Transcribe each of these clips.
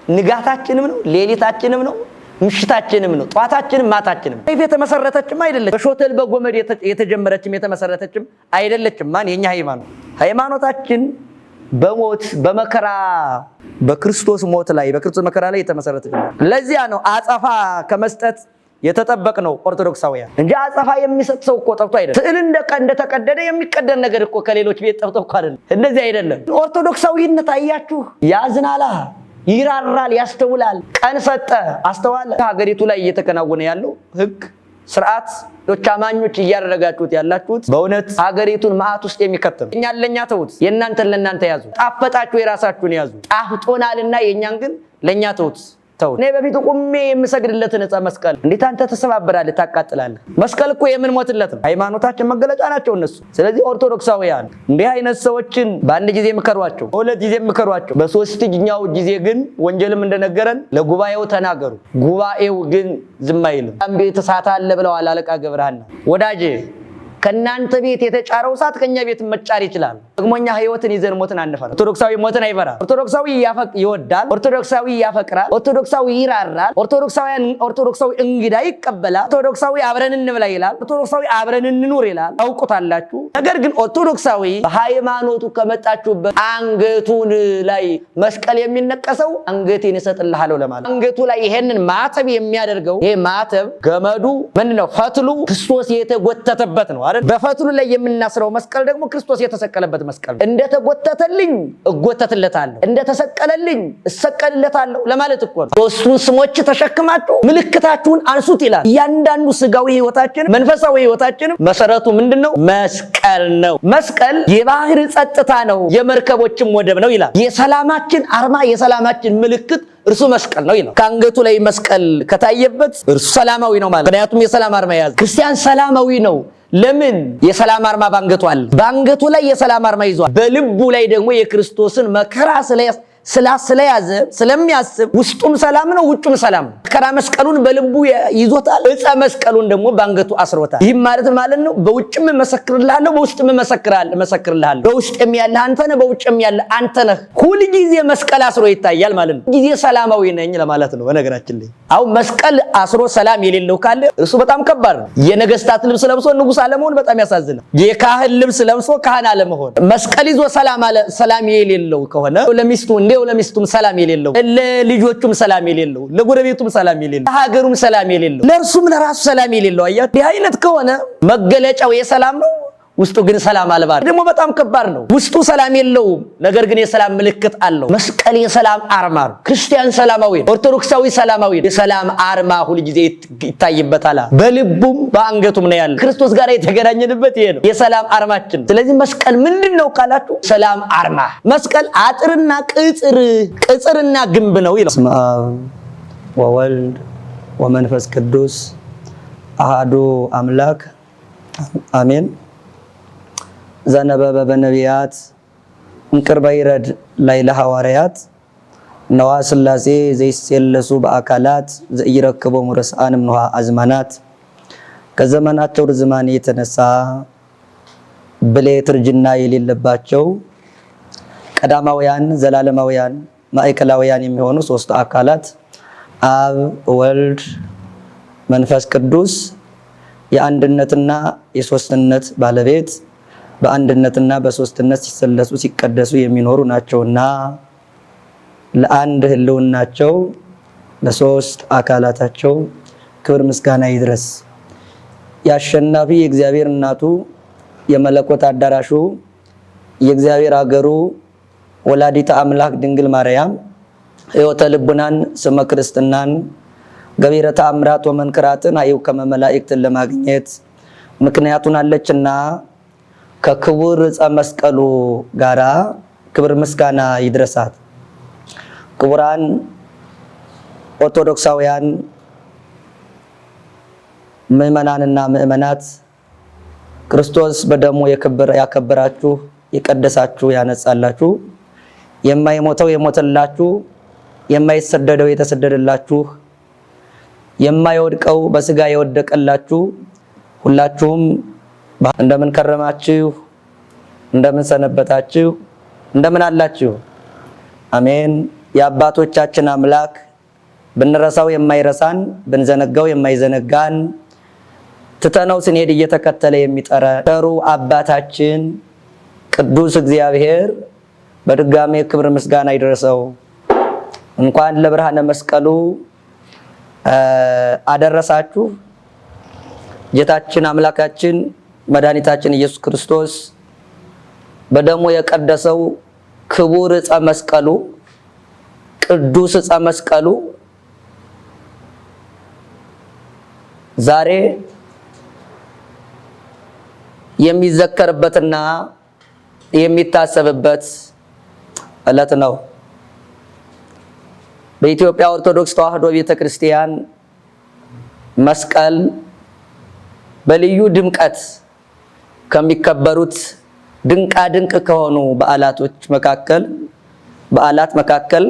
ንጋታችንም ነው ሌሊታችንም ነው ምሽታችንም ነው ጧታችንም ማታችንም ነው። የተመሰረተችም አይደለችም በሾተል በጎመድ የተጀመረችም የተመሰረተችም አይደለችም። ማን የኛ ሃይማኖታችን በሞት በመከራ በክርስቶስ ሞት ላይ በክርስቶስ መከራ ላይ የተመሰረተች ነው። ለዚያ ነው አጸፋ ከመስጠት የተጠበቅነው ኦርቶዶክሳውያን እንጂ አጸፋ የሚሰጥ ሰው እኮ ጠፍቶ አይደለም። ስዕል እንደተቀደደ የሚቀደድ ነገር እኮ ከሌሎች ቤት ጠፍቶ እኮ አይደለም። እንደዚህ አይደለም። ኦርቶዶክሳዊነት አያችሁ ያዝናላ ይራራል ያስተውላል። ቀን ሰጠ አስተዋለ። ሀገሪቱ ላይ እየተከናወነ ያለው ህግ ስርዓት ዶቻማኞች እያደረጋችሁት ያላችሁት በእውነት ሀገሪቱን ማአት ውስጥ የሚከተል እኛን ለኛ ተውት፣ የእናንተን ለእናንተ ያዙ። ጣፈጣችሁ የራሳችሁን ያዙ። ጣፍጦናልና የእኛን ግን ለኛ ተውት። እኔ በፊቱ ቁሜ የምሰግድለትን ዕፀ መስቀል እንዴት አንተ ተሰባብራለህ ታቃጥላለህ? መስቀል እኮ የምንሞትለት ነው። ሃይማኖታችን መገለጫ ናቸው እነሱ። ስለዚህ ኦርቶዶክሳውያን እንዲህ አይነት ሰዎችን በአንድ ጊዜ ምከሯቸው፣ በሁለት ጊዜ ምከሯቸው፣ በሶስተኛው ጊዜ ግን ወንጌልም እንደነገረን ለጉባኤው ተናገሩ። ጉባኤው ግን ዝም አይልም። ቤት እሳት አለ ብለዋል አለቃ ገብረሃና። ወዳጄ ከናንተ ቤት የተጫረው እሳት ከኛ ቤት መጫር ይችላል። ደግሞኛ ህይወትን ይዘን ሞትን አንፈራ። ኦርቶዶክሳዊ ሞትን አይፈራም። ኦርቶዶክሳዊ ይወዳል። ኦርቶዶክሳዊ ያፈቅራል። ኦርቶዶክሳዊ ይራራል። ኦርቶዶክሳዊ እንግዳ ይቀበላል። ኦርቶዶክሳዊ አብረን እንብላ ይላል። ኦርቶዶክሳዊ አብረን እንኑር ይላል። ታውቁታላችሁ። ነገር ግን ኦርቶዶክሳዊ በሃይማኖቱ ከመጣችሁበት አንገቱን ላይ መስቀል የሚነቀሰው አንገቴን እሰጥልሃለሁ ለማለት አንገቱ ላይ ይሄንን ማተብ የሚያደርገው ይሄ ማተብ ገመዱ ምንድነው? ፈትሉ ክርስቶስ የተጎተተበት ነው። በፈትሉ ላይ የምናስረው መስቀል ደግሞ ክርስቶስ የተሰቀለበት መስቀል። እንደተጎተተልኝ እጎተትለታለሁ፣ እንደተሰቀለልኝ እሰቀልለታለሁ ለማለት እኮ ነው። ሶስቱን ስሞች ተሸክማችሁ ምልክታችሁን አንሱት ይላል። እያንዳንዱ ስጋዊ ህይወታችን መንፈሳዊ ህይወታችን መሰረቱ ምንድነው? መስቀል ነው። መስቀል የባህር ጸጥታ ነው፣ የመርከቦችም ወደብ ነው ይላል። የሰላማችን አርማ የሰላማችን ምልክት እርሱ መስቀል ነው ይላል። ከአንገቱ ላይ መስቀል ከታየበት እርሱ ሰላማዊ ነው ማለት። ምክንያቱም የሰላም አርማ ያዘ ክርስቲያን ሰላማዊ ነው። ለምን? የሰላም አርማ ባንገቱ አለ። ባንገቱ ላይ የሰላም አርማ ይዟል። በልቡ ላይ ደግሞ የክርስቶስን መከራ ስለያዘ ስለሚያስብ ውስጡም ሰላም ነው ውጭም ሰላም ነው። መከራ መስቀሉን በልቡ ይዞታል። ዕፀ መስቀሉን ደግሞ ባንገቱ አስሮታል። ይህ ማለት ነው በውጭም መሰክርልሃለሁ በውስጥም መሰክርልሃለሁ። በውስጥም ያለ አንተ ነህ በውጭም ያለ አንተ ነህ። ሁሉ ጊዜ መስቀል አስሮ ይታያል ማለት ነው። ጊዜ ሰላማዊ ነኝ ለማለት ነው። በነገራችን ላይ አሁን መስቀል አስሮ ሰላም የሌለው ካለ እሱ በጣም ከባድ ነው። የነገስታት ልብስ ለብሶ ንጉስ አለመሆን በጣም ያሳዝናል። የካህን ልብስ ለብሶ ካህን አለመሆን። መስቀል ይዞ ሰላም የሌለው ከሆነ ለሚስቱም ሰላም የሌለው፣ ለልጆቹም ሰላም የሌለው፣ ለጎረቤቱም ሰላም የሌለው፣ ለሀገሩም ሰላም የሌለው፣ ለእርሱም ለራሱ ሰላም የሌለው አያት። ይህ አይነት ከሆነ መገለጫው የሰላም ነው፣ ውስጡ ግን ሰላም አልባ ደግሞ በጣም ከባድ ነው። ውስጡ ሰላም የለውም፣ ነገር ግን የሰላም ምልክት አለው። መስቀል የሰላም አርማ ነው። ክርስቲያን ሰላማዊ ነው። ኦርቶዶክሳዊ ሰላማዊ ነው። የሰላም አርማ ሁሉ ጊዜ ይታይበታል። በልቡም በአንገቱም ነው ያለ። ክርስቶስ ጋር የተገናኘንበት ይሄ ነው የሰላም አርማችን። ስለዚህ መስቀል ምንድነው ካላችሁ ሰላም አርማ። መስቀል አጥርና ቅጽርና ግንብ ነው ይላል። በስመ አብ ወወልድ ወመንፈስ ቅዱስ አሐዱ አምላክ አሜን። ዘነበበ በነቢያት እንቅርበ ይረድ ላይ ለሐዋርያት ነዋ ሥላሴ ዘይሴለሱ በአካላት ዘይረክቦሙ ርስአንም ነዋ አዝማናት። ከዘመናቸው ርዝማኔ የተነሳ ብሌት እርጅና የሌለባቸው ቀዳማውያን ዘላለማውያን ማዕከላውያን የሚሆኑ ሶስት አካላት አብ ወልድ መንፈስ ቅዱስ የአንድነትና የሶስትነት ባለቤት በአንድነትና በሶስትነት ሲሰለሱ ሲቀደሱ የሚኖሩ ናቸውና ለአንድ ህልውናቸው ለሶስት አካላታቸው ክብር ምስጋና ይድረስ። ያሸናፊ የእግዚአብሔር እናቱ የመለኮት አዳራሹ የእግዚአብሔር አገሩ ወላዲተ አምላክ ድንግል ማርያም ሕይወተ ልቡናን ስመ ክርስትናን ገቢረ ተአምራት ወመንክራትን አየው ከመመላእክትን ለማግኘት ምክንያቱን አለችና ከክቡር ዕፀ መስቀሉ ጋራ ክብር ምስጋና ይድረሳት። ክቡራን ኦርቶዶክሳውያን ምእመናንና ምእመናት ክርስቶስ በደሙ ያከበራችሁ የቀደሳችሁ ያነጻላችሁ የማይሞተው የሞተላችሁ የማይሰደደው የተሰደደላችሁ የማይወድቀው በስጋ የወደቀላችሁ ሁላችሁም እንደምን ከረማችሁ? እንደምን ሰነበታችሁ? እንደምን አላችሁ? አሜን። የአባቶቻችን አምላክ ብንረሳው የማይረሳን ብንዘነጋው የማይዘነጋን ትተነው ስንሄድ እየተከተለ የሚጠራ ቸሩ አባታችን ቅዱስ እግዚአብሔር በድጋሜ ክብር ምስጋና ይድረሰው። እንኳን ለብርሃነ መስቀሉ አደረሳችሁ። ጌታችን አምላካችን መድኃኒታችን ኢየሱስ ክርስቶስ በደሙ የቀደሰው ክቡር ዕፀ መስቀሉ ቅዱስ ዕፀ መስቀሉ ዛሬ የሚዘከርበትና የሚታሰብበት ዕለት ነው። በኢትዮጵያ ኦርቶዶክስ ተዋሕዶ ቤተክርስቲያን መስቀል በልዩ ድምቀት ከሚከበሩት ድንቃ ድንቅ ከሆኑ በዓላት መካከል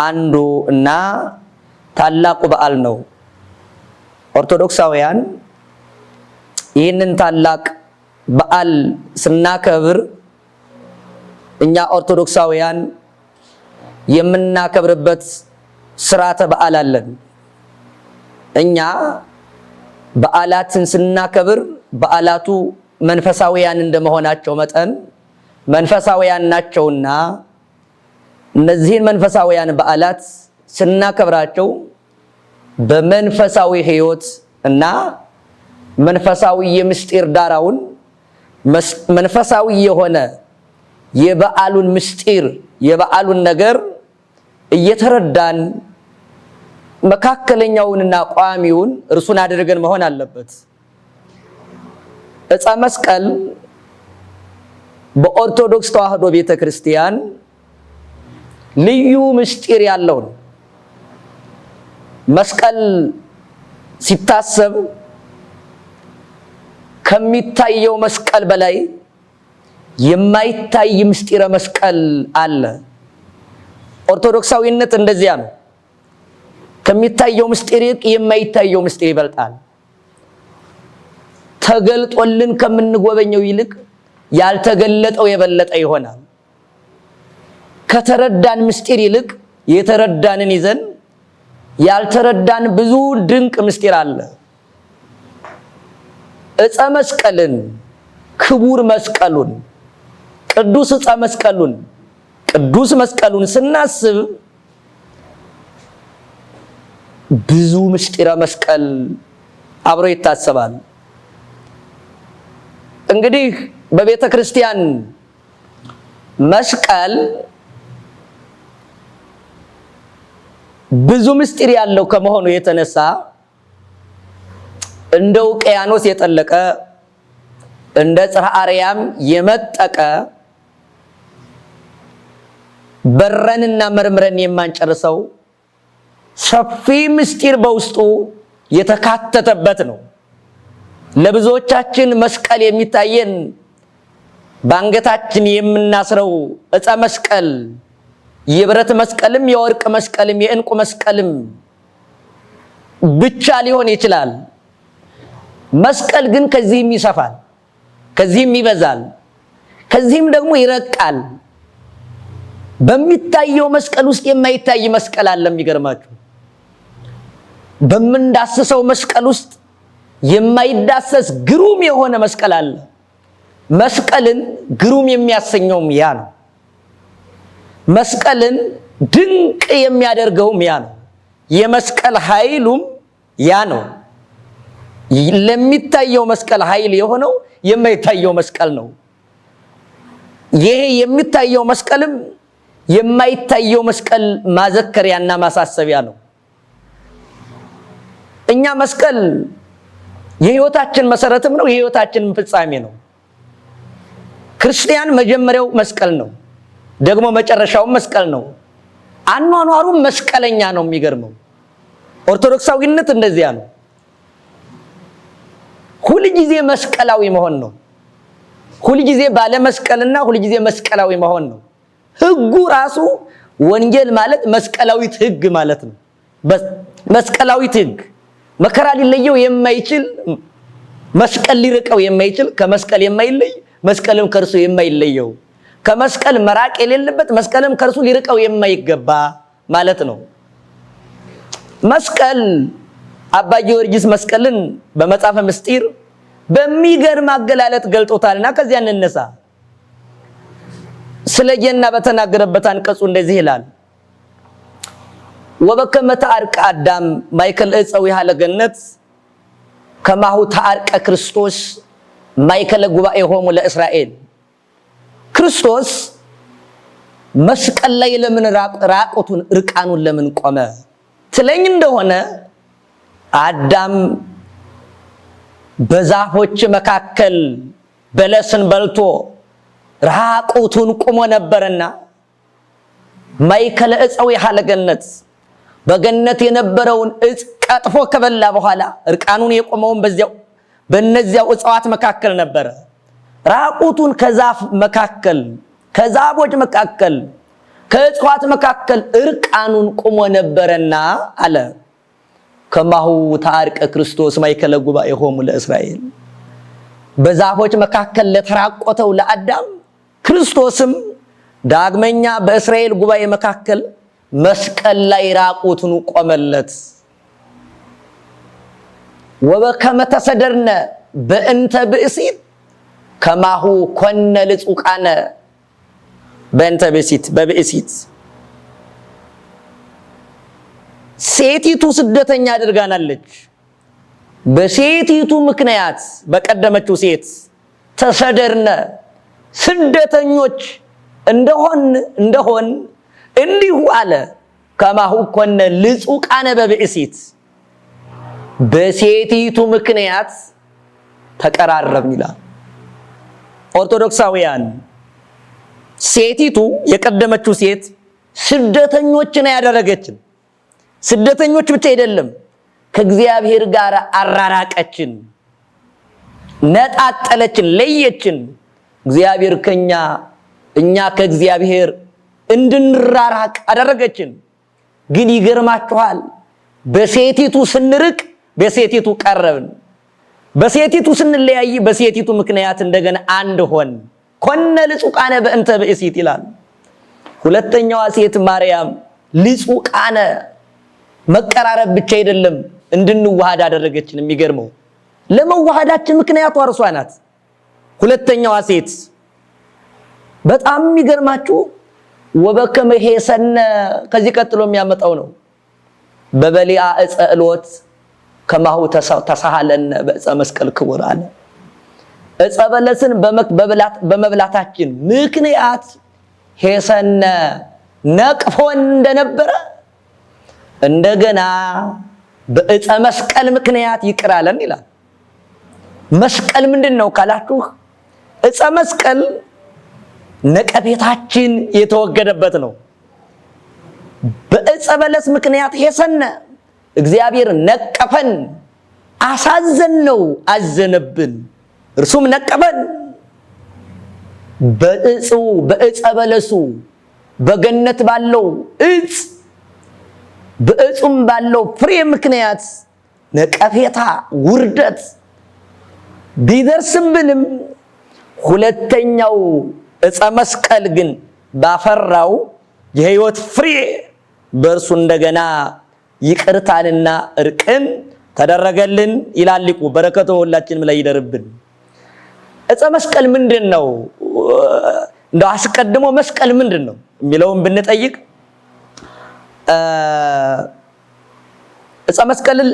አንዱ እና ታላቁ በዓል ነው። ኦርቶዶክሳውያን ይህንን ታላቅ በዓል ስናከብር እኛ ኦርቶዶክሳውያን የምናከብርበት ስርዓተ በዓል አለን። እኛ በዓላትን ስናከብር በዓላቱ መንፈሳዊያን እንደመሆናቸው መጠን መንፈሳዊያን ናቸውና እነዚህን መንፈሳዊያን በዓላት ስናከብራቸው በመንፈሳዊ ሕይወት እና መንፈሳዊ የምስጢር ዳራውን መንፈሳዊ የሆነ የበዓሉን ምስጢር የበዓሉን ነገር እየተረዳን መካከለኛውንና ቋሚውን እርሱን አድርገን መሆን አለበት። ዕፀ መስቀል በኦርቶዶክስ ተዋሕዶ ቤተክርስቲያን ልዩ ምስጢር ያለው ነው። መስቀል ሲታሰብ ከሚታየው መስቀል በላይ የማይታይ ምስጢረ መስቀል አለ። ኦርቶዶክሳዊነት እንደዚያ ነው። ከሚታየው ምስጢር ይልቅ የማይታየው ምስጢር ይበልጣል። ተገልጦልን ከምንጎበኘው ይልቅ ያልተገለጠው የበለጠ ይሆናል። ከተረዳን ምስጢር ይልቅ የተረዳንን ይዘን ያልተረዳን ብዙ ድንቅ ምስጢር አለ። ዕፀ መስቀልን ክቡር መስቀሉን ቅዱስ ዕፀ መስቀሉን ቅዱስ መስቀሉን ስናስብ ብዙ ምስጢረ መስቀል አብሮ ይታሰባል። እንግዲህ በቤተ ክርስቲያን መስቀል ብዙ ምስጢር ያለው ከመሆኑ የተነሳ እንደ ውቅያኖስ የጠለቀ እንደ ጽርሐ አርያም የመጠቀ በረንና መርምረን የማንጨርሰው ሰፊ ምስጢር በውስጡ የተካተተበት ነው። ለብዙዎቻችን መስቀል የሚታየን በአንገታችን የምናስረው ዕፀ መስቀል የብረት መስቀልም የወርቅ መስቀልም የዕንቁ መስቀልም ብቻ ሊሆን ይችላል። መስቀል ግን ከዚህም ይሰፋል፣ ከዚህም ይበዛል፣ ከዚህም ደግሞ ይረቃል። በሚታየው መስቀል ውስጥ የማይታይ መስቀል አለ። የሚገርማችሁ በምንዳስሰው መስቀል ውስጥ የማይዳሰስ ግሩም የሆነ መስቀል አለ። መስቀልን ግሩም የሚያሰኘውም ያ ነው። መስቀልን ድንቅ የሚያደርገውም ያ ነው። የመስቀል ኃይሉም ያ ነው። ለሚታየው መስቀል ኃይል የሆነው የማይታየው መስቀል ነው። ይሄ የሚታየው መስቀልም የማይታየው መስቀል ማዘከሪያና ማሳሰቢያ ነው። እኛ መስቀል የሕይወታችን መሰረትም ነው፣ የሕይወታችን ፍጻሜ ነው። ክርስቲያን መጀመሪያው መስቀል ነው፣ ደግሞ መጨረሻው መስቀል ነው። አኗኗሩም መስቀለኛ ነው። የሚገርመው ኦርቶዶክሳዊነት እንደዚያ ነው። ሁልጊዜ መስቀላዊ መሆን ነው። ሁልጊዜ ባለ መስቀልና ሁልጊዜ መስቀላዊ መሆን ነው። ሕጉ ራሱ ወንጌል ማለት መስቀላዊት ሕግ ማለት ነው። መስቀላዊት ሕግ መከራ ሊለየው የማይችል መስቀል ሊርቀው የማይችል ከመስቀል የማይለይ መስቀልም ከእርሱ የማይለየው ከመስቀል መራቅ የሌለበት መስቀልም ከርሱ ሊርቀው የማይገባ ማለት ነው። መስቀል አባ ጊዮርጊስ መስቀልን በመጽሐፈ ምስጢር በሚገርም አገላለጥ ገልጦታልና ከዚያ እንነሳ። ስለ ገና በተናገረበት አንቀጹ እንደዚህ ይላል። ወበከመ ተአርቀ አዳም ማእከለ ዕፀው ያለ ገነት ከማሁ ተአርቀ ክርስቶስ ማእከለ ጉባኤሆሙ ለእስራኤል። ክርስቶስ መስቀል ላይ ለምን ራቁቱን እርቃኑን ለምን ቆመ ትለኝ እንደሆነ አዳም በዛፎች መካከል በለስን በልቶ ራቁቱን ቆሞ ነበርና ማእከለ ዕፀው ያለ ገነት በገነት የነበረውን ዕፅ ቀጥፎ ከበላ በኋላ እርቃኑን የቆመውን በእነዚያው ዕፅዋት መካከል ነበረ። ራቁቱን ከዛፍ መካከል ከዛፎች መካከል ከዕፅዋት መካከል እርቃኑን ቆሞ ነበርና አለ ከማሁ ተአርቀ ክርስቶስ ማእከለ ጉባኤሆሙ ለእስራኤል። በዛፎች መካከል ለተራቆተው ለአዳም ክርስቶስም ዳግመኛ በእስራኤል ጉባኤ መካከል መስቀል ላይ ራቁቱን ቆመለት። ወበከመ ተሰደርነ በእንተ ብእሲት ከማሁ ኮነ ልጹቃነ በእንተ ብእሲት በብእሲት። ሴቲቱ ስደተኛ አድርጋናለች። በሴቲቱ ምክንያት በቀደመችው ሴት ተሰደርነ ስደተኞች እንደሆን እንዲሁ አለ ከማሁ ኮነ ልጹቃነ በብእሲት። በሴቲቱ ምክንያት ተቀራረብን ይላል። ኦርቶዶክሳውያን ሴቲቱ የቀደመችው ሴት ስደተኞችን ያደረገችን፣ ስደተኞች ብቻ አይደለም ከእግዚአብሔር ጋር አራራቀችን፣ ነጣጠለችን፣ ለየችን። እግዚአብሔር እኛ ከእግዚአብሔር እንድንራራቅ አደረገችን። ግን ይገርማችኋል፣ በሴቲቱ ስንርቅ በሴቲቱ ቀረብን፣ በሴቲቱ ስንለያይ በሴቲቱ ምክንያት እንደገና አንድ ሆን። ኮነ ልጹቃነ በእንተ ብእሲት ይላል። ሁለተኛዋ ሴት ማርያም ልጹቃነ መቀራረብ ብቻ አይደለም እንድንዋሃድ አደረገችን። የሚገርመው ለመዋሃዳችን ምክንያቷ እርሷ ናት። ሁለተኛዋ ሴት በጣም የሚገርማችሁ ወበከመ ሄሰነ ከዚህ ቀጥሎ የሚያመጣው ነው። በበሊአ ዕፀ እሎት ከማሁ ተሳሃለነ በዕፀ መስቀል ክቡር አለ። ዕፀ በለስን በመብላታችን ምክንያት ሄሰነ ነቅፎን እንደነበረ እንደገና በዕፀ መስቀል ምክንያት ይቅር አለን ይላል። መስቀል ምንድን ነው ካላችሁ፣ ዕፀ መስቀል ነቀፌታችን የተወገደበት ነው። በዕፀ በለስ ምክንያት ሄሰነ እግዚአብሔር ነቀፈን፣ አሳዘን ነው አዘነብን፣ እርሱም ነቀፈን። በዕፀ በለሱ በገነት ባለው ዕፅ በዕፁም ባለው ፍሬ ምክንያት ነቀፌታ ውርደት ቢደርስብንም ሁለተኛው ዕፀ መስቀል ግን ባፈራው የሕይወት ፍሬ በእርሱ እንደገና ይቅርታንና እርቅን ተደረገልን ይላል ሊቁ። በረከቱ ሁላችንም ላይ ይደርብን። ዕፀ መስቀል ምንድን ነው? እንደው አስቀድሞ መስቀል ምንድን ነው የሚለውን ብንጠይቅ ዕፀ መስቀልን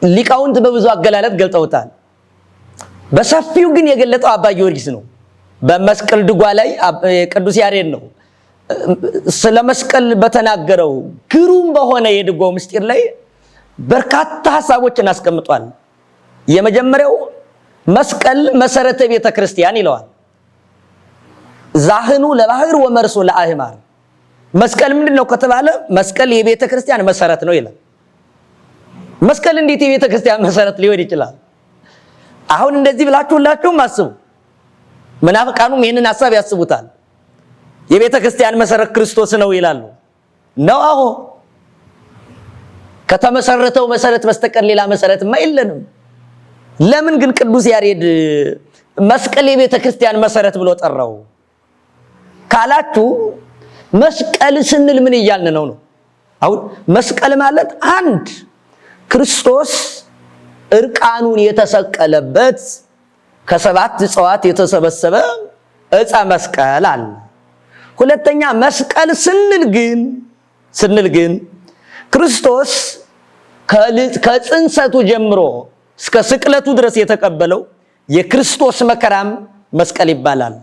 ሊቃውንት በብዙ አገላለጥ ገልጠውታል። በሰፊው ግን የገለጠው አባ ጊዮርጊስ ነው። በመስቀል ድጓ ላይ ቅዱስ ያሬድ ነው ስለ መስቀል በተናገረው ግሩም በሆነ የድጓው ምስጢር ላይ በርካታ ሐሳቦችን አስቀምጧል። የመጀመሪያው መስቀል መሰረተ ቤተ ክርስቲያን ይለዋል። ዛህኑ ለባህር ወመርሶ ለአህማር። መስቀል ምንድነው ከተባለ መስቀል የቤተ ክርስቲያን መሰረት ነው ይላል። መስቀል እንዴት የቤተ ክርስቲያን መሰረት ሊሆን ይችላል? አሁን እንደዚህ ብላችሁላችሁም አስቡ። መናፍቃኑም ይህንን ሐሳብ ያስቡታል። የቤተ ክርስቲያን መሰረት ክርስቶስ ነው ይላሉ። ነው አዎ፣ ከተመሰረተው መሰረት በስተቀር ሌላ መሰረትማ የለንም። ለምን ግን ቅዱስ ያሬድ መስቀል የቤተ ክርስቲያን መሰረት ብሎ ጠራው ካላችሁ መስቀል ስንል ምን እያልን ነው? አሁን መስቀል ማለት አንድ ክርስቶስ እርቃኑን የተሰቀለበት ከሰባት እጽዋት የተሰበሰበ ዕፀ መስቀል አለ። ሁለተኛ መስቀል ስንል ግን ክርስቶስ ከጽንሰቱ ጀምሮ እስከ ስቅለቱ ድረስ የተቀበለው የክርስቶስ መከራም መስቀል ይባላል።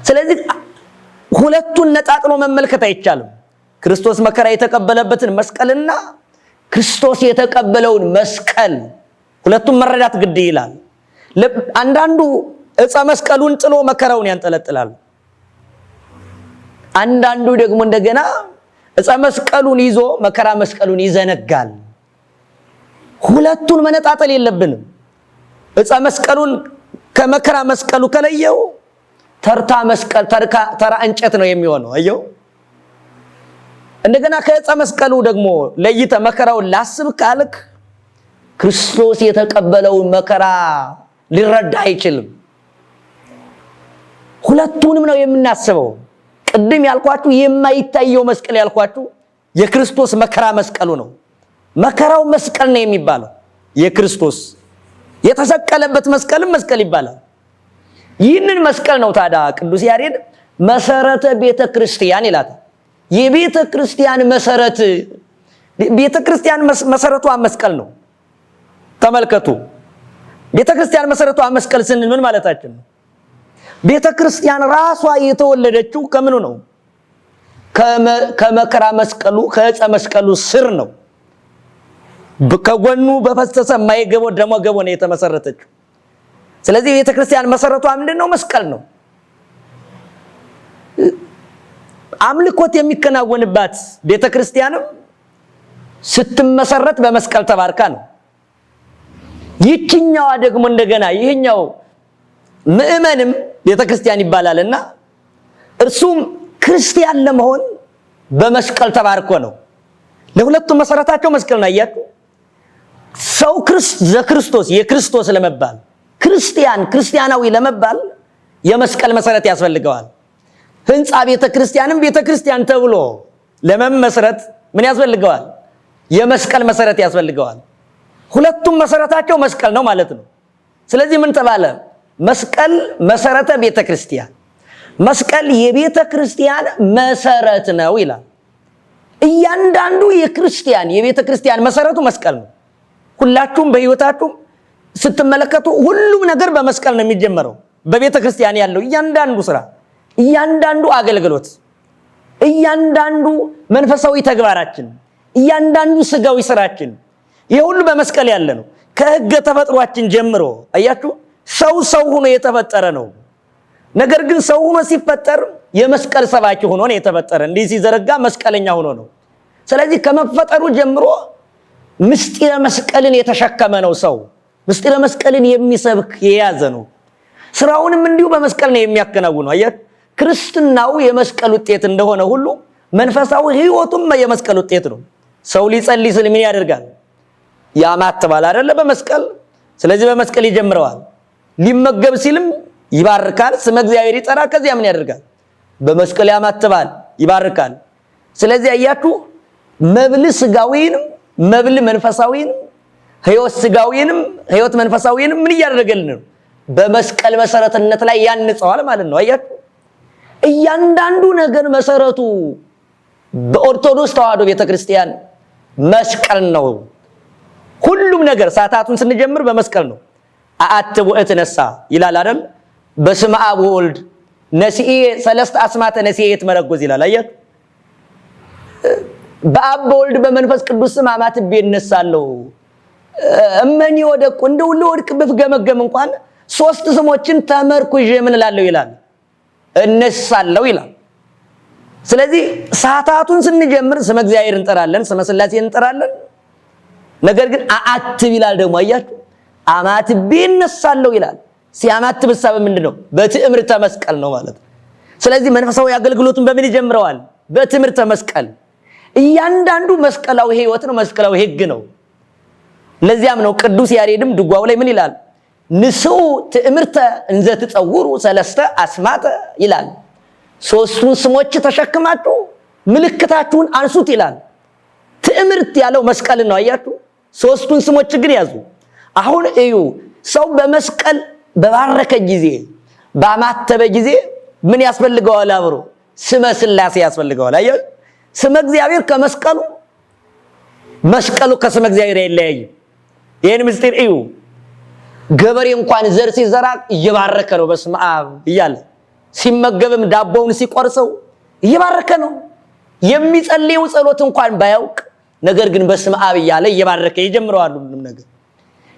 ስለዚህ ሁለቱን ነጣጥሎ መመልከት አይቻልም። ክርስቶስ መከራ የተቀበለበትን መስቀልና ክርስቶስ የተቀበለውን መስቀል ሁለቱም መረዳት ግድ ይላል። አንዳንዱ ዕፀ መስቀሉን ጥሎ መከራውን ያንጠለጥላል። አንዳንዱ ደግሞ እንደገና ዕፀ መስቀሉን ይዞ መከራ መስቀሉን ይዘነጋል። ሁለቱን መነጣጠል የለብንም። ዕፀ መስቀሉን ከመከራ መስቀሉ ከለየው ተራ እንጨት ነው የሚሆነው። አየው። እንደገና ከዕፀ መስቀሉ ደግሞ ለይተ መከራውን ላስብ ካልክ ክርስቶስ የተቀበለውን መከራ ሊረዳ አይችልም። ሁለቱንም ነው የምናስበው። ቅድም ያልኳችሁ የማይታየው መስቀል ያልኳችሁ የክርስቶስ መከራ መስቀሉ ነው። መከራው መስቀል ነው የሚባለው። የክርስቶስ የተሰቀለበት መስቀልም መስቀል ይባላል። ይህንን መስቀል ነው ታዲያ ቅዱስ ያሬድ መሰረተ ቤተ ክርስቲያን ይላል። የቤተ ክርስቲያን መሰረት ቤተ ክርስቲያን መሰረቷ መስቀል ነው። ተመልከቱ። ቤተ ክርስቲያን መሰረቷ መስቀል ስንል ምን ማለታችን ነው? ቤተ ክርስቲያን ራሷ የተወለደችው ከምኑ ነው? ከመከራ መስቀሉ ከዕፀ መስቀሉ ስር ነው። ከጎኑ በፈሰሰ ማይገቦ ደሞ ገቦ ነው የተመሰረተችው። ስለዚህ ቤተ ክርስቲያን መሰረቷ ምንድነው? መስቀል ነው። አምልኮት የሚከናወንባት ቤተ ክርስቲያንም ስትመሰረት በመስቀል ተባርካ ነው። ይህኛዋ ደግሞ እንደገና ይህኛው ምእመንም ቤተ ክርስቲያን ይባላልና እርሱም ክርስቲያን ለመሆን በመስቀል ተባርኮ ነው። ለሁለቱም መሰረታቸው መስቀል ነው። አያችሁ፣ ሰው ክርስቶስ የክርስቶስ ለመባል ክርስቲያናዊ ለመባል የመስቀል መሰረት ያስፈልገዋል። ህንጻ ቤተ ክርስቲያንም ቤተ ክርስቲያን ተብሎ ለመመስረት ምን ያስፈልገዋል? የመስቀል መሰረት ያስፈልገዋል። ሁለቱም መሰረታቸው መስቀል ነው ማለት ነው። ስለዚህ ምን ተባለ? መስቀል መሰረተ ቤተ ክርስቲያን፣ መስቀል የቤተ ክርስቲያን መሰረት ነው ይላል። እያንዳንዱ የቤተ ክርስቲያን መሰረቱ መስቀል ነው። ሁላችሁም በህይወታችሁ ስትመለከቱ ሁሉም ነገር በመስቀል ነው የሚጀመረው። በቤተ ክርስቲያን ያለው እያንዳንዱ ስራ፣ እያንዳንዱ አገልግሎት፣ እያንዳንዱ መንፈሳዊ ተግባራችን፣ እያንዳንዱ ስጋዊ ስራችን ይሄ ሁሉ በመስቀል ያለ ነው። ከህገ ተፈጥሯችን ጀምሮ አያችሁ፣ ሰው ሆኖ የተፈጠረ ነው። ነገር ግን ሰው ሆኖ ሲፈጠር የመስቀል ሰባኪ ሆኖ ነው የተፈጠረ። እንዲህ ሲዘረጋ መስቀለኛ ሆኖ ነው። ስለዚህ ከመፈጠሩ ጀምሮ ምስጢረ መስቀልን የተሸከመ ነው። ሰው ምስጢረ መስቀልን የሚሰብክ የያዘ ነው። ስራውንም እንዲሁ በመስቀል ነው የሚያከናውነው። አያችሁ፣ ክርስትናው የመስቀል ውጤት እንደሆነ ሁሉ መንፈሳዊ ህይወቱም የመስቀል ውጤት ነው። ሰው ሊጸልይ ሲል ምን ያደርጋል? ያማትባል አይደለ? በመስቀል። ስለዚህ በመስቀል ይጀምረዋል። ሊመገብ ሲልም ይባርካል፣ ስመ እግዚአብሔር ይጠራል። ከዚያ ምን ያደርጋል? በመስቀል ያማትባል፣ ይባርካል። ስለዚህ አያችሁ፣ መብል ስጋዊንም መብል መንፈሳዊንም ህይወት ስጋዊንም ህይወት መንፈሳዊንም ምን እያደረገልን ነው? በመስቀል መሰረትነት ላይ ያንጸዋል ማለት ነው። አያችሁ፣ እያንዳንዱ ነገር መሰረቱ በኦርቶዶክስ ተዋሕዶ ቤተክርስቲያን መስቀል ነው። ሁሉም ነገር ሰዓታቱን ስንጀምር በመስቀል ነው። አአት ወእትነሳ ይላል አይደል? በስመ አብ ወወልድ ነሲኤ ሰለስተ አስማተ ነሲኤ የተመረጎዝ ይላል። አያችሁ፣ በአብ በወልድ በመንፈስ ቅዱስ ስም አማትቤ እነሳለሁ። እመኒ ወደቁ እንደው ለወድቅ ብፍገመገም እንኳን ሶስት ስሞችን ተመርኩዤ ምን እላለሁ ይላል፣ እነሳለሁ ይላል። ስለዚህ ሰዓታቱን ስንጀምር ስመ እግዚአብሔር እንጠራለን፣ ስመ ሥላሴ እንጠራለን። ነገር ግን አአትብ ይላል ደግሞ። አያችሁ፣ አማትቤ እነሳለሁ ይላል። ሲያማትብ ሐሳብ ምንድነው? በትዕምርተ መስቀል ነው ማለት ነው። ስለዚህ መንፈሳዊ አገልግሎቱን በምን ይጀምረዋል? በትዕምርተ መስቀል። እያንዳንዱ መስቀላዊ ህይወት ነው፣ መስቀላዊ ህግ ነው። ለዚያም ነው ቅዱስ ያሬድም ድጓው ላይ ምን ይላል? ንስኡ ትዕምርተ እንዘ ትጸውሩ ሰለስተ አስማተ ይላል። ሶስቱን ስሞች ተሸክማችሁ ምልክታችሁን አንሱት ይላል። ትዕምርት ያለው መስቀል ነው። አያችሁ፣ ሶስቱን ስሞች ግን ያዙ። አሁን እዩ፣ ሰው በመስቀል በባረከ ጊዜ ባማተበ ጊዜ ምን ያስፈልገዋል? አብሮ ስመ ሥላሴ ያስፈልገዋል። አያችሁ፣ ስመ እግዚአብሔር ከመስቀሉ መስቀሉ ከስመ እግዚአብሔር አይለያይም። ይሄን ምስጢር እዩ። ገበሬ እንኳን ዘር ሲዘራ እየባረከ ነው በስመ አብ እያለ ሲመገብም ዳቦውን ሲቆርሰው እየባረከ ነው። የሚጸልየው ጸሎት እንኳን ባያውቅ ነገር ግን በስመ አብ እያለ እየባረከ ይጀምረዋል ሁሉም ነገር።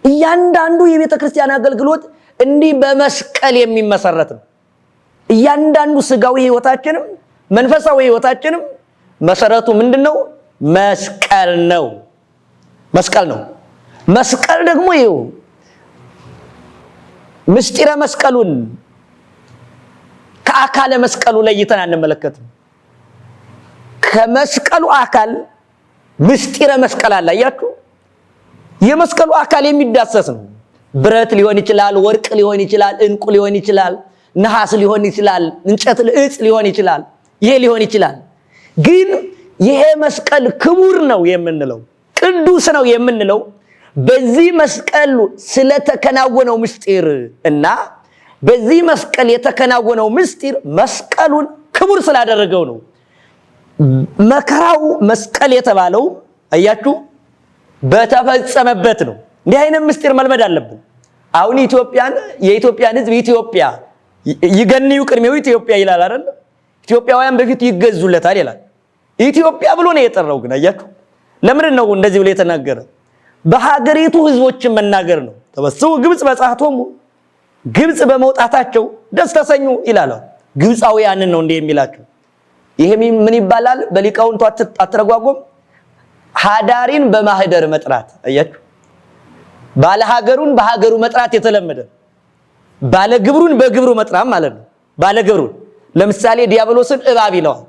እያንዳንዱ የቤተ ክርስቲያን አገልግሎት እንዲህ በመስቀል የሚመሰረት ነው። እያንዳንዱ ስጋዊ ህይወታችንም መንፈሳዊ ህይወታችንም መሰረቱ ምንድነው? መስቀል ነው። መስቀል ነው። መስቀል ደግሞ ይኸው ምስጢረ መስቀሉን ከአካለ መስቀሉ ለይተን አንመለከትም። ከመስቀሉ አካል ምስጢረ መስቀል አለ። አያችሁ፣ የመስቀሉ አካል የሚዳሰስ ነው። ብረት ሊሆን ይችላል፣ ወርቅ ሊሆን ይችላል፣ እንቁ ሊሆን ይችላል፣ ነሐስ ሊሆን ይችላል፣ እንጨት ዕፅ ሊሆን ይችላል። ይሄ ሊሆን ይችላል። ግን ይሄ መስቀል ክቡር ነው የምንለው ቅዱስ ነው የምንለው በዚህ መስቀል ስለተከናወነው ምስጢር እና በዚህ መስቀል የተከናወነው ምስጢር መስቀሉን ክቡር ስላደረገው ነው። መከራው መስቀል የተባለው አያችሁ በተፈጸመበት ነው። እንዲህ አይነት ምስጢር መልመድ አለብን። አሁን የኢትዮጵያን ህዝብ ኢትዮጵያ ይገንዩ ቅድሜው ኢትዮጵያ ይላል አይደል? ኢትዮጵያውያን በፊት ይገዙለታል ይላል። ኢትዮጵያ ብሎ ነው የጠራው። ግን አያችሁ ለምን ነው እንደዚህ ብሎ የተናገረ? በሀገሪቱ ህዝቦችን መናገር ነው። ተበስው ግብጽ በጻሕቶሙ ግብጽ በመውጣታቸው ደስ ተሰኙ ይላል። ግብጻውያንን ነው እንዲህ የሚላቸው። ይሄ ምን ይባላል? በሊቃውንቱ አትረጓጎም ሀዳሪን በማህደር መጥራት። አያችሁ ባለ ሀገሩን በሀገሩ መጥራት የተለመደ፣ ባለ ግብሩን በግብሩ መጥራት ማለት ነው። ባለ ግብሩን ለምሳሌ ዲያብሎስን እባብ ይለዋል።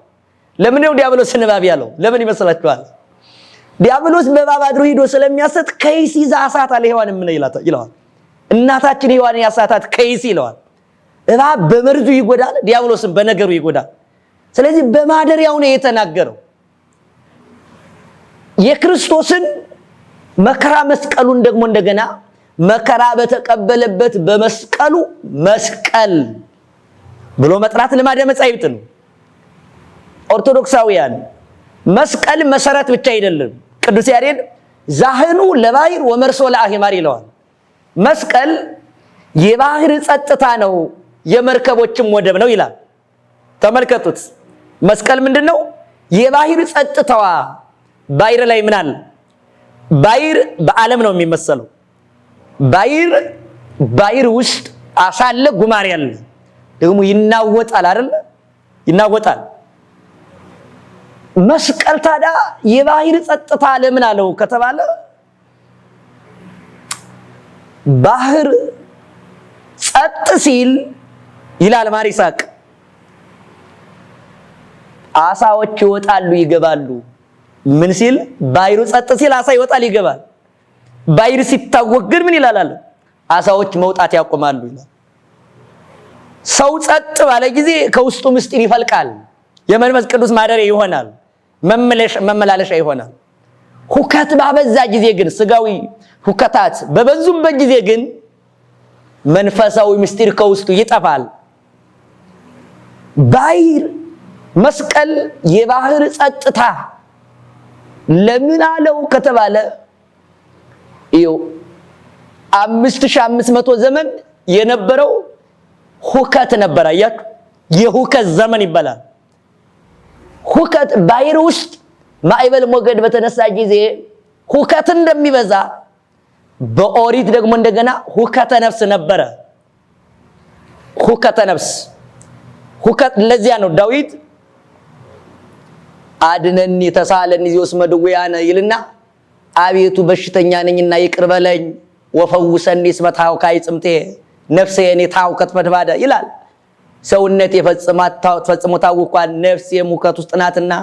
ለምን ነው ዲያብሎስን እባብ ያለው? ለምን ይመስላችኋል? ዲያብሎስ በእባብ አድሮ ሄዶ ስለሚያሰት ከይሲ ዛሳት አለ ሔዋን ምን ይለዋል? እናታችን ሔዋን ያሳታት ከይሲ ይለዋል። እባብ በመርዙ ይጎዳል፣ ዲያብሎስን በነገሩ ይጎዳል። ስለዚህ በማደሪያው ነው የተናገረው። የክርስቶስን መከራ መስቀሉን ደግሞ እንደገና መከራ በተቀበለበት በመስቀሉ መስቀል ብሎ መጥራት ልማደ መጻሕፍት ነው። ኦርቶዶክሳውያን መስቀል መሰረት ብቻ አይደለም። ቅዱስ ያሬድ ዛህኑ ለባህር ወመርሶ ለአሂማር ይለዋል። መስቀል የባህር ጸጥታ ነው፣ የመርከቦችም ወደብ ነው ይላል። ተመልከቱት። መስቀል ምንድነው? የባህር ጸጥታዋ። ባህር ላይ ምን አለ? ባህር በዓለም ነው የሚመሰለው። ባህር ውስጥ አሳ አለ፣ ጉማሬ አለ። ደግሞ ይናወጣል አይደል? ይናወጣል። መስቀል ታዲያ የባህር ጸጥታ ለምን አለው ከተባለ ባህር ጸጥ ሲል ይላል ማር ይስሐቅ አሳዎች ይወጣሉ ይገባሉ። ምን ሲል? ባህሩ ጸጥ ሲል አሳ ይወጣል ይገባል። ባህር ሲታወቅ ግን ምን ይላል? አሳዎች መውጣት ያቆማሉ ይላል። ሰው ጸጥ ባለ ጊዜ ከውስጡ ምስጢር ይፈልቃል። የመንፈስ ቅዱስ ማደሪያ ይሆናል፣ መመላለሻ ይሆናል። ሁከት ባበዛ ጊዜ ግን ስጋዊ ሁከታት በበዙበት ጊዜ ግን መንፈሳዊ ምስጢር ከውስጡ ይጠፋል። ባህር መስቀል የባህር ጸጥታ ለምን አለው ከተባለ 5500 ዘመን የነበረው ሁከት ነበር። አያችሁ የሁከት ዘመን ይባላል። ሁከት ባህር ውስጥ ማዕበል ሞገድ በተነሳ ጊዜ ሁከት እንደሚበዛ በኦሪት ደግሞ እንደገና ሁከተ ነፍስ ነበረ። ሁከተ ነፍስ ሁከት ለዚያ ነው ዳዊት አድነኒ ተሳለኒ ዚዮስ መድዌያነ ይልና አቤቱ በሽተኛ ነኝና ይቅር በለኝ ወፈውሰኒ እስመ ታውካይ ጽምቴ ነፍሴ የኔ ታውከት ፈድባዳ ይላል። ሰውነት ፈጽሞ ታውቋል፣ ነፍስ የሙከት ውስጥ ናትና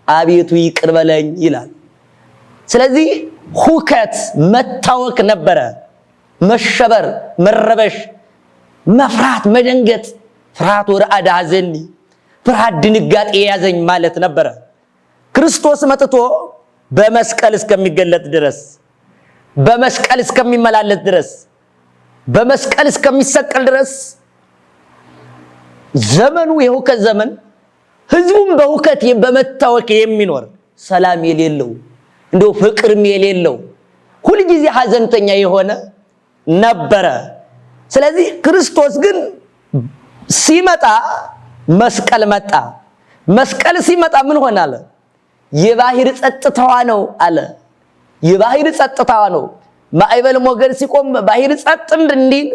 አቤቱ ይቅር በለኝ ይላል። ስለዚህ ሁከት መታወክ ነበረ። መሸበር፣ መረበሽ፣ መፍራት፣ መደንገጥ ፍርሃት ወረአድ ሐዘኒ ፍርሃት ድንጋጤ ያዘኝ ማለት ነበር። ክርስቶስ መጥቶ በመስቀል እስከሚገለጥ ድረስ በመስቀል እስከሚመላለስ ድረስ በመስቀል እስከሚሰቀል ድረስ ዘመኑ የሁከት ዘመን ህዝቡም በሁከት በመታወክ የሚኖር ሰላም የሌለው እንደው ፍቅርም የሌለው ሁሉ ጊዜ ሐዘንተኛ የሆነ ነበረ። ስለዚህ ክርስቶስ ግን ሲመጣ መስቀል መጣ። መስቀል ሲመጣ ምን ሆነ አለ? የባህር ጸጥታዋ ነው አለ። የባህር ጸጥታዋ ነው። ማዕበል ሞገድ ሲቆም ባህር ጸጥ እንዲል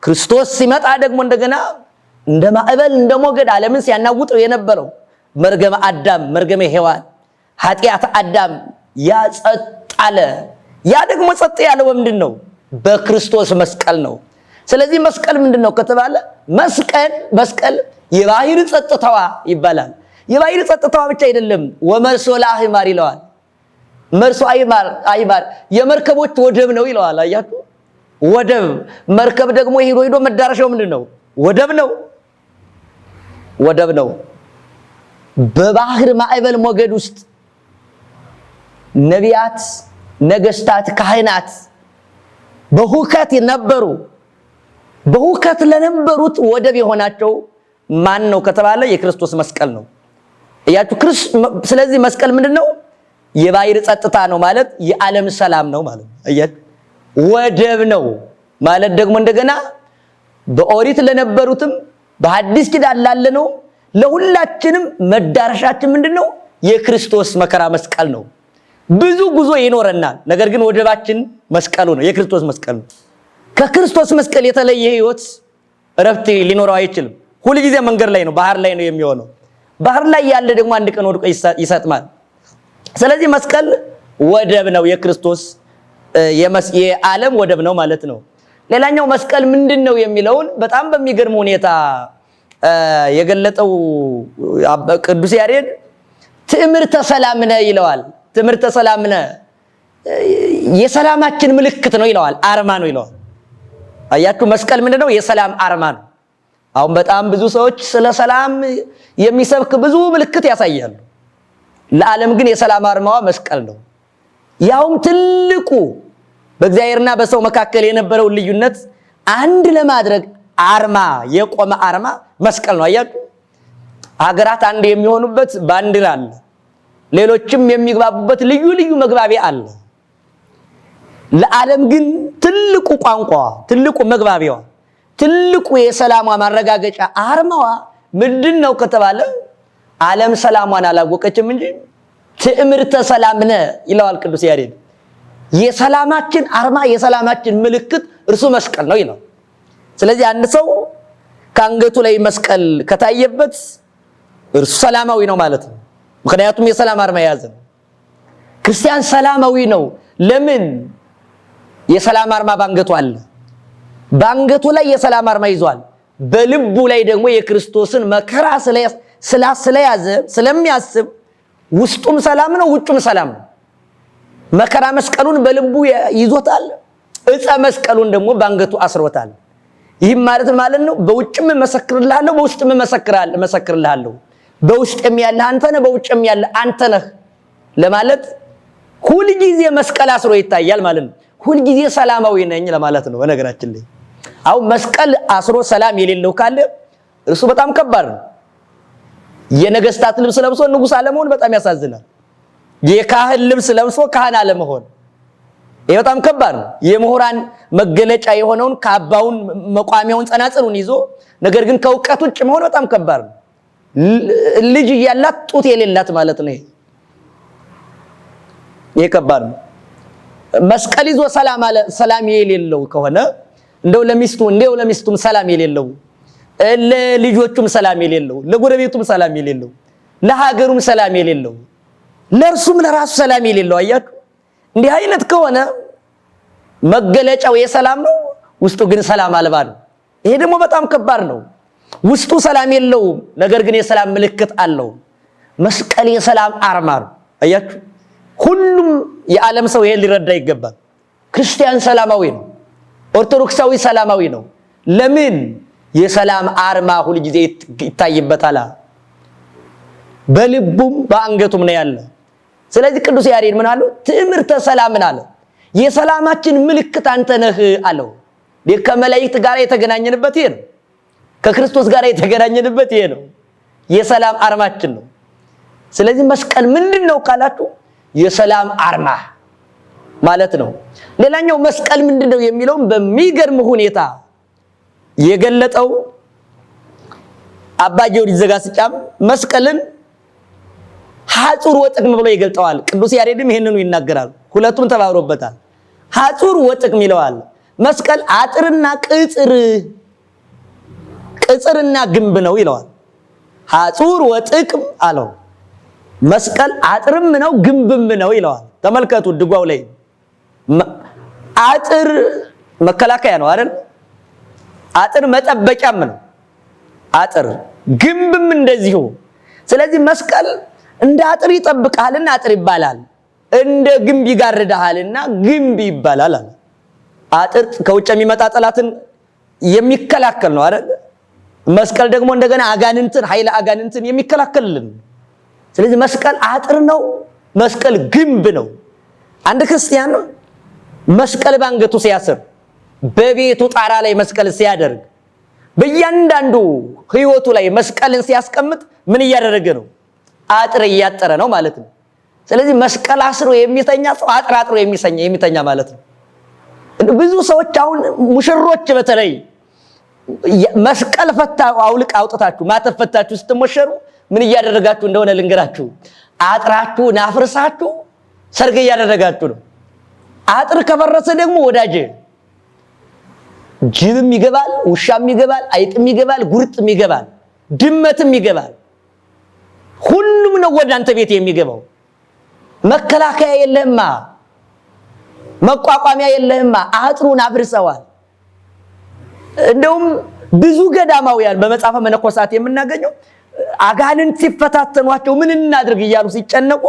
ክርስቶስ ሲመጣ ደግሞ እንደገና እንደ ማዕበል እንደ ሞገድ ዓለምን ሲያናውጠው የነበረው መርገመ አዳም መርገመ ሔዋን ኃጢአት አዳም ያ ጸጥ አለ። ያ ደግሞ ጸጥ ያለው ምንድነው? በክርስቶስ መስቀል ነው። ስለዚህ መስቀል ምንድነው ከተባለ መስቀል የባህር ጸጥታዋ ይባላል። የባህር ጸጥታዋ ብቻ አይደለም፣ ወመርሶ ለአህማር ይለዋል። መርሶ አይማር የመርከቦች ወደብ ነው ይለዋል። አያችሁ፣ ወደብ መርከብ ደግሞ ሄዶ መዳረሻው ምንድነው? ወደብ ነው። ወደብ ነው። በባህር ማዕበል ሞገድ ውስጥ ነቢያት፣ ነገስታት፣ ካህናት በሁከት ነበሩ። በሁከት ለነበሩት ወደብ የሆናቸው ማን ነው ከተባለ የክርስቶስ መስቀል ነው። እያችሁ ስለዚህ መስቀል ምንድነው? የባህር ጸጥታ ነው ማለት የዓለም ሰላም ነው ማለት ነው። እያችሁ ወደብ ነው ማለት ደግሞ እንደገና በኦሪት ለነበሩትም በሐዲስ ኪዳን ላለነው ለሁላችንም መዳረሻችን ምንድነው? የክርስቶስ መከራ መስቀል ነው። ብዙ ጉዞ ይኖረናል፣ ነገር ግን ወደባችን መስቀሉ ነው፣ የክርስቶስ መስቀል ነው። ከክርስቶስ መስቀል የተለየ ህይወት እረፍት ሊኖረው አይችልም። ሁሉ ጊዜ መንገድ ላይ ነው፣ ባህር ላይ ነው የሚሆነው። ባህር ላይ ያለ ደግሞ አንድ ቀን ወድቆ ይሰጥማል። ስለዚህ መስቀል ወደብ ነው፣ የክርስቶስ የዓለም ወደብ ነው ማለት ነው። ሌላኛው መስቀል ምንድነው የሚለውን በጣም በሚገርም ሁኔታ የገለጠው ቅዱስ ያሬድ ትዕምርተ ሰላምነ ይለዋል። ትዕምርተ ሰላምነ የሰላማችን ምልክት ነው ይለዋል፣ አርማ ነው ይለዋል። አያችሁ፣ መስቀል ምንድነው? የሰላም አርማ ነው። አሁን በጣም ብዙ ሰዎች ስለ ሰላም የሚሰብክ ብዙ ምልክት ያሳያሉ። ለዓለም ግን የሰላም አርማዋ መስቀል ነው። ያውም ትልቁ በእግዚአብሔርና በሰው መካከል የነበረውን ልዩነት አንድ ለማድረግ አርማ የቆመ አርማ መስቀል ነው። አያችሁ፣ ሀገራት አንድ የሚሆኑበት ባንዲራ አለ። ሌሎችም የሚግባቡበት ልዩ ልዩ መግባቢያ አለ። ለዓለም ግን ትልቁ ቋንቋዋ፣ ትልቁ መግባቢያዋ፣ ትልቁ የሰላሟ ማረጋገጫ አርማዋ ምንድነው ከተባለ ዓለም ሰላሟን አላወቀችም እንጂ ትዕምርተ ሰላምነ ይለዋል ቅዱስ ያሬድ። የሰላማችን አርማ የሰላማችን ምልክት እርሱ መስቀል ነው ይላል። ስለዚህ አንድ ሰው ከአንገቱ ላይ መስቀል ከታየበት እርሱ ሰላማዊ ነው ማለት ነው። ምክንያቱም የሰላም አርማ የያዘ ነው። ክርስቲያን ሰላማዊ ነው። ለምን? የሰላም አርማ ባንገቱ አለ። ባንገቱ ላይ የሰላም አርማ ይዟል። በልቡ ላይ ደግሞ የክርስቶስን መከራ ስለያዘ ስለሚያስብ ውስጡም ሰላም ነው፣ ውጩም ሰላም ነው። መከራ መስቀሉን በልቡ ይዞታል። ዕፀ መስቀሉን ደግሞ ባንገቱ አስሮታል። ይህም ማለት ነው በውጭም መሰክርልሃለሁ፣ በውስጥም መሰክርልሃለሁ። በውስጥም ያለ አንተ ነህ፣ በውጭም ያለ አንተ ነህ ለማለት ሁሉ ጊዜ መስቀል አስሮ ይታያል ማለት ነው። ሁሉ ጊዜ ሰላማዊ ነኝ ለማለት ነው። በነገራችን ላይ አሁን መስቀል አስሮ ሰላም የሌለው ካለ እርሱ በጣም ከባድ ነው። የነገስታት ልብስ ለብሶ ንጉስ አለመሆን በጣም ያሳዝናል። የካህን ልብስ ለብሶ ካህን አለመሆን ይሄ በጣም ከባድ ነው። የምሁራን መገለጫ የሆነውን ካባውን መቋሚያውን ጸናጽሉን ይዞ ነገር ግን ከእውቀት ውጭ መሆን በጣም ከባድ ነው። ልጅ ያላት ጡት የሌላት ማለት ነው። ይሄ ከባድ ነው። መስቀል ይዞ ሰላም የሌለው ከሆነ እንደው ለሚስቱም ሰላም የሌለው፣ ለልጆቹም ሰላም የሌለው፣ ለጎረቤቱም ሰላም የሌለው፣ ለሀገሩም ሰላም የሌለው፣ ለእርሱም ለራሱ ሰላም የሌለው አያችሁ። እንዲህ አይነት ከሆነ መገለጫው የሰላም ነው፣ ውስጡ ግን ሰላም አልባ ነው። ይሄ ደግሞ በጣም ከባድ ነው። ውስጡ ሰላም የለውም፣ ነገር ግን የሰላም ምልክት አለው። መስቀል የሰላም አርማ ነው። አያችሁ፣ ሁሉም የዓለም ሰው ይሄን ሊረዳ ይገባል። ክርስቲያን ሰላማዊ ነው፣ ኦርቶዶክሳዊ ሰላማዊ ነው። ለምን? የሰላም አርማ ሁሉ ጊዜ ይታይበታል። በልቡም በአንገቱም ነው ያለ። ስለዚህ ቅዱስ ያሬድ ምን አለው? ትዕምርተ ሰላምን አለ። የሰላማችን ምልክት አንተ ነህ አለው። ከመላእክት ጋር የተገናኘንበት ይሄ ነው። ከክርስቶስ ጋር የተገናኘንበት ይሄ ነው። የሰላም አርማችን ነው። ስለዚህ መስቀል ምንድነው ካላችሁ የሰላም አርማ ማለት ነው። ሌላኛው መስቀል ምንድነው የሚለው በሚገርም ሁኔታ የገለጠው አባ ጊዮርጊስ ዘጋስጫም መስቀልን ሐጹር ወጥቅም ብሎ ይገልጠዋል። ቅዱስ ያሬድም ይሄንኑ ይናገራል። ሁለቱም ተባብሮበታል። ሐጹር ወጥቅም ይለዋል። መስቀል አጥርና ቅጽርና ግንብ ነው ይለዋል። ሐጹር ወጥቅም አለው። መስቀል አጥርም ነው ግንብም ነው ይለዋል። ተመልከቱ ድጓው ላይ አጥር መከላከያ ነው አይደል? አጥር መጠበቂያም ነው። አጥር ግንብም እንደዚሁ። ስለዚህ መስቀል እንደ አጥር ይጠብቃልና አጥር ይባላል፣ እንደ ግንብ ይጋርዳልና ግንብ ይባላል። አጥር ከውጭ የሚመጣ ጠላትን የሚከላከል ነው አይደል? መስቀል ደግሞ እንደገና አጋንንትን ኃይለ አጋንንትን የሚከላከልልን። ስለዚህ መስቀል አጥር ነው፣ መስቀል ግንብ ነው። አንድ ክርስቲያን መስቀል ባንገቱ ሲያስር፣ በቤቱ ጣራ ላይ መስቀል ሲያደርግ፣ በእያንዳንዱ ህይወቱ ላይ መስቀልን ሲያስቀምጥ ምን እያደረገ ነው? አጥር እያጠረ ነው ማለት ነው። ስለዚህ መስቀል አስሮ የሚተኛ ሰው አጥር አጥሮ የሚተኛ ማለት ነው። ብዙ ሰዎች አሁን ሙሽሮች በተለይ መስቀል ፈታ አውልቅ አውጥታችሁ ማተብ ፈታችሁ ስትሞሸሩ ምን እያደረጋችሁ እንደሆነ ልንገራችሁ። አጥራችሁን አፍርሳችሁ ሰርግ እያደረጋችሁ ነው። አጥር ከፈረሰ ደግሞ ወዳጄ ጅብም ይገባል፣ ውሻም ይገባል፣ አይጥም ይገባል፣ ጉርጥም ይገባል፣ ድመትም ይገባል። ሁሉም ነው ወደ አንተ ቤት የሚገባው። መከላከያ የለህማ፣ መቋቋሚያ የለህማ። አጥሩን አፍርሰዋል። እንደውም ብዙ ገዳማውያን በመጽሐፈ መነኮሳት የምናገኘው አጋንንት ሲፈታተኗቸው ምን እናድርግ እያሉ ሲጨነቁ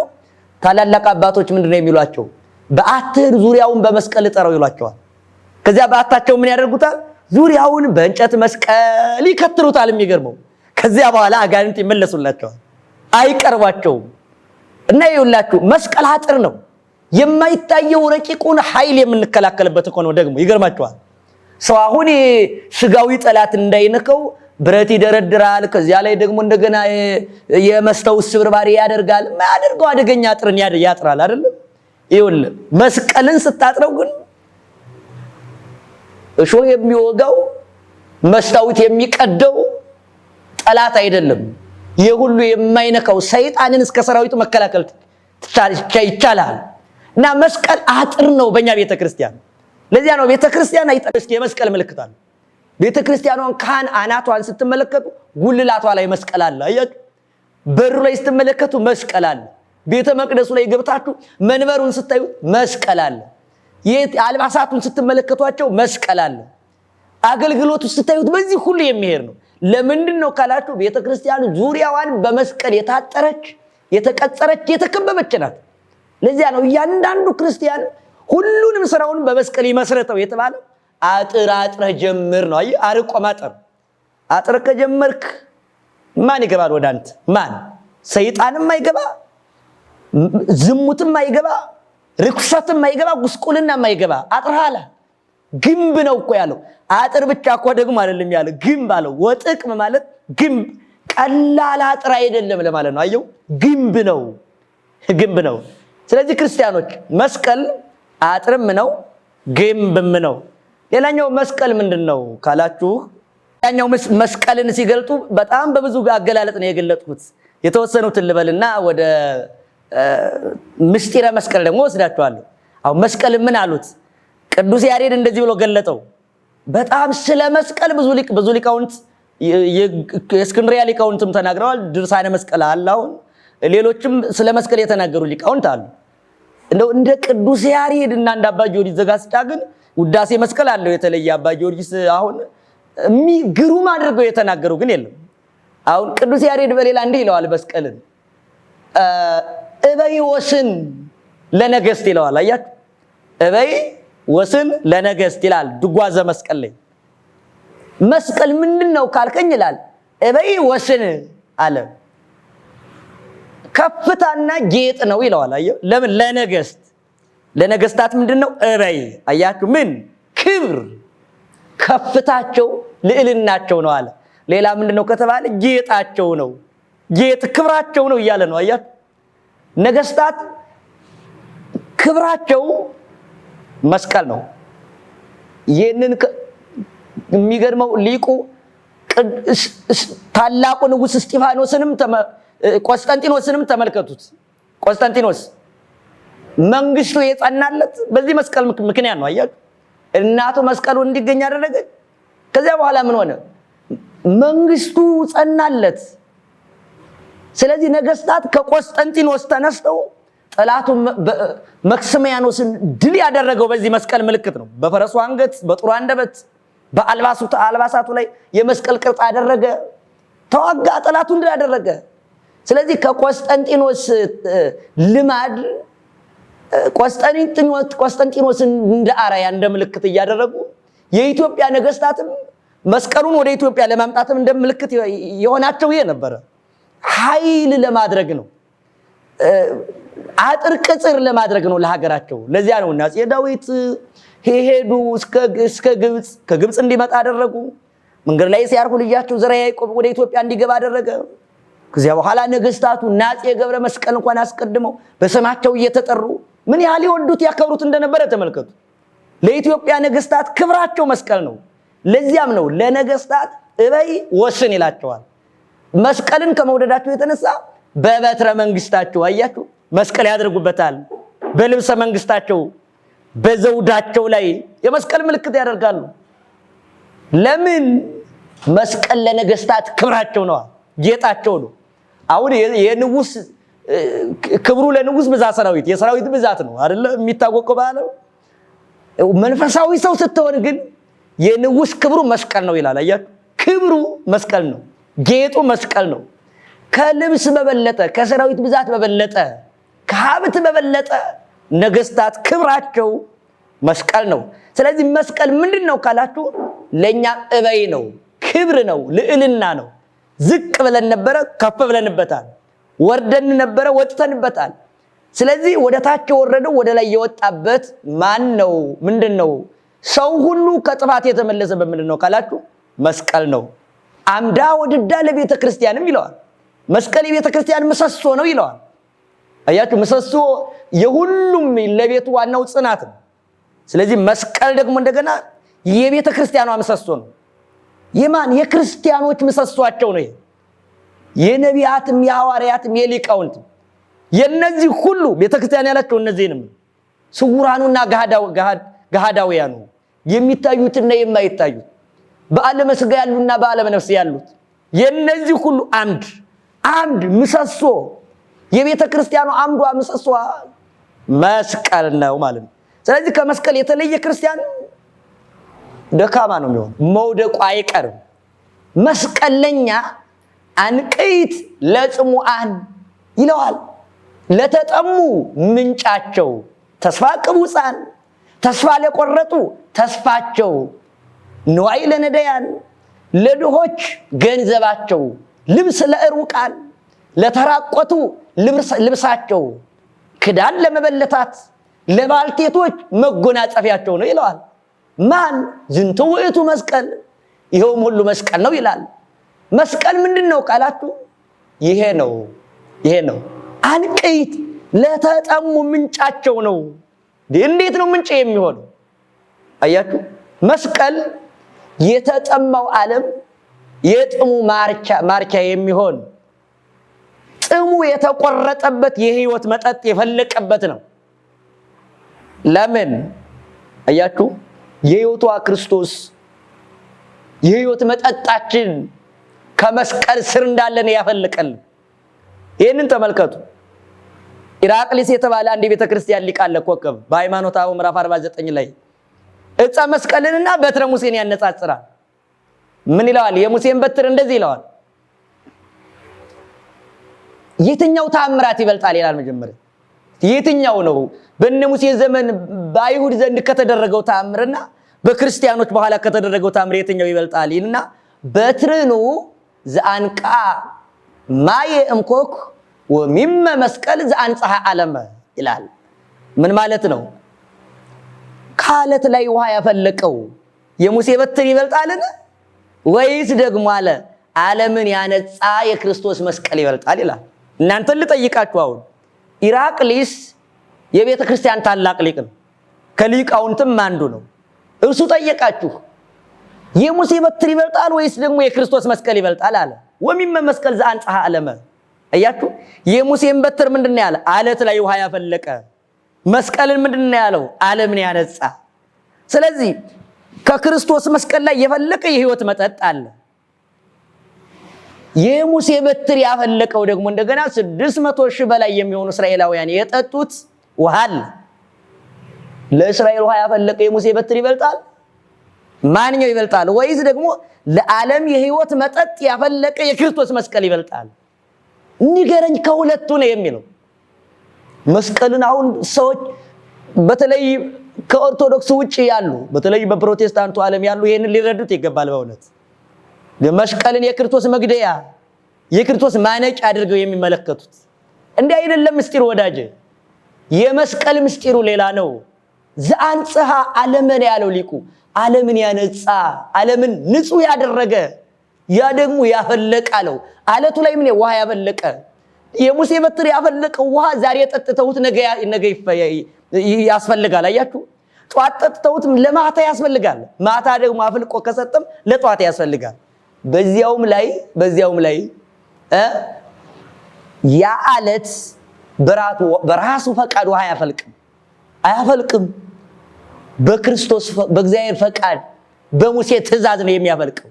ታላላቅ አባቶች ምንድነው የሚሏቸው? በአትህን ዙሪያውን በመስቀል ጠረው ይሏቸዋል። ከዚያ በአታቸው ምን ያደርጉታል? ዙሪያውን በእንጨት መስቀል ይከትሉታል። የሚገርመው ከዚያ በኋላ አጋንንት ይመለሱላቸዋል፣ አይቀርባቸውም። እና ይኸውላችሁ መስቀል አጥር ነው። የማይታየው ረቂቁን ኃይል የምንከላከልበት እኮ ነው። ደግሞ ይገርማቸዋል። ሰው አሁን ስጋዊ ጠላት እንዳይነከው ብረት ይደረድራል። ከዚያ ላይ ደግሞ እንደገና የመስታወት ስብርባሪ ያደርጋል። ማያደርገው አደገኛ አጥርን ያጥራል አይደለም? ይኸውልህ መስቀልን ስታጥረው ግን እሾህ የሚወጋው መስታወት የሚቀደው ጠላት አይደለም። የሁሉ የማይነካው ሰይጣንን እስከ ሰራዊቱ መከላከል ይቻላል። እና መስቀል አጥር ነው በእኛ ቤተክርስቲያን። ለዚያ ነው ቤተክርስቲያን አይጠቅስ የመስቀል ምልክት አለ። ቤተክርስቲያኗን ካህን አናቷን ስትመለከቱ ጉልላቷ ላይ መስቀል አለ። አያችሁ? በሩ ላይ ስትመለከቱ መስቀል አለ። ቤተ መቅደሱ ላይ ገብታችሁ መንበሩን ስታዩ መስቀል አለ። አልባሳቱን ስትመለከቷቸው መስቀል አለ። አገልግሎቱ ስታዩት በዚህ ሁሉ የሚሄድ ነው። ለምንድን ነው ካላችሁ ቤተክርስቲያን ዙሪያዋን በመስቀል የታጠረች የተቀጸረች የተከበበች ናት። ለዚያ ነው እያንዳንዱ ክርስቲያን ሁሉንም ስራውን በመስቀል ይመስረተው የተባለው። አጥር አጥረህ ጀምር ነው። አይ አርቆ ማጠር። አጥር ከጀመርክ ማን ይገባል ወደ አንተ? ማን? ሰይጣንም አይገባ፣ ዝሙትም አይገባ፣ ርኩሰትም አይገባ፣ ጉስቁልናም አይገባ። አጥርሃላ ግንብ ነው እኮ ያለው። አጥር ብቻ እኮ ደግሞ አይደለም ያለው፣ ግንብ አለው። ወጥቅም ማለት ግንብ ቀላል አጥር አይደለም ለማለት ነው። አየው፣ ግንብ ነው፣ ግንብ ነው። ስለዚህ ክርስቲያኖች መስቀል አጥርም ነው ግንብም ነው። ሌላኛው መስቀል ምንድነው ካላችሁ ሌላኛው መስቀልን ሲገልጡ በጣም በብዙ አገላለጥ ነው የገለጡት። የተወሰኑትን ልበልና ወደ ምስጢረ መስቀል ደግሞ ወስዳችኋለሁ። አሁን መስቀል ምን አሉት? ቅዱስ ያሬድ እንደዚህ ብሎ ገለጠው። በጣም ስለ መስቀል ብዙ ሊቃውንት የእስክንድርያ ሊቃውንትም ተናግረዋል። ድርሳነ መስቀል አለ። አሁን ሌሎችም ስለ መስቀል የተናገሩ ሊቃውንት አሉ። እንደው እንደ ቅዱስ ያሬድ እና እንደ አባ ጊዮርጊስ ዘጋስጫ ግን ውዳሴ መስቀል አለው የተለየ። አባ ጊዮርጊስ አሁን ግሩም አድርገው የተናገሩ ግን የለም። አሁን ቅዱስ ያሬድ በሌላ እንዲህ ይለዋል መስቀልን እበይ ወስን ለነገስት ይለዋል። አያችሁ፣ እበይ ወስን ለነገስት ይላል ድጓዘ መስቀል ላይ። መስቀል ምንድነው ካልከኝ ይላል እበይ ወስን አለ። ከፍታና ጌጥ ነው ይለዋል። አየው ለምን ለነገስታት ምንድነው እበይ አያችሁ ምን ክብር ከፍታቸው ልዕልናቸው ነው አለ። ሌላ ምንድነው ከተባለ ጌጣቸው ነው ጌጥ ክብራቸው ነው እያለ ነው። አያችሁ ነገስታት ክብራቸው መስቀል ነው። ይህንን የሚገርመው ሊቁ ታላቁ ንጉስ እስጢፋኖስንም ቆስጠንጢኖስንም ተመልከቱት። ቆስጠንጢኖስ መንግስቱ የጸናለት በዚህ መስቀል ምክንያት ነው። አያችሁ እናቱ መስቀሉን እንዲገኝ አደረገች። ከዚያ በኋላ ምን ሆነ? መንግስቱ ጸናለት። ስለዚህ ነገስታት ከቆስጠንጢኖስ ተነስተው ጠላቱ መክስሚያኖስን ድል ያደረገው በዚህ መስቀል ምልክት ነው። በፈረሱ አንገት፣ በጥሩ አንደበት፣ በአልባሳቱ ላይ የመስቀል ቅርጽ አደረገ። ተዋጋ፣ ጠላቱን ድል አደረገ። ስለዚህ ከቆስጠንጢኖስ ልማድ ቆስጠንጢኖስን እንደ አርአያ እንደ ምልክት እያደረጉ የኢትዮጵያ ነገስታትም መስቀሉን ወደ ኢትዮጵያ ለማምጣትም እንደ ምልክት የሆናቸው ይሄ ነበረ። ኃይል ለማድረግ ነው። አጥር ቅጽር ለማድረግ ነው ለሀገራቸው። ለዚያ ነው አፄ ዳዊት ሄዱ እስከ ግብጽ፣ ከግብጽ እንዲመጣ አደረጉ። መንገድ ላይ ሲያርፉ ልጃቸው ዘርዓ ያዕቆብ ወደ ኢትዮጵያ እንዲገባ አደረገ። ከዚያ በኋላ ነገስታቱ አፄ ገብረ መስቀል እንኳን አስቀድመው በስማቸው እየተጠሩ ምን ያህል ይወዱት ያከብሩት እንደነበረ ተመልከቱ። ለኢትዮጵያ ነገስታት ክብራቸው መስቀል ነው። ለዚያም ነው ለነገስታት እበይ ወስን ይላቸዋል። መስቀልን ከመውደዳቸው የተነሳ በበትረ መንግስታቸው አያችሁ መስቀል ያደርጉበታል። በልብሰ መንግስታቸው በዘውዳቸው ላይ የመስቀል ምልክት ያደርጋሉ። ለምን? መስቀል ለነገስታት ክብራቸው ነው፣ ጌጣቸው ነው። አሁን የንጉስ ክብሩ ለንጉስ ብዛት ሰራዊት የሰራዊት ብዛት ነው አይደል የሚታወቀው ባለው። መንፈሳዊ ሰው ስትሆን ግን የንጉስ ክብሩ መስቀል ነው ይላል። አያችሁ ክብሩ መስቀል ነው፣ ጌጡ መስቀል ነው። ከልብስ በበለጠ ከሰራዊት ብዛት በበለጠ ከሀብት በበለጠ ነገስታት ክብራቸው መስቀል ነው። ስለዚህ መስቀል ምንድነው ካላችሁ ለኛ እበይ ነው፣ ክብር ነው፣ ልዕልና ነው። ዝቅ ብለን ነበረ ከፍ ብለንበታል፣ ወርደን ነበረ ወጥተንበታል። ስለዚህ ወደ ታች ወረደው ወደ ላይ የወጣበት ማን ነው? ምንድነው? ሰው ሁሉ ከጥፋት የተመለሰ በምንድነው ካላችሁ መስቀል ነው። አምዳ ወድዳ ለቤተ ክርስቲያንም ይለዋል። መስቀል የቤተ ክርስቲያን ምሰሶ ነው ይለዋል። አያችሁ ምሰሶ የሁሉም ለቤቱ ዋናው ጽናት ነው። ስለዚህ መስቀል ደግሞ እንደገና የቤተ ክርስቲያኗ ምሰሶ ነው። የማን? የክርስቲያኖች ምሰሶአቸው ነው። የነቢያትም የሐዋርያትም የሊቃውንት የነዚህ ሁሉ ቤተክርስቲያን ያላቸው እነዚህንም ስውራኑና ገሃዳውያኑ የሚታዩትና የማይታዩት በዓለመ ሥጋ ያሉና በዓለመ ነፍስ ያሉት የነዚህ ሁሉ አምድ ምሰሶ የቤተክርስቲያኑ አምዷ ምሰሶ መስቀል ነው ማለት ነው። ስለዚህ ከመስቀል የተለየ ክርስቲያን ደካማ ነው የሚሆነው፣ መውደቁ አይቀርም። መስቀል ለኛ አንቀይት ለጽሙአን ይለዋል። ለተጠሙ ምንጫቸው፣ ተስፋ ቅቡፃን ተስፋ ለቆረጡ ተስፋቸው፣ ንዋይ ለነዳያን ለድሆች ገንዘባቸው፣ ልብስ ለዕሩቃን ለተራቆቱ ልብሳቸው፣ ክዳን ለመበለታት ለባልቴቶች መጎናጸፊያቸው ነው ይለዋል። ማን? ዝንቱ ውእቱ መስቀል፣ ይሄውም ሁሉ መስቀል ነው ይላል። መስቀል ምንድነው ካላችሁ ይሄ ነው። አንቀይት ለተጠሙ ምንጫቸው ነው። እንዴት ነው ምንጭ የሚሆነው? አያችሁ መስቀል የተጠማው ዓለም የጥሙ ማርቻ የሚሆን ጥሙ የተቆረጠበት የህይወት መጠጥ የፈለቀበት ነው። ለምን? አያችሁ የህይወቷ ክርስቶስ የህይወት መጠጣችን ከመስቀል ስር እንዳለን ያፈልቀል። ይሄንን ተመልከቱ። ኢራቅሊስ የተባለ አንድ የቤተክርስቲያን ሊቅ አለ ኮከብ በሃይማኖተ አበው ምዕራፍ 49 ላይ ዕፀ መስቀልንና በትረ ሙሴን ያነጻጽራል። ምን ይለዋል? የሙሴን በትር እንደዚህ ይለዋል። የትኛው ተአምራት ይበልጣል ይላል። መጀመሪያ የትኛው ነው በእነ ሙሴ ዘመን በአይሁድ ዘንድ ከተደረገው ተአምርና በክርስቲያኖች በኋላ ከተደረገው ተአምር የትኛው ይበልጣል ይልና በትርኑ ዘአንቃ ማየ እምኮክ ወሚመ መስቀል ዘአንጽሐ ዓለመ ይላል። ምን ማለት ነው? ከዓለት ላይ ውሃ ያፈለቀው የሙሴ በትር ይበልጣልን? ወይስ ደግሞ አለ ዓለምን ያነጻ የክርስቶስ መስቀል ይበልጣል ይላል። እናንተን ልጠይቃችሁ። አሁን ኢራቅሊስ የቤተ ክርስቲያን ታላቅ ሊቅ ነው፣ ከሊቃውንትም አንዱ ነው። እርሱ ጠየቃችሁ የሙሴ በትር ይበልጣል ወይስ ደግሞ የክርስቶስ መስቀል ይበልጣል አለ። ወሚመ መስቀል ዘአንጽሐ ዓለመ። አያችሁ፣ የሙሴን በትር ምንድነው ያለ? ዓለት ላይ ውሃ ያፈለቀ። መስቀልን ምንድነው ያለው? ዓለምን ያነጻ። ስለዚህ ከክርስቶስ መስቀል ላይ የፈለቀ የህይወት መጠጥ አለ። የሙሴ በትር ያፈለቀው ደግሞ እንደገና 600,000 በላይ የሚሆኑ እስራኤላውያን የጠጡት ውሃ አለ። ለእስራኤል ውሃ ያፈለቀ የሙሴ በትር ይበልጣል? ማንኛው ይበልጣል? ወይስ ደግሞ ለዓለም የህይወት መጠጥ ያፈለቀ የክርስቶስ መስቀል ይበልጣል? ንገረኝ፣ ከሁለቱ ነው የሚለው። መስቀልን አሁን ሰዎች በተለይ ከኦርቶዶክስ ውጪ ያሉ በተለይ በፕሮቴስታንቱ ዓለም ያሉ ይሄንን ሊረዱት ይገባል። በእውነት መስቀልን የክርስቶስ መግደያ የክርስቶስ ማነጫ አድርገው የሚመለከቱት እንዲህ አይደለም። ምስጢሩ ወዳጅ፣ የመስቀል ምስጢሩ ሌላ ነው። ዘአንጽሐ ዓለመን ያለው ሊቁ ዓለምን ያነጻ፣ ዓለምን ንጹህ ያደረገ፣ ያ ደግሞ ያፈለቀ አለው። ዓለቱ ላይ ምን ውሃ ያፈለቀ። የሙሴ በትር ያፈለቀው ውሃ ዛሬ ጠጥተውት ነገ ያስፈልጋል። አያችሁ፣ ጧት ጠጥተውት ለማታ ያስፈልጋል። ማታ ደግሞ አፍልቆ ከሰጠም ለጧት ያስፈልጋል። በዚያውም ላይ ያ ዓለት በራሱ ፈቃድ ውሃ አያፈልቅም። በክርስቶስ በእግዚአብሔር ፈቃድ በሙሴ ትእዛዝ ነው የሚያፈልቀው።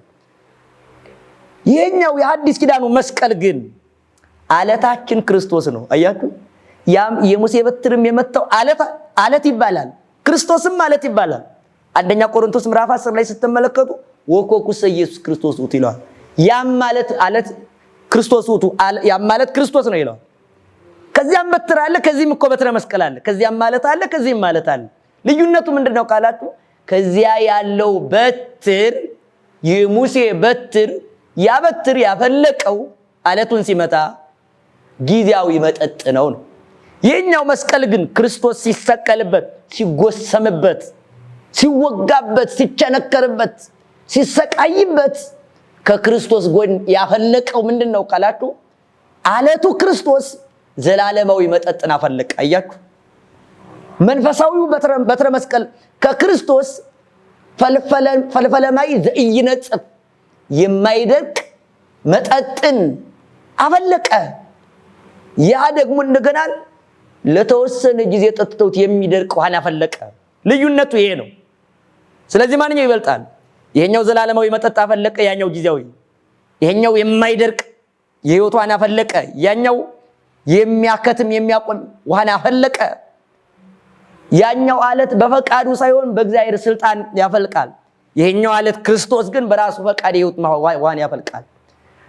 ይሄኛው የሐዲስ ኪዳኑ መስቀል ግን ዓለታችን ክርስቶስ ነው። አያችሁ፣ ያም የሙሴ በትርም የመታው ዓለት ይባላል፣ ክርስቶስም ዓለት ይባላል። አንደኛ ቆሮንቶስ ምዕራፍ 10 ላይ ስትመለከቱ ወኮኩሰ ኢየሱስ ክርስቶስ ውእቱ ይላል። ያም ማለት ዓለት ክርስቶስ ውእቱ፣ ያም ማለት ክርስቶስ ነው ይላል። ከዚያም በትር አለ፣ ከዚህም እኮ በትረ መስቀል አለ። ከዚያም ማለት አለ፣ ከዚህም ማለት አለ። ልዩነቱ ምንድነው ካላችሁ፣ ከዚያ ያለው በትር የሙሴ በትር ያ በትር ያፈለቀው ዓለቱን ሲመታ ጊዜያዊ መጠጥ ነው። የኛው መስቀል ግን ክርስቶስ ሲሰቀልበት፣ ሲጎሰምበት፣ ሲወጋበት፣ ሲቸነከርበት፣ ሲሰቃይበት ከክርስቶስ ጎን ያፈለቀው ምንድነው ካላችሁ፣ ዓለቱ ክርስቶስ ዘላለማዊ መጠጥን አፈለቀ። አያችሁ፣ መንፈሳዊው በትረ መስቀል ከክርስቶስ ፈልፈለማይ ዘኢይነጽፍ የማይደርቅ መጠጥን አፈለቀ። ያ ደግሞ እንደገና ለተወሰነ ጊዜ ጠጥተውት የሚደርቅ ውሃን አፈለቀ። ልዩነቱ ይሄ ነው። ስለዚህ ማንኛው ይበልጣል? ይሄኛው ዘላለማዊ መጠጥ አፈለቀ፣ ያኛው ጊዜያዊ። ይሄኛው የማይደርቅ የህይወት ውሃን አፈለቀ፣ ያኛው የሚያከትም የሚያቆም ውሃን አፈለቀ። ያኛው ዓለት በፈቃዱ ሳይሆን በእግዚአብሔር ስልጣን ያፈልቃል። ይሄኛው ዓለት ክርስቶስ ግን በራሱ ፈቃድ የህይወት ውሃን ያፈልቃል።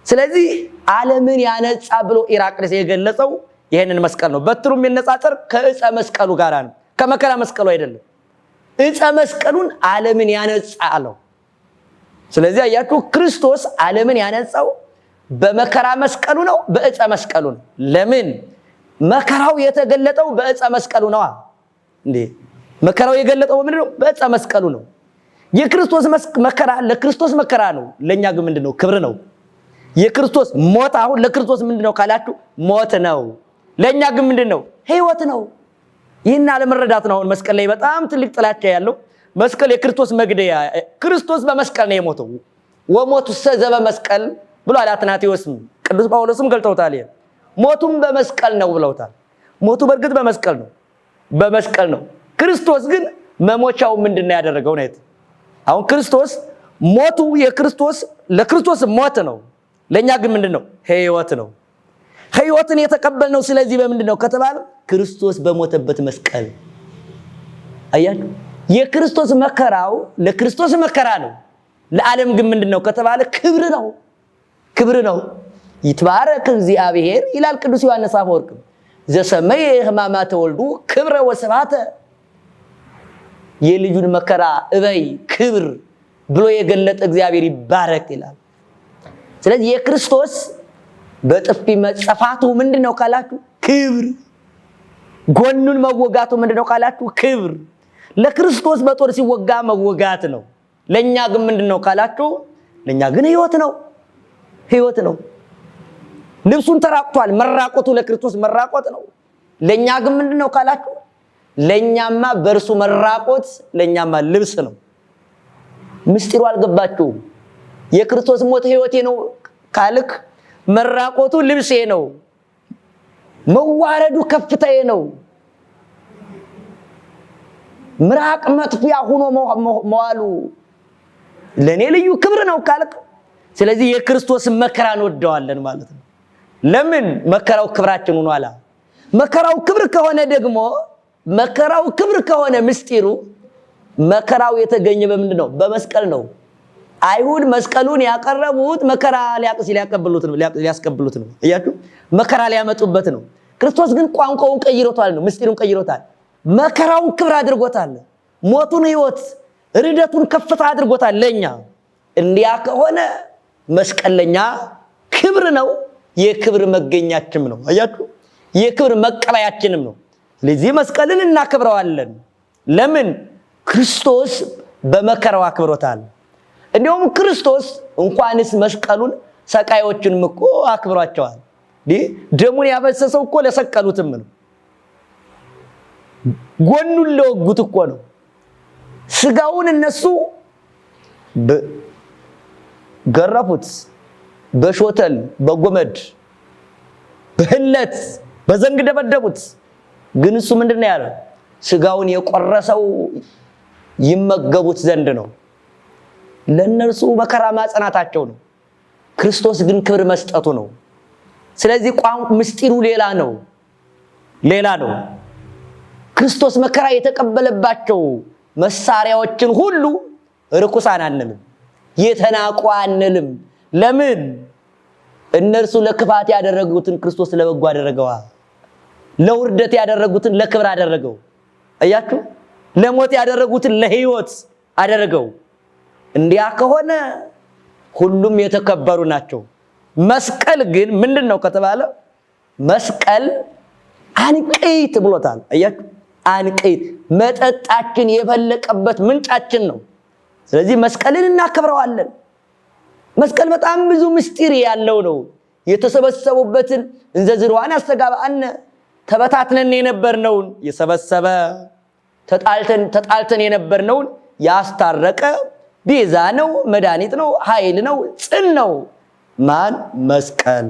ስለዚህ ዓለምን ያነጻ ብሎ ኢራቅሊስ የገለጸው ይሄንን መስቀል ነው። በትሩም የሚነጻጸር ከዕፀ መስቀሉ ጋር ነው፣ ከመከራ መስቀሉ አይደለም። ዕፀ መስቀሉን ዓለምን ያነጻ አለው። ስለዚህ አያችሁ፣ ክርስቶስ ዓለምን ያነጻው በመከራ መስቀሉ ነው፣ በዕፀ መስቀሉ ነው። ለምን? መከራው የተገለጠው በዕፀ መስቀሉ ነው። እንዴ መከራው የገለጠው ምንድን ነው? በዕፀ መስቀሉ ነው። የክርስቶስ መከራ ለክርስቶስ መከራ ነው፣ ለኛ ግን ምንድነው? ክብር ነው። የክርስቶስ ሞት አሁን ለክርስቶስ ምንድነው ካላችሁ ሞት ነው፣ ለኛ ግን ምንድነው? ህይወት ነው። ይህን አለመረዳት ነው አሁን መስቀል ላይ በጣም ትልቅ ጥላቻ ያለው። መስቀል የክርስቶስ መግደያ፣ ክርስቶስ በመስቀል ነው የሞተው። ወሞቱ ሰዘበ መስቀል ብሎ አትናቴዎስም ቅዱስ ጳውሎስም ገልጠውታል። ሞቱም በመስቀል ነው ብለውታል። ሞቱ በእርግጥ በመስቀል ነው። ክርስቶስ ግን መሞቻው ምንድነው ያደረገው ነው? አሁን ክርስቶስ ሞቱ ለክርስቶስ ሞት ነው፣ ለኛ ግን ምንድነው? ህይወት ነው። ህይወትን የተቀበልነው ስለዚህ በምንድነው ከተባለ ክርስቶስ በሞተበት መስቀል። አያችሁ፣ የክርስቶስ መከራው ለክርስቶስ መከራ ነው፣ ለዓለም ግን ምንድነው ከተባለ ክብር ነው። ይትባረክ እግዚአብሔር ይላል ቅዱስ ዮሐንስ አፈወርቅ ዘሰመየ ሕማማተ ወልዱ ክብረ ወስብሐተ፣ የልጁን መከራ እበይ ክብር ብሎ የገለጠ እግዚአብሔር ይባረክ ይላል። ስለዚህ የክርስቶስ በጥፊ መጸፋቱ ምንድነው ካላችሁ ክብር። ጎኑን መወጋቱ ምንድነው ካላችሁ ክብር። ለክርስቶስ በጦር ሲወጋ መወጋት ነው። ለኛ ግን ምንድነው ካላችሁ ለኛ ግን ሕይወት ነው። ልብሱን ተራቅቷል፣ መራቆቱ ለክርስቶስ መራቆት ነው። ለኛ ግን ምንድነው ካላችሁ ለኛማ በእርሱ መራቆት ለኛማ ልብስ ነው። ምስጢሩ አልገባችሁም? የክርስቶስ ሞት ሕይወቴ ነው ካልክ መራቆቱ ልብሴ ነው፣ መዋረዱ ከፍታዬ ነው፣ ምራቅ መጥፊያ ሆኖ መዋሉ ለኔ ልዩ ክብር ነው ካልክ ስለዚህ የክርስቶስን መከራ እንወደዋለን ማለት ነው። ለምን? መከራው ክብራችን ሆኗል። መከራው ክብር ከሆነ ደግሞ መከራው ክብር ከሆነ ምስጢሩ መከራው የተገኘ በምንድነው? በመስቀል ነው። አይሁድ መስቀሉን ያቀረቡት መከራ ሊያስቀብሉት ነው። እያችሁ መከራ ሊያመጡበት ነው። ክርስቶስ ግን ቋንቋውን ቀይሮታል ነው፣ ምስጢሩን ቀይሮታል። መከራውን ክብር አድርጎታል። ሞቱን ሕይወት፣ ርደቱን ከፍታ አድርጎታል ለኛ። እንዲያ ከሆነ መስቀል ለኛ ክብር ነው፣ የክብር መገኛችንም ነው። አያችሁ የክብር መቀበያችንም ነው። ስለዚህ መስቀልን እናከብረዋለን። ለምን? ክርስቶስ በመከራው አክብሮታል። እንዲሁም ክርስቶስ እንኳንስ መስቀሉን ሰቃዮችንም እኮ አክብሯቸዋል። ደሙን ያፈሰሰው እኮ ለሰቀሉትም ነው። ጎኑን ለወጉት እኮ ነው። ስጋውን እነሱ ገረፉት፣ በሾተል በጎመድ በህለት በዘንግ ደበደቡት። ግን እሱ ምንድነው ያለው? ስጋውን የቆረሰው ይመገቡት ዘንድ ነው። ለነርሱ መከራ ማጽናታቸው ነው። ክርስቶስ ግን ክብር መስጠቱ ነው። ስለዚህ ምስጢሩ ሌላ ነው። ክርስቶስ መከራ የተቀበለባቸው መሳሪያዎችን ሁሉ ርኩሳን አንልም፣ የተናቁ አንልም። ለምን? እነርሱ ለክፋት ያደረጉትን ክርስቶስ ለበጎ አደረገዋ። ለውርደት ያደረጉትን ለክብር አደረገው። አያችሁ? ለሞት ያደረጉትን ለሕይወት አደረገው። እንዲያ ከሆነ ሁሉም የተከበሩ ናቸው። መስቀል ግን ምንድነው ከተባለ መስቀል አንቀይት ብሎታል። አያችሁ? አንቀይት መጠጣችን የፈለቀበት ምንጫችን ነው። ስለዚህ መስቀልን እናከብረዋለን። መስቀል በጣም ብዙ ምስጢር ያለው ነው። የተሰበሰቡበትን እንዘ ዝርዋን ያስተጋባአነ ተበታትነን የነበርነውን የሰበሰበ ተጣልተን የነበርነውን ያስታረቀ ቤዛ ነው፣ መድኃኒት ነው፣ ኃይል ነው፣ ጽን ነው። ማን? መስቀል።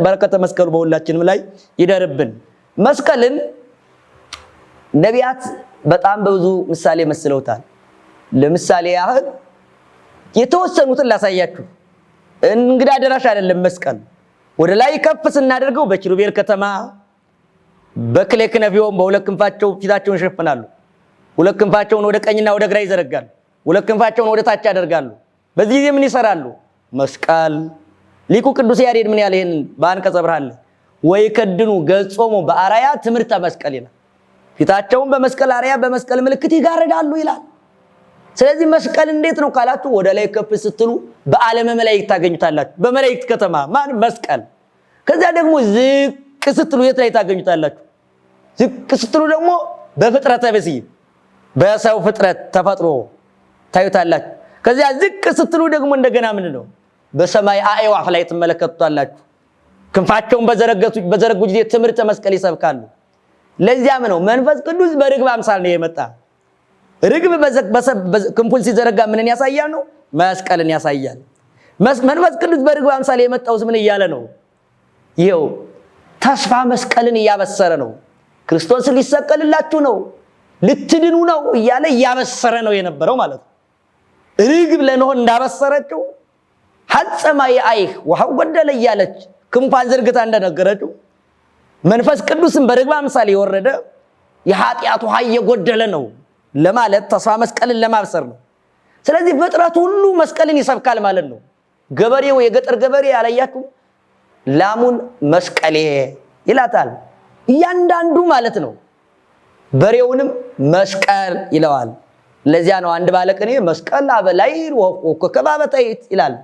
በረከተ መስቀሉ በሁላችንም ላይ ይደርብን። መስቀልን ነቢያት በጣም በብዙ ምሳሌ መስለውታል። ለምሳሌ ያህል የተወሰኑትን ላሳያችሁ። እንግዳ ደራሽ አይደለም መስቀል። ወደ ላይ ከፍ ስናደርገው በኪሩቤል ከተማ በክሌ ክነፊዮም በሁለት ክንፋቸው ፊታቸውን ይሸፍናሉ። ሁለት ክንፋቸውን ወደ ቀኝና ወደ ግራ ይዘረጋሉ። ሁለት ክንፋቸውን ወደ ታች ያደርጋሉ። በዚህ ጊዜ ምን ይሰራሉ? መስቀል። ሊቁ ቅዱስ ያሬድ ምን ያለ ይሄን በአንቀጸ ብርሃን ወይ ከድኑ ገጾሙ በአራያ ትምህርተ መስቀል ይላል። ፊታቸውን በመስቀል አራያ በመስቀል ምልክት ይጋርዳሉ ይላል። ስለዚህ መስቀል እንዴት ነው ካላችሁ ወደ ላይ ከፍ ስትሉ በዓለመ መላእክት ታገኙታላችሁ። በመላእክት ከተማ ማን? መስቀል። ከዛ ደግሞ ዝቅ ስትሉ የት ላይ ታገኙታላችሁ? ዝቅ ስትሉ ደግሞ በፍጥረተ ብእሲ በሰው ፍጥረት ተፈጥሮ ታዩታላችሁ። ከዚያ ዝቅ ስትሉ ደግሞ እንደገና ምንድነው? በሰማይ አዕዋፍ ላይ ትመለከቱታላችሁ። ክንፋቸውን በዘረጉ ጊዜ ትምህርተ መስቀል ይሰብካሉ። ለዚያም ነው መንፈስ ቅዱስ በርግብ አምሳል ነው የመጣ። ርግብ ክንፉን ሲዘረጋ ምንን ያሳያል ነው? መስቀልን ያሳያል። መንፈስ ቅዱስ በርግብ አምሳል የመጣውስ ምን እያለ ነው? ይሄው ተስፋ መስቀልን እያበሰረ ነው። ክርስቶስ ሊሰቀልላችሁ ነው፣ ልትድኑ ነው እያለ እያበሰረ ነው የነበረው ማለት ነው። ርግብ ለኖህ እንዳበሰረችው ሐጸማ የአይህ ውሃው ጎደለ እያለች ክንፏን ዘርግታ እንደነገረችው መንፈስ ቅዱስን በርግብ አምሳል የወረደ የኃጢአት ውሃ እየጎደለ ነው ለማለት ተስፋ መስቀልን ለማብሰር ነው። ስለዚህ ፍጥረት ሁሉ መስቀልን ይሰብካል ማለት ነው። ገበሬው የገጠር ገበሬ ያላያችሁ ላሙን መስቀሌ ይላታል እያንዳንዱ ማለት ነው። በሬውንም መስቀል ይለዋል። ለዚያ ነው አንድ ባለቅኔ መስቀል አበላይ ወኮከብ አበጠይት ይላል።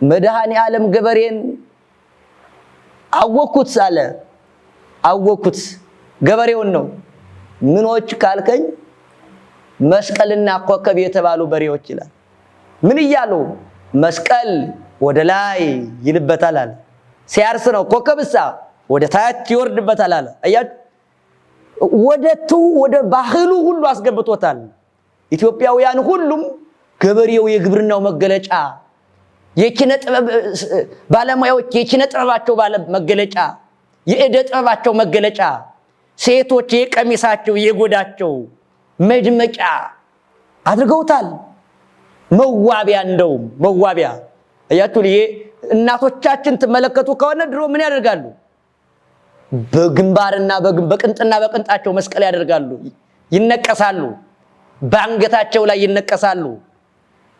መድኃኔ ዓለም ገበሬን አወኩት አለ። አወኩት ገበሬውን ነው። ምኖች ካልከኝ መስቀልና ኮከብ የተባሉ በሬዎች ይላል። ምን እያሉ መስቀል ወደ ላይ ይልበታል አለ። ሲያርስ ነው። ኮከብሳ ወደ ታች ይወርድበታል አለ። አያችሁ ወደ ባህሉ ሁሉ አስገብቶታል። ኢትዮጵያውያን ሁሉም ገበሬው የግብርናው መገለጫ፣ የኪነ ጥበብ ባለሙያዎች የኪነ ጥበባቸው መገለጫ፣ የእደ ጥበባቸው መገለጫ፣ ሴቶች የቀሚሳቸው የጎዳቸው መድመቂያ አድርገውታል። መዋቢያ እንደውም መዋቢያ አያችሁ። እናቶቻችን ተመለከቱ ከሆነ ድሮ ምን ያደርጋሉ? በግንባርና በቅንጥና በቅንጣቸው መስቀል ያደርጋሉ፣ ይነቀሳሉ፣ በአንገታቸው ላይ ይነቀሳሉ።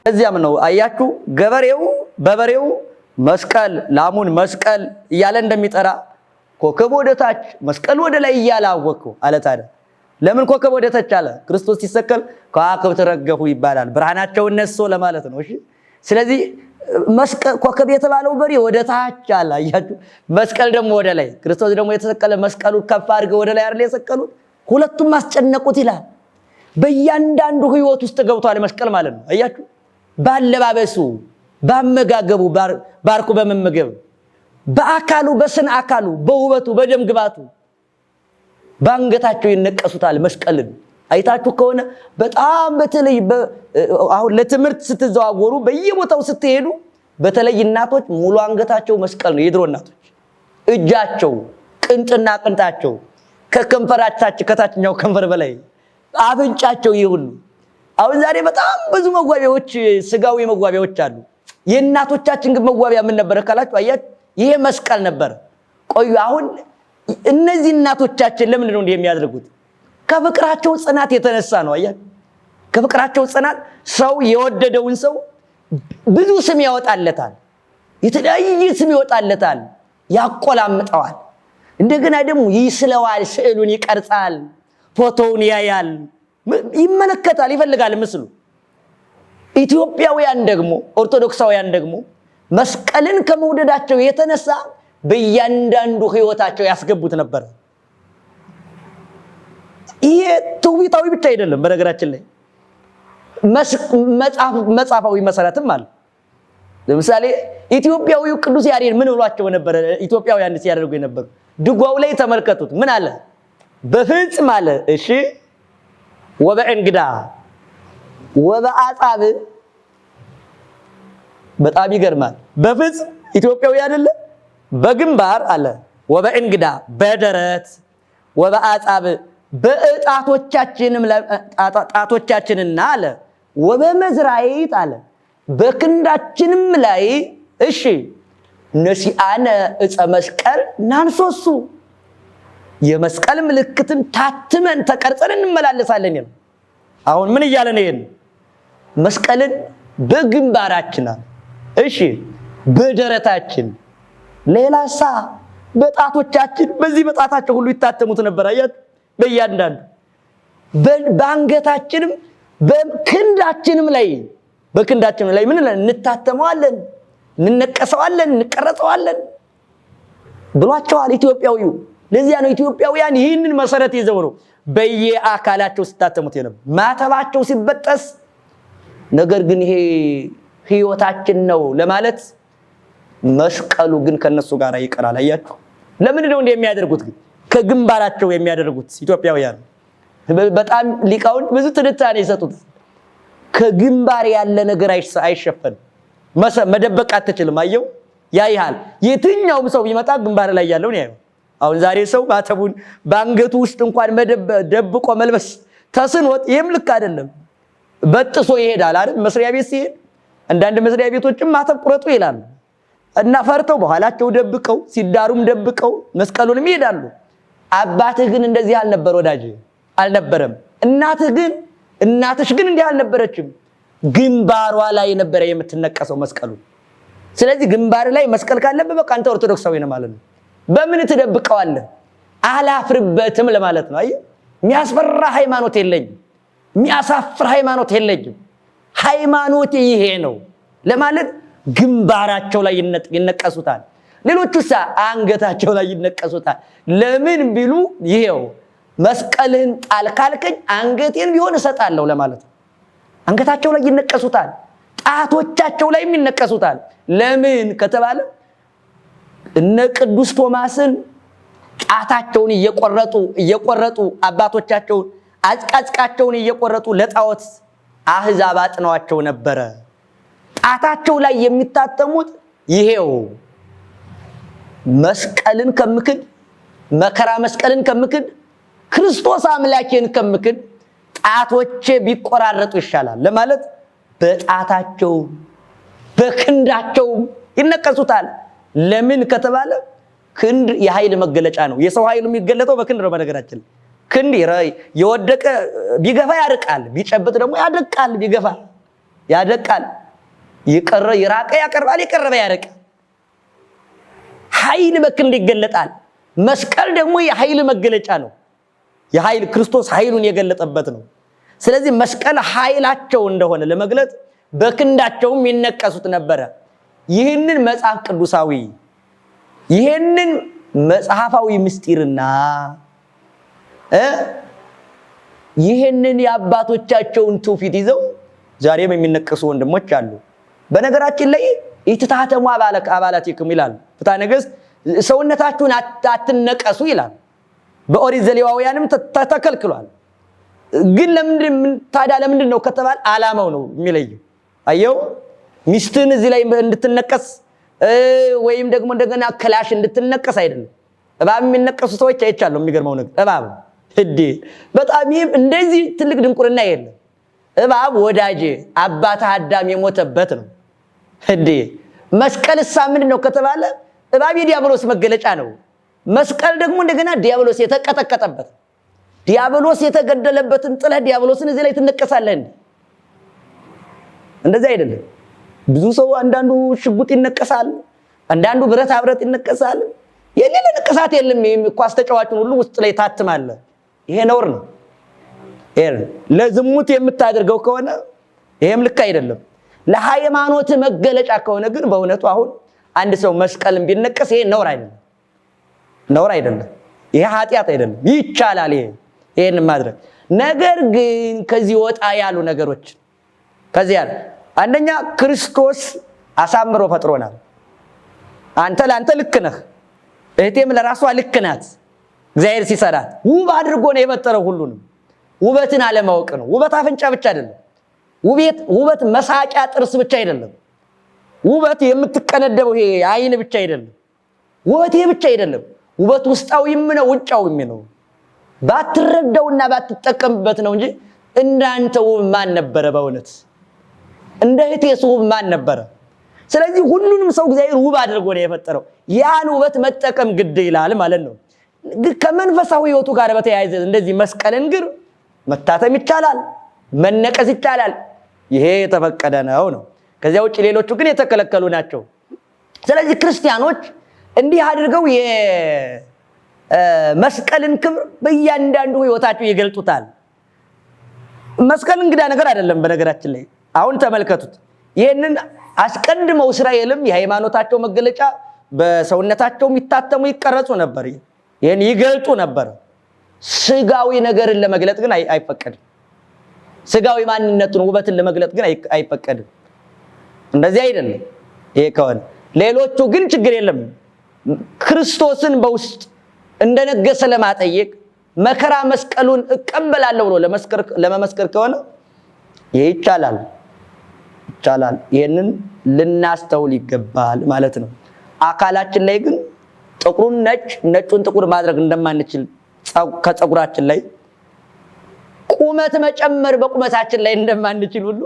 እዚያም ነው አያችሁ ገበሬው በበሬው መስቀል ላሙን መስቀል እያለ እንደሚጠራ ኮከብ ወደ ታች መስቀል ወደ ላይ እያለ አወቀው አለ። ታዲያ ለምን ኮከብ ወደ ታች አለ? ክርስቶስ ሲሰቀል ከዋክብት ረገፉ ይባላል። ብርሃናቸውን ነሶ ለማለት ነው። እሺ ስለዚህ መስቀል ኮከብ የተባለው በሬ ወደ ታች አለ። አያችሁ መስቀል ደግሞ ወደ ላይ። ክርስቶስ ደግሞ የተሰቀለ መስቀሉን ከፍ አድርገው ወደ ላይ አይደል የሰቀሉት? ሁለቱም አስጨነቁት ይላል። በእያንዳንዱ ህይወት ውስጥ ገብቷል መስቀል ማለት ነው። አያችሁ ባለባበሱ፣ ባመጋገቡ፣ ባርኩ በመመገብ በአካሉ፣ በስነ አካሉ፣ በውበቱ፣ በደም ግባቱ ባንገታቸው ይነቀሱታል መስቀልን። አይታችሁ ከሆነ በጣም በተለይ አሁን ለትምህርት ስትዘዋወሩ በየቦታው ስትሄዱ በተለይ እናቶች ሙሉ አንገታቸው መስቀል ነው። የድሮ እናቶች እጃቸው ቅንጥና ቅንጣቸው ከከንፈራቸው ከታችኛው ከንፈር በላይ አፍንጫቸው ይሁን። አሁን ዛሬ በጣም ብዙ መዋቢያዎች ስጋዊ መዋቢያዎች አሉ። የእናቶቻችን ግን መዋቢያ ምን ነበር ካላችሁ አያችሁ ይሄ መስቀል ነበር። ቆዩ አሁን እነዚህ እናቶቻችን ለምን ነው የሚያደርጉት? ከፍቅራቸው ጽናት የተነሳ ነው። አያችሁ ከፍቅራቸው ጽናት ሰው የወደደውን ሰው ብዙ ስም ያወጣለታል፣ የተለያየ ስም ይወጣለታል፣ ያቆላምጠዋል። እንደገና ደግሞ ይስለዋል፣ ስዕሉን ይቀርጻል፣ ፎቶውን ያያል፣ ይመለከታል፣ ይፈልጋል ምስሉ። ኢትዮጵያውያን ደግሞ ኦርቶዶክሳውያን ደግሞ መስቀልን ከመውደዳቸው የተነሳ በእያንዳንዱ ህይወታቸው ያስገቡት ነበር። ይሄ ትውፊታዊ ብቻ አይደለም። በነገራችን ላይ መጽሐፋዊ መሰረትም አለ። ለምሳሌ ኢትዮጵያዊው ቅዱስ ያሬድ ምን ብሏቸው ነበር? ኢትዮጵያውያን ሲያደርጉ የነበሩ ድጓው ላይ ተመልከቱት። ምን አለ? በፍጽም አለ እሺ ወበእንግዳ ወበአጻብ። በጣም ይገርማል። በፍጽም ኢትዮጵያዊ አይደለ? በግንባር አለ ወበእንግዳ በደረት ወበአጻብ በጣቶቻችንና አለ ወበመዝራይት አለ በክንዳችንም ላይ እሺ ነሲአነ ዕፀ መስቀል ናንሶሱ የመስቀል ምልክትን ታትመን ተቀርጸን እንመላለሳለን ይላል። አሁን ምን እያለ ነው? ይሄን መስቀልን በግንባራችን አለ እሺ በደረታችን ሌላሳ በጣቶቻችን በዚህ በጣታቸው ሁሉ ይታተሙት ነበር። አያት በእያንዳንዱ በአንገታችንም በክንዳችንም ላይ ምን እንታተመዋለን፣ እንነቀሰዋለን፣ እንቀረጸዋለን ብሏቸዋል ኢትዮጵያዊው። ለዚያ ነው ኢትዮጵያውያን ይህንን መሰረት ይዘው ነው በየአካላቸው ሲታተሙት የነበር። ማተባቸው ሲበጠስ ነገር ግን ይሄ ህይወታችን ነው ለማለት መስቀሉ ግን ከነሱ ጋር ይቀራል። አያችሁ ለምን ነው እንደሚያደርጉት? ግን ከግንባራቸው የሚያደርጉት ኢትዮጵያውያን በጣም ሊቃውንት ብዙ ትንታኔ ይሰጡት። ከግንባር ያለ ነገር አይሸፈንም፣ መደበቅ አትችልም። አየው ያይሃል። የትኛውም ሰው ቢመጣ ግንባር ላይ ያለው ነው ያየው። አሁን ዛሬ ሰው ማተቡን በአንገቱ ውስጥ እንኳን ደብቆ መልበስ ተስኖት ይሄም ልክ አይደለም። በጥሶ ይሄዳል አይደል? መስሪያ ቤት ሲሄድ አንዳንድ መስሪያ ቤቶችም ማተብ ቁረጡ ይላሉ እና ፈርተው በኋላቸው ደብቀው ሲዳሩም ደብቀው መስቀሉንም ይሄዳሉ። አባትህ ግን እንደዚህ አልነበር ወዳጅ አልነበረም። እናትሽ ግን እንዲህ አልነበረችም። ግንባሯ ላይ ነበር የምትነቀሰው መስቀሉ። ስለዚህ ግንባር ላይ መስቀል ካለበት በቃ አንተ ኦርቶዶክሳዊ ነህ ማለት ነው። በምን ትደብቀዋለህ? አላፍርበትም ለማለት ነው። አየህ የሚያስፈራ ሃይማኖት የለኝም፣ የሚያሳፍር ሃይማኖት የለኝም፣ ሃይማኖት ይሄ ነው ለማለት ግንባራቸው ላይ ይነቀሱታል። ሌሎቹስ አንገታቸው ላይ ይነቀሱታል። ለምን ቢሉ ይሄው መስቀልህን ጣል ካልከኝ አንገቴን ቢሆን እሰጣለሁ ለማለት ነው። አንገታቸው ላይ ይነቀሱታል፣ ጣቶቻቸው ላይ ይነቀሱታል። ለምን ከተባለ እነ ቅዱስ ቶማስን ጣታቸውን እየቆረጡ አባቶቻቸውን አጽቃጽቃቸውን እየቆረጡ ለጣዖት አህዛብ አጥነዋቸው ነበረ። ጣታቸው ላይ የሚታተሙት ይሄው መስቀልን ከምክድ መከራ መስቀልን ከምክድ ክርስቶስ አምላኬን ከምክድ ጣቶቼ ቢቆራረጡ ይሻላል ለማለት በጣታቸው በክንዳቸው ይነቀሱታል። ለምን ከተባለ ክንድ የኃይል መገለጫ ነው። የሰው ኃይሉ የሚገለጠው በክንድ ነው። በነገራችን ክንድ የወደቀ ቢገፋ ያርቃል፣ ቢጨብጥ ደግሞ ያደቃል። ቢገፋ ያደቃል፣ የራቀ ያቀርባል፣ የቀረበ ያርቃል። ኃይል በክንድ ይገለጣል። መስቀል ደግሞ የኃይል መገለጫ ነው። የኃይል ክርስቶስ ኃይሉን የገለጠበት ነው። ስለዚህ መስቀል ኃይላቸው እንደሆነ ለመግለጥ በክንዳቸውም ይነቀሱት ነበረ። ይህንን መጽሐፍ ቅዱሳዊ ይህንን መጽሐፋዊ ምስጢርና ይህንን የአባቶቻቸውን ትውፊት ይዘው ዛሬም የሚነቀሱ ወንድሞች አሉ። በነገራችን ላይ ኢትታተሙ አባላቲክም ይላል ፍትሐ ነገሥት፣ ሰውነታችሁን አትነቀሱ ይላል። በኦሪት ዘሌዋውያንም ተከልክሏል። ግን ለምንድን ነው ከተባለ ዓላማው ነው የሚለየው። አየው ሚስትን እዚህ ላይ እንድትነቀስ ወይም ደግሞ እንደገና ክላሽ እንድትነቀስ አይደለም። እባብ የሚነቀሱ ሰዎች አይቻለሁ። የሚገርመው ነገር እባብ በጣም እንደዚህ ትልቅ ድንቁርና የለም። እባብ ወዳጄ አባትህ አዳም የሞተበት ነው። መስቀልሳ ምንድን ነው ከተባለ እባብ የዲያብሎስ መገለጫ ነው። መስቀል ደግሞ እንደገና ዲያብሎስ የተቀጠቀጠበት፣ ዲያብሎስ የተገደለበትን ጥለህ ዲያብሎስን እዚህ ላይ ትነቀሳለህ። እንደዚህ አይደለም። ብዙ ሰው አንዳንዱ ሽጉጥ ይነቀሳል፣ አንዳንዱ ብረት አብረት ይነቀሳል። የሌለ ንቅሳት የለም። ኳስ ተጫዋቹን ሁሉ ውስጥ ላይ ታትማለ። ይሄ ነውር ነው። ለዝሙት የምታደርገው ከሆነ ይሄም ልክ አይደለም። ለሃይማኖት መገለጫ ከሆነ ግን በእውነቱ አሁን አንድ ሰው መስቀልን ቢነቀስ ይሄ ነውር አይደለም። ይሄ ኃጢአት አይደለም። ይቻላል ይሄን ማድረግ። ነገር ግን ከዚህ ወጣ ያሉ ነገሮች ከዚህ አንደኛ ክርስቶስ አሳምሮ ፈጥሮናል። አንተ ለአንተ ልክ ነህ፣ እህቴም ለራሷ ልክ ናት። እግዚአብሔር ሲሰራት ውብ አድርጎ ነው የፈጠረው። ሁሉንም ውበትን አለማወቅ ነው። ውበት አፍንጫ ብቻ አይደለም። ውበት መሳቂያ ጥርስ ብቻ አይደለም። ውበት የምትቀነደበው ይሄ አይን ብቻ አይደለም። ውበት ይሄ ብቻ አይደለም። ውበት ውስጣዊም ነው ውጫዊም ነው። ባትረዳውና ባትጠቀምበት ነው እንጂ እንዳንተ ውብ ማን ነበረ? በእውነት እንደ እህቴስ ውብ ማን ነበረ? ስለዚህ ሁሉንም ሰው እግዚአብሔር ውብ አድርጎ ነው የፈጠረው። ያን ውበት መጠቀም ግድ ይላል ማለት ነው። ከመንፈሳዊ ሕይወቱ ጋር በተያያዘ እንደዚህ መስቀልን ግን መታተም ይቻላል፣ መነቀስ ይቻላል። ይሄ የተፈቀደ ነው። ከዚያ ውጭ ሌሎቹ ግን የተከለከሉ ናቸው። ስለዚህ ክርስቲያኖች እንዲህ አድርገው የመስቀልን ክብር በእያንዳንዱ ሕይወታቸው ይገልጡታል። መስቀል እንግዳ ነገር አይደለም። በነገራችን ላይ አሁን ተመልከቱት። ይህንን አስቀድመው እስራኤልም የሃይማኖታቸው መገለጫ በሰውነታቸው የሚታተሙ ይቀረጹ ነበር። ይህን ይገልጡ ነበር። ስጋዊ ነገርን ለመግለጥ ግን አይፈቀድም። ስጋዊ ማንነቱን ውበትን ለመግለጥ ግን አይፈቀድም። እንደዚህ አይደለም። ይሄ ከሆነ ሌሎቹ ግን ችግር የለም። ክርስቶስን በውስጥ እንደነገሰ ለማጠየቅ መከራ መስቀሉን እቀበላለሁ ብሎ ለመመስከር ከሆነ ይሄ ይቻላል። ይሄንን ልናስተውል ይገባል ማለት ነው። አካላችን ላይ ግን ጥቁሩን ነጩን ጥቁር ማድረግ እንደማንችል ከፀጉራችን ላይ ቁመት መጨመር በቁመታችን ላይ እንደማንችል ሁሉ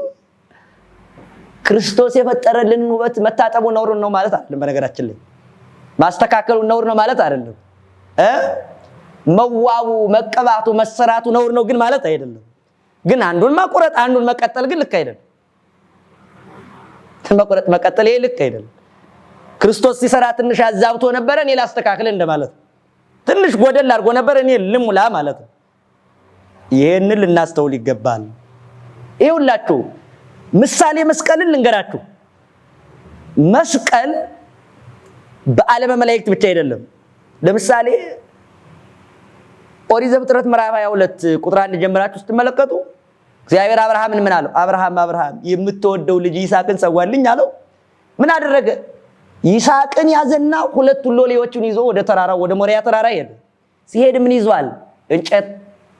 ክርስቶስ የፈጠረልን ውበት መታጠቡ ነውር ነው ማለት አይደለም። በነገራችን ላይ ማስተካከሉ ነውር ነው ማለት አይደለም። መዋቡ፣ መቀባቱ፣ መሰራቱ ነውር ነው ግን ማለት አይደለም። ግን አንዱን መቁረጥ አንዱን መቀጠል ግን ልክ አይደለም። መቀጠል ይሄ ልክ አይደለም። ክርስቶስ ሲሰራ ትንሽ አዛብቶ ነበር፣ እኔ ላስተካክል እንደማለት። ትንሽ ጎደል አድርጎ ነበር፣ እኔ ልሙላ ማለት ነው። ይሄንን ልናስተውል ይገባል። ይኸውላችሁ ምሳሌ መስቀልን ልንገራችሁ። መስቀል በዓለመ መላእክት ብቻ አይደለም። ለምሳሌ ኦሪት ዘፍጥረት ምዕራፍ 22 ቁጥር 1 ጀምራችሁ ስትመለከቱ እግዚአብሔር አብርሃምን ምን አለው? አብርሃም አብርሃም የምትወደው ልጅ ይስሐቅን ሰዋልኝ አለው። ምን አደረገ? ይስሐቅን ያዘና ሁለቱን ሎሌዎቹን ይዞ ወደ ተራራው ወደ ሞሪያ ተራራ ሄደ። ሲሄድ ምን ይዟል? እንጨት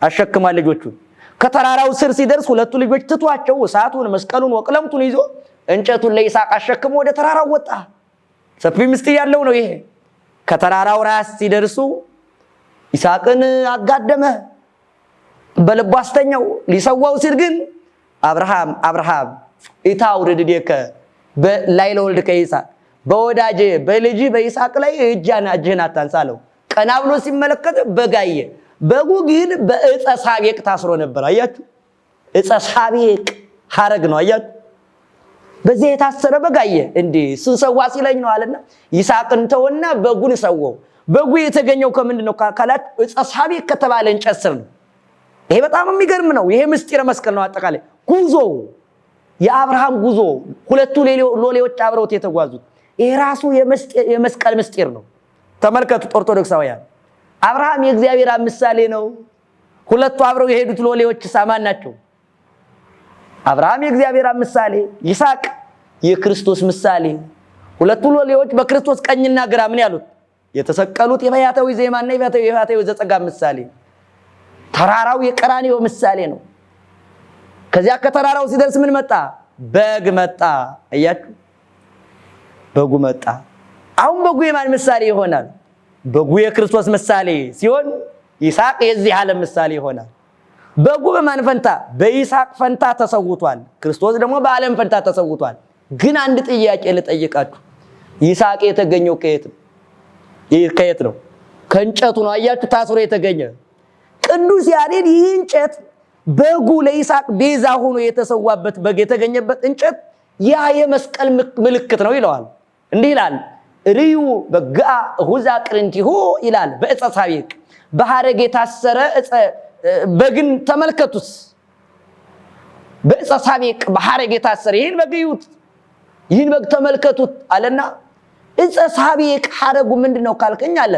አሸክሟል ልጆቹን። ከተራራው ስር ሲደርስ ሁለቱ ልጆች ትቷቸው እሳቱን መስቀሉን ወቅለምቱን ይዞ እንጨቱን ለይስሐቅ አሸክሞ ወደ ተራራው ወጣ። ሰፊ ምስጢር ያለው ነው ይሄ። ከተራራው ራስ ሲደርሱ ይስሐቅን አጋደመ፣ በልቡ አስተኛው። ሊሰዋው ሲል ግን አብርሃም አብርሃም ኢታውርድ ዲከ በላይ ለወልድከ ይስሐቅ በወዳጄ በልጅ በይስሐቅ ላይ እጅህን አታንሳ አለው። ቀና ብሎ ሲመለከት በጋየ በጉ ግን በዕፀ ሳቤቅ ታስሮ ነበር። አያችሁ፣ ዕፀ ሳቤቅ ሐረግ ነው። አያችሁ፣ በዚህ የታሰረ በጋየ እንዴ ስንሰዋ ሲለኝ ነው አለና ይስሐቅን ተወና በጉን ሰዋው። በጉ የተገኘው ከምንድን ነው ካላችሁ ዕፀ ሳቤቅ ከተባለ እንጨት ስር ነው። ይሄ በጣም የሚገርም ነው። ይሄ ምስጢረ መስቀል ነው። አጠቃላይ ጉዞ የአብርሃም ጉዞ ሁለቱ ሎሌዎች አብረውት የተጓዙት ይሄ ራሱ የመስቀል ምስጢር ነው። ተመልከቱት ኦርቶዶክሳውያን፣ አብርሃም የእግዚአብሔር ምሳሌ ነው። ሁለቱ አብረው የሄዱት ሎሌዎች ሳማን ናቸው። አብርሃም የእግዚአብሔር ምሳሌ፣ ይስሐቅ የክርስቶስ ምሳሌ። ሁለቱ ሎሌዎች በክርስቶስ ቀኝና ግራ ምን ያሉት የተሰቀሉት የፈያታዊ ዜማና የፈያታዊ ዘጸጋም ምሳሌ። ተራራው የቀራንዮ ምሳሌ ነው። ከዚያ ከተራራው ሲደርስ ምን መጣ? በግ መጣ። አያችሁ፣ በጉ መጣ። አሁን በጉ የማን ምሳሌ ይሆናል? በጉ የክርስቶስ ምሳሌ ሲሆን ይስሐቅ የዚህ ዓለም ምሳሌ ይሆናል። በጉ በማን ፈንታ? በይስሐቅ ፈንታ ተሰውቷል። ክርስቶስ ደግሞ በዓለም ፈንታ ተሰውቷል። ግን አንድ ጥያቄ ልጠይቃችሁ። ይስሐቅ የተገኘው ከየት ነው? ከየት ነው? ከእንጨቱ ነው። አያችሁ፣ ታስሮ የተገኘ ቅዱስ ያሬድ ይህ እንጨት በጉ ለይስሐቅ ቤዛ ሆኖ የተሰዋበት በግ የተገኘበት እንጨት ያ የመስቀል ምልክት ነው ይለዋል። እንዲህ ይላል፣ ርዩ በጋ ሁዛ ቅርንቲሁ ይላል። በዕፀ ሳቤቅ በሐረግ የታሰረ በግን ተመልከቱት። በዕፀ ሳቤቅ በሐረግ የታሰረ ይህን በግ እዩት፣ ይህን በግ ተመልከቱት አለና ዕፀ ሳቤቅ ሐረጉ ምንድነው ካልከኝ አለ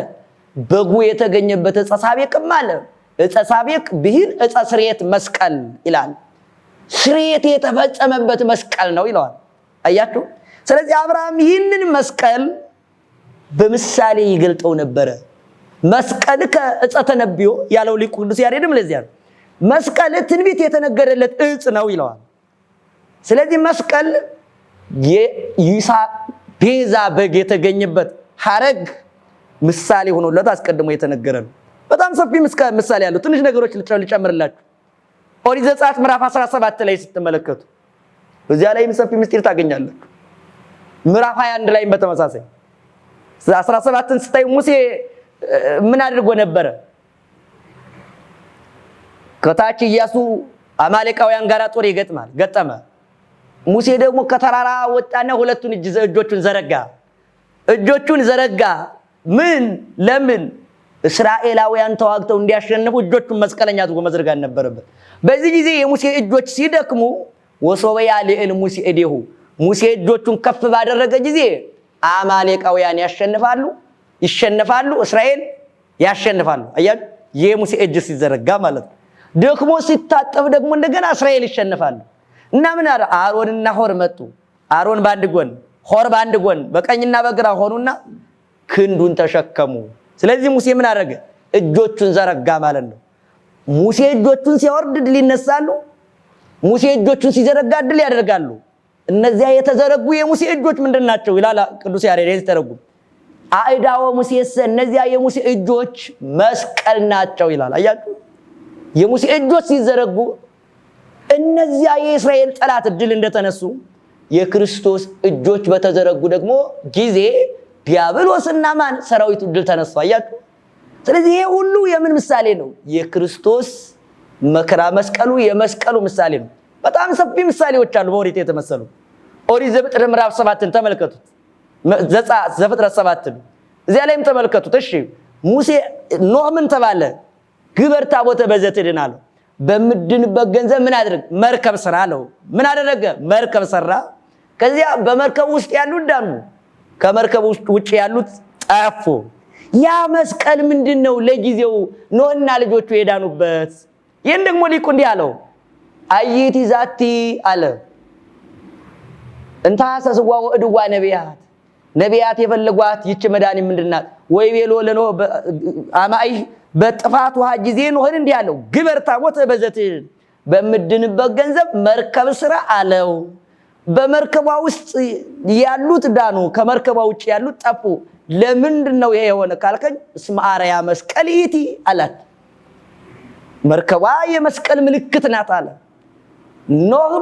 በጉ የተገኘበት ዕፀ ሳቤቅም አለ ዕፀ ሳቤቅ ብሂል ዕፀ ስርየት መስቀል ይላል። ስርየት የተፈጸመበት መስቀል ነው ይለዋል። አያችሁ። ስለዚህ አብርሃም ይህንን መስቀል በምሳሌ ይገልጠው ነበረ። መስቀል ከዕፀ ተነብዮ ያለው ሊቁ ቅዱስ ያሬድም ለዚያ ነው። መስቀል ትንቢት የተነገረለት ዕፅ ነው ይለዋል። ስለዚህ መስቀል የይስሐቅ ቤዛ በግ የተገኘበት ሐረግ ምሳሌ ሆኖለት አስቀድሞ የተነገረ ነው። በጣም ሰፊ ምሳሌ ያለው ትንሽ ነገሮች ልጨምርላችሁ። ኦሪት ዘጸአት ምዕራፍ 17 ላይ ስትመለከቱ በዚያ ላይም ሰፊ ምስጢር ታገኛላችሁ። ምዕራፍ 21 ላይም በተመሳሳይ 17ን ስታይ ሙሴ ምን አድርጎ ነበረ? ከታች ኢያሱ አማሌቃውያን ጋር ጦር ይገጥማል ገጠመ። ሙሴ ደግሞ ከተራራ ወጣና ሁለቱን እጆቹን ዘረጋ። ምን ለምን? እስራኤላውያን ተዋግተው እንዲያሸንፉ እጆቹን መስቀለኛ አድርጎ መዘርጋት ነበረበት። በዚህ ጊዜ የሙሴ እጆች ሲደክሙ ወሶበያ ለኤል ሙሴ እዴሁ ሙሴ እጆቹን ከፍ ባደረገ ጊዜ አማሌቃውያን ይሸነፋሉ፣ እስራኤል ያሸንፋሉ። አያችሁ፣ የሙሴ እጅ ሲዘረጋ ማለት ነው። ደክሞ ሲታጠብ ደግሞ እንደገና እስራኤል ይሸነፋሉ። እና ምን አረ አሮንና ሆር መጡ። አሮን በአንድ ጎን ሆር በአንድ ጎን በቀኝና በግራ ሆኑና ክንዱን ተሸከሙ። ስለዚህ ሙሴ ምን አደረገ? እጆቹን ዘረጋ ማለት ነው። ሙሴ እጆቹን ሲያወርድ ድል ይነሳሉ፣ ሙሴ እጆቹን ሲዘረጋ ድል ያደርጋሉ። እነዚያ የተዘረጉ የሙሴ እጆች ምንድናቸው ይላል ቅዱስ ያሬድ ሲተረጉም፣ አእዳወ ሙሴሰ እነዚያ የሙሴ እጆች መስቀል ናቸው ይላል። አያችሁ፣ የሙሴ እጆች ሲዘረጉ እነዚያ የእስራኤል ጠላት ድል እንደተነሱ የክርስቶስ እጆች በተዘረጉ ደግሞ ጊዜ ዲያብሎስና ማን ሰራዊቱ ድል ተነሱ። አያችሁ። ስለዚህ ይሄ ሁሉ የምን ምሳሌ ነው? የክርስቶስ መከራ መስቀሉ የመስቀሉ ምሳሌ ነው። በጣም ሰፊ ምሳሌዎች አሉ በኦሪት የተመሰሉ። ኦሪት ዘፍጥረት ምዕራፍ 7ን ተመልከቱት። ዘፍጥረት 7ን እዚያ ላይም ተመልከቱት። እሺ ሙሴ ኖህ ምን ተባለ? ግበር ታቦተ በዘትድን አለው። በምድንበት ገንዘብ ምን አድርግ? መርከብ ስራ አለው። ምን አደረገ? መርከብ ሰራ። ከዚያ በመርከብ ውስጥ ያሉት ዳኑ፣ ከመርከብ ውጭ ያሉት ጠፉ። ያ መስቀል ምንድነው? ለጊዜው ኖህና ልጆቹ የዳኑበት። ይህን ደግሞ ሊቁ እንዲህ አለው፣ አይቲ ዛቲ አለ እንታ ሰስዋ ወእድዋ ነቢያት የፈለጓት ይች መድኃኒት ምንድናት? ወይ ቤሎ ለኖህ አማይ በጥፋት ውሃ ጊዜ ኖህን እንዲህ አለው፣ ግበር ታቦተ በዘትህ በምድንበት ገንዘብ መርከብ ስራ አለው። በመርከቧ ውስጥ ያሉት ዳኑ፣ ከመርከቧ ውጭ ያሉት ጠፉ። ለምንድነው ይሄ የሆነ ካልከኝ እስመ አርአያ መስቀል ይእቲ አላት። መርከቧ የመስቀል ምልክት ናት አለ። ኖህ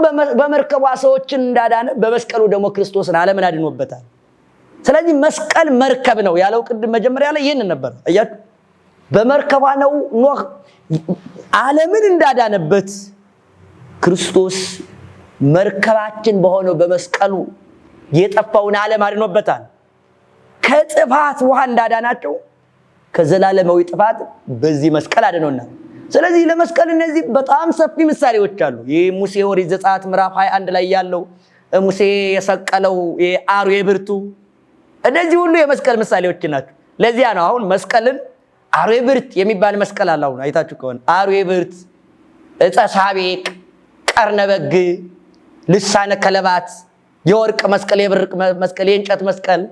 በመርከቧ ሰዎችን እንዳዳነ በመስቀሉ ደግሞ ክርስቶስን ዓለምን አድኖበታል። ስለዚህ መስቀል መርከብ ነው ያለው ቅድም መጀመሪያ ላይ ይሄን ነበር። አያችሁ በመርከቧ ነው ኖህ ዓለምን እንዳዳነበት ክርስቶስ መርከባችን በሆነው በመስቀሉ የጠፋውን ዓለም አድኖበታል። ከጥፋት ውሃ እንዳዳናቸው ከዘላለማዊ ጥፋት በዚህ መስቀል አድኖናል። ስለዚህ ለመስቀል እነዚህ በጣም ሰፊ ምሳሌዎች አሉ። የሙሴ ኦሪት ዘጸአት ምዕራፍ 21 ላይ ያለው ሙሴ የሰቀለው የአርዌ ብርቱ፣ እነዚህ ሁሉ የመስቀል ምሳሌዎች ናቸው። ለዚያ ነው አሁን መስቀልን አርዌ ብርት የሚባል መስቀል አለ። አሁን አይታችሁ ከሆነ አርዌ ብርት፣ ዕፀ ሳቤቅ፣ ቀርነ በግ፣ ልሳነ ከለባት፣ የወርቅ መስቀል፣ የብር መስቀል፣ የእንጨት መስቀል፣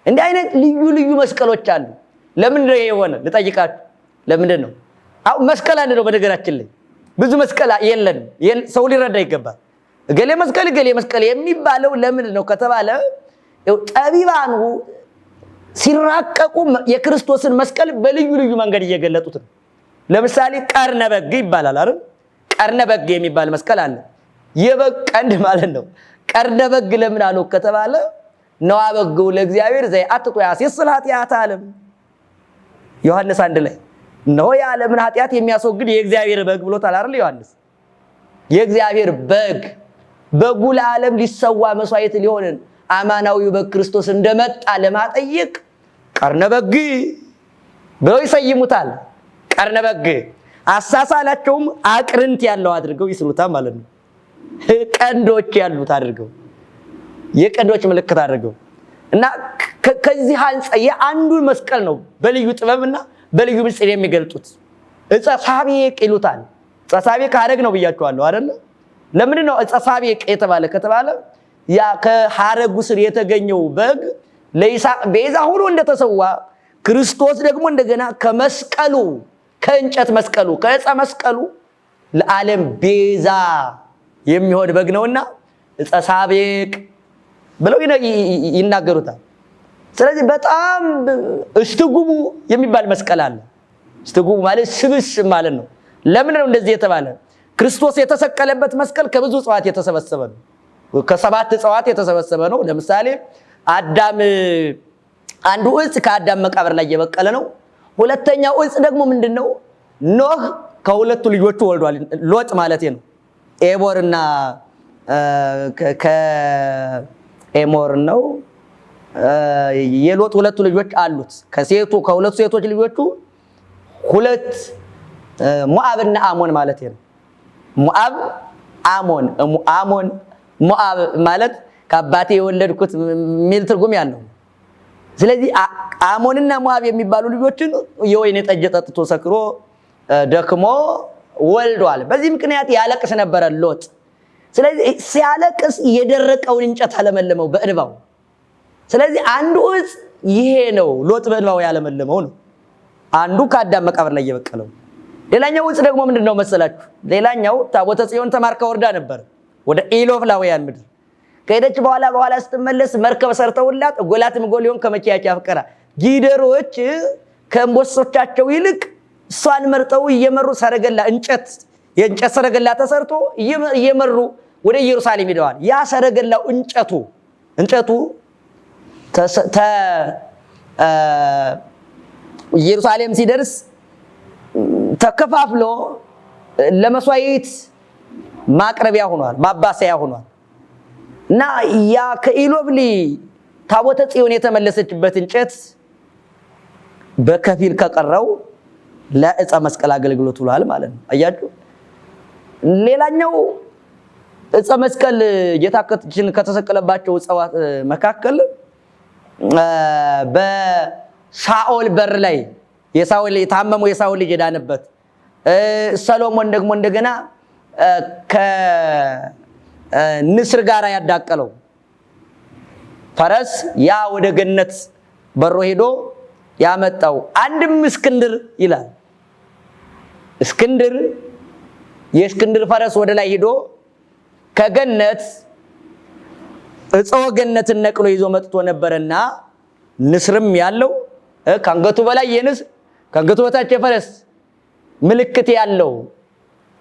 እንዲህ አይነት ልዩ ልዩ መስቀሎች አሉ። ለምንድን ነው የሆነ ልጠይቃችሁ? ለምንድን ነው አሁን መስቀል አንድ ነው? በነገራችን ላይ ብዙ መስቀል የለንም። ሰው ሊረዳ ይገባል። እገሌ መስቀል የሚባለው ለምንድን ነው ከተባለ ጠቢባኑ ሲራቀቁ የክርስቶስን መስቀል በልዩ ልዩ መንገድ እየገለጡት ነው። ለምሳሌ ቀርነ በግ ይባላል አይደል? ቀርነ በግ የሚባል መስቀል አለ። የበግ ቀንድ ማለት ነው። ቀርነ በግ ለምን አለው ከተባለ ነዋ በግው ለእግዚአብሔር ዘየአጥጡ ያሴስል ኃጢአተ ዓለም ዮሐንስ 1 ላይ ነው የዓለምን ኃጢአት የሚያስወግድ የእግዚአብሔር በግ ብሎታል አይደል ዮሐንስ? የእግዚአብሔር በጉ ለዓለም ሊሰዋ መስዋዕት ሊሆንን አማናዊው በግ ክርስቶስ እንደመጣ ለማጠየቅ ቀርነ በግ ብለው ይሰይሙታል። ቀርነ በግ አሳሳላቸውም አቅርንት ያለው አድርገው ይስሉታል ማለት ነው። ቀንዶች ያሉት አድርገው የቀንዶች ምልክት አድርገው እና ከዚህ አንጻር የአንዱ መስቀል ነው በልዩ ጥበብና በልዩ ምስጢር የሚገልጡት። ዕፀ ሳቤቅ ይሉታል። ዕፀ ሳቤቅ ሐረግ ነው ብያችኋለሁ አይደል? ለምንድን ነው ዕፀ ሳቤቅ የተባለ ከተባለ ያ ከሐረጉ ስር የተገኘው በግ ለይስሐቅ ቤዛ ሆኖ እንደተሰዋ ክርስቶስ ደግሞ እንደገና ከመስቀሉ ከእንጨት መስቀሉ ከዕፀ መስቀሉ ለዓለም ቤዛ የሚሆን በግ ነውና ዕፀ ሳቤቅ ብለው ይናገሩታል። ስለዚህ በጣም እስትጉቡ የሚባል መስቀል አለ። እስትጉቡ ማለት ስብስብ ማለት ነው። ለምን ነው እንደዚህ የተባለ? ክርስቶስ የተሰቀለበት መስቀል ከብዙ እጽዋት የተሰበሰበ ነው። ከ7 እጽዋት የተሰበሰበ ነው። ለምሳሌ አዳም አንዱ እጽ ከአዳም መቃብር ላይ የበቀለ ነው። ሁለተኛው እጽ ደግሞ ምንድነው? ኖህ ከሁለቱ ልጆቹ ወልዷል። ሎጥ ማለት ነው። ኤቦርና ከኤሞር ነው። የሎጥ ሁለቱ ልጆች አሉት። ከሁለቱ ሴቶች ልጆቹ ሁለት ሞዓብና አሞን ማለት ነው። ሞዓብ አሞን ሞዓብ ማለት ከአባቴ የወለድኩት የሚል ትርጉም ያለው። ስለዚህ አሞንና ሞዓብ የሚባሉ ልጆችን የወይን ጠጅ ጠጥቶ ሰክሮ ደክሞ ወልዷል። በዚህ ምክንያት ያለቅስ ነበር ሎጥ። ስለዚህ ሲያለቅስ የደረቀውን እንጨት አለመለመው በእንባው። ስለዚህ አንዱ እጽ ይሄ ነው፣ ሎጥ በእንባው ያለመለመው ነው። አንዱ ከአዳም መቃብር ላይ የበቀለው። ሌላኛው እጽ ደግሞ ምንድነው መሰላችሁ? ሌላኛው ታቦተ ጽዮን ተማርካ ወርዳ ነበር ወደ ኢሎፍላውያን ምድር። ከሄደች በኋላ ስትመለስ መርከብ ሰርተውላት ጎላትም ጎሊዮን ከመኪያቻ ፍቀራ ጊደሮች ከእንቦሶቻቸው ይልቅ እሷን መርጠው እየመሩ ሰረገላ የእንጨት ሰረገላ ተሰርቶ እየመሩ ወደ ኢየሩሳሌም ሄደዋል። ያ ሰረገላው እንጨቱ ኢየሩሳሌም ሲደርስ ተከፋፍሎ ለመስዋዕት ማቅረቢያ ሆኗል፣ ማባሰያ ሆኗል። እና ያ ከኢሎፍሊ ታቦተ ጽዮን የተመለሰችበት እንጨት በከፊል ከቀረው ለዕፀ መስቀል አገልግሎት ውሏል ማለት ነው። አያችሁ። ሌላኛው ዕፀ መስቀል ጌታችን ከተሰቀለባቸው ዕፀዋት መካከል በሳኦል በር ላይ የታመመው የሳኦል ልጅ የዳነበት፣ ሰሎሞን ደግሞ እንደገና ከንስር ጋር ያዳቀለው ፈረስ ያ ወደ ገነት በሮ ሄዶ ያመጣው አንድም እስክንድር ይላል። የእስክንድር ፈረስ ወደ ላይ ሄዶ ከገነት ዕፀ ገነትን ነቅሎ ይዞ መጥቶ ነበርና ንስርም ያለው ከአንገቱ በላይ የንስር ከአንገቱ በታች የፈረስ ምልክት ያለው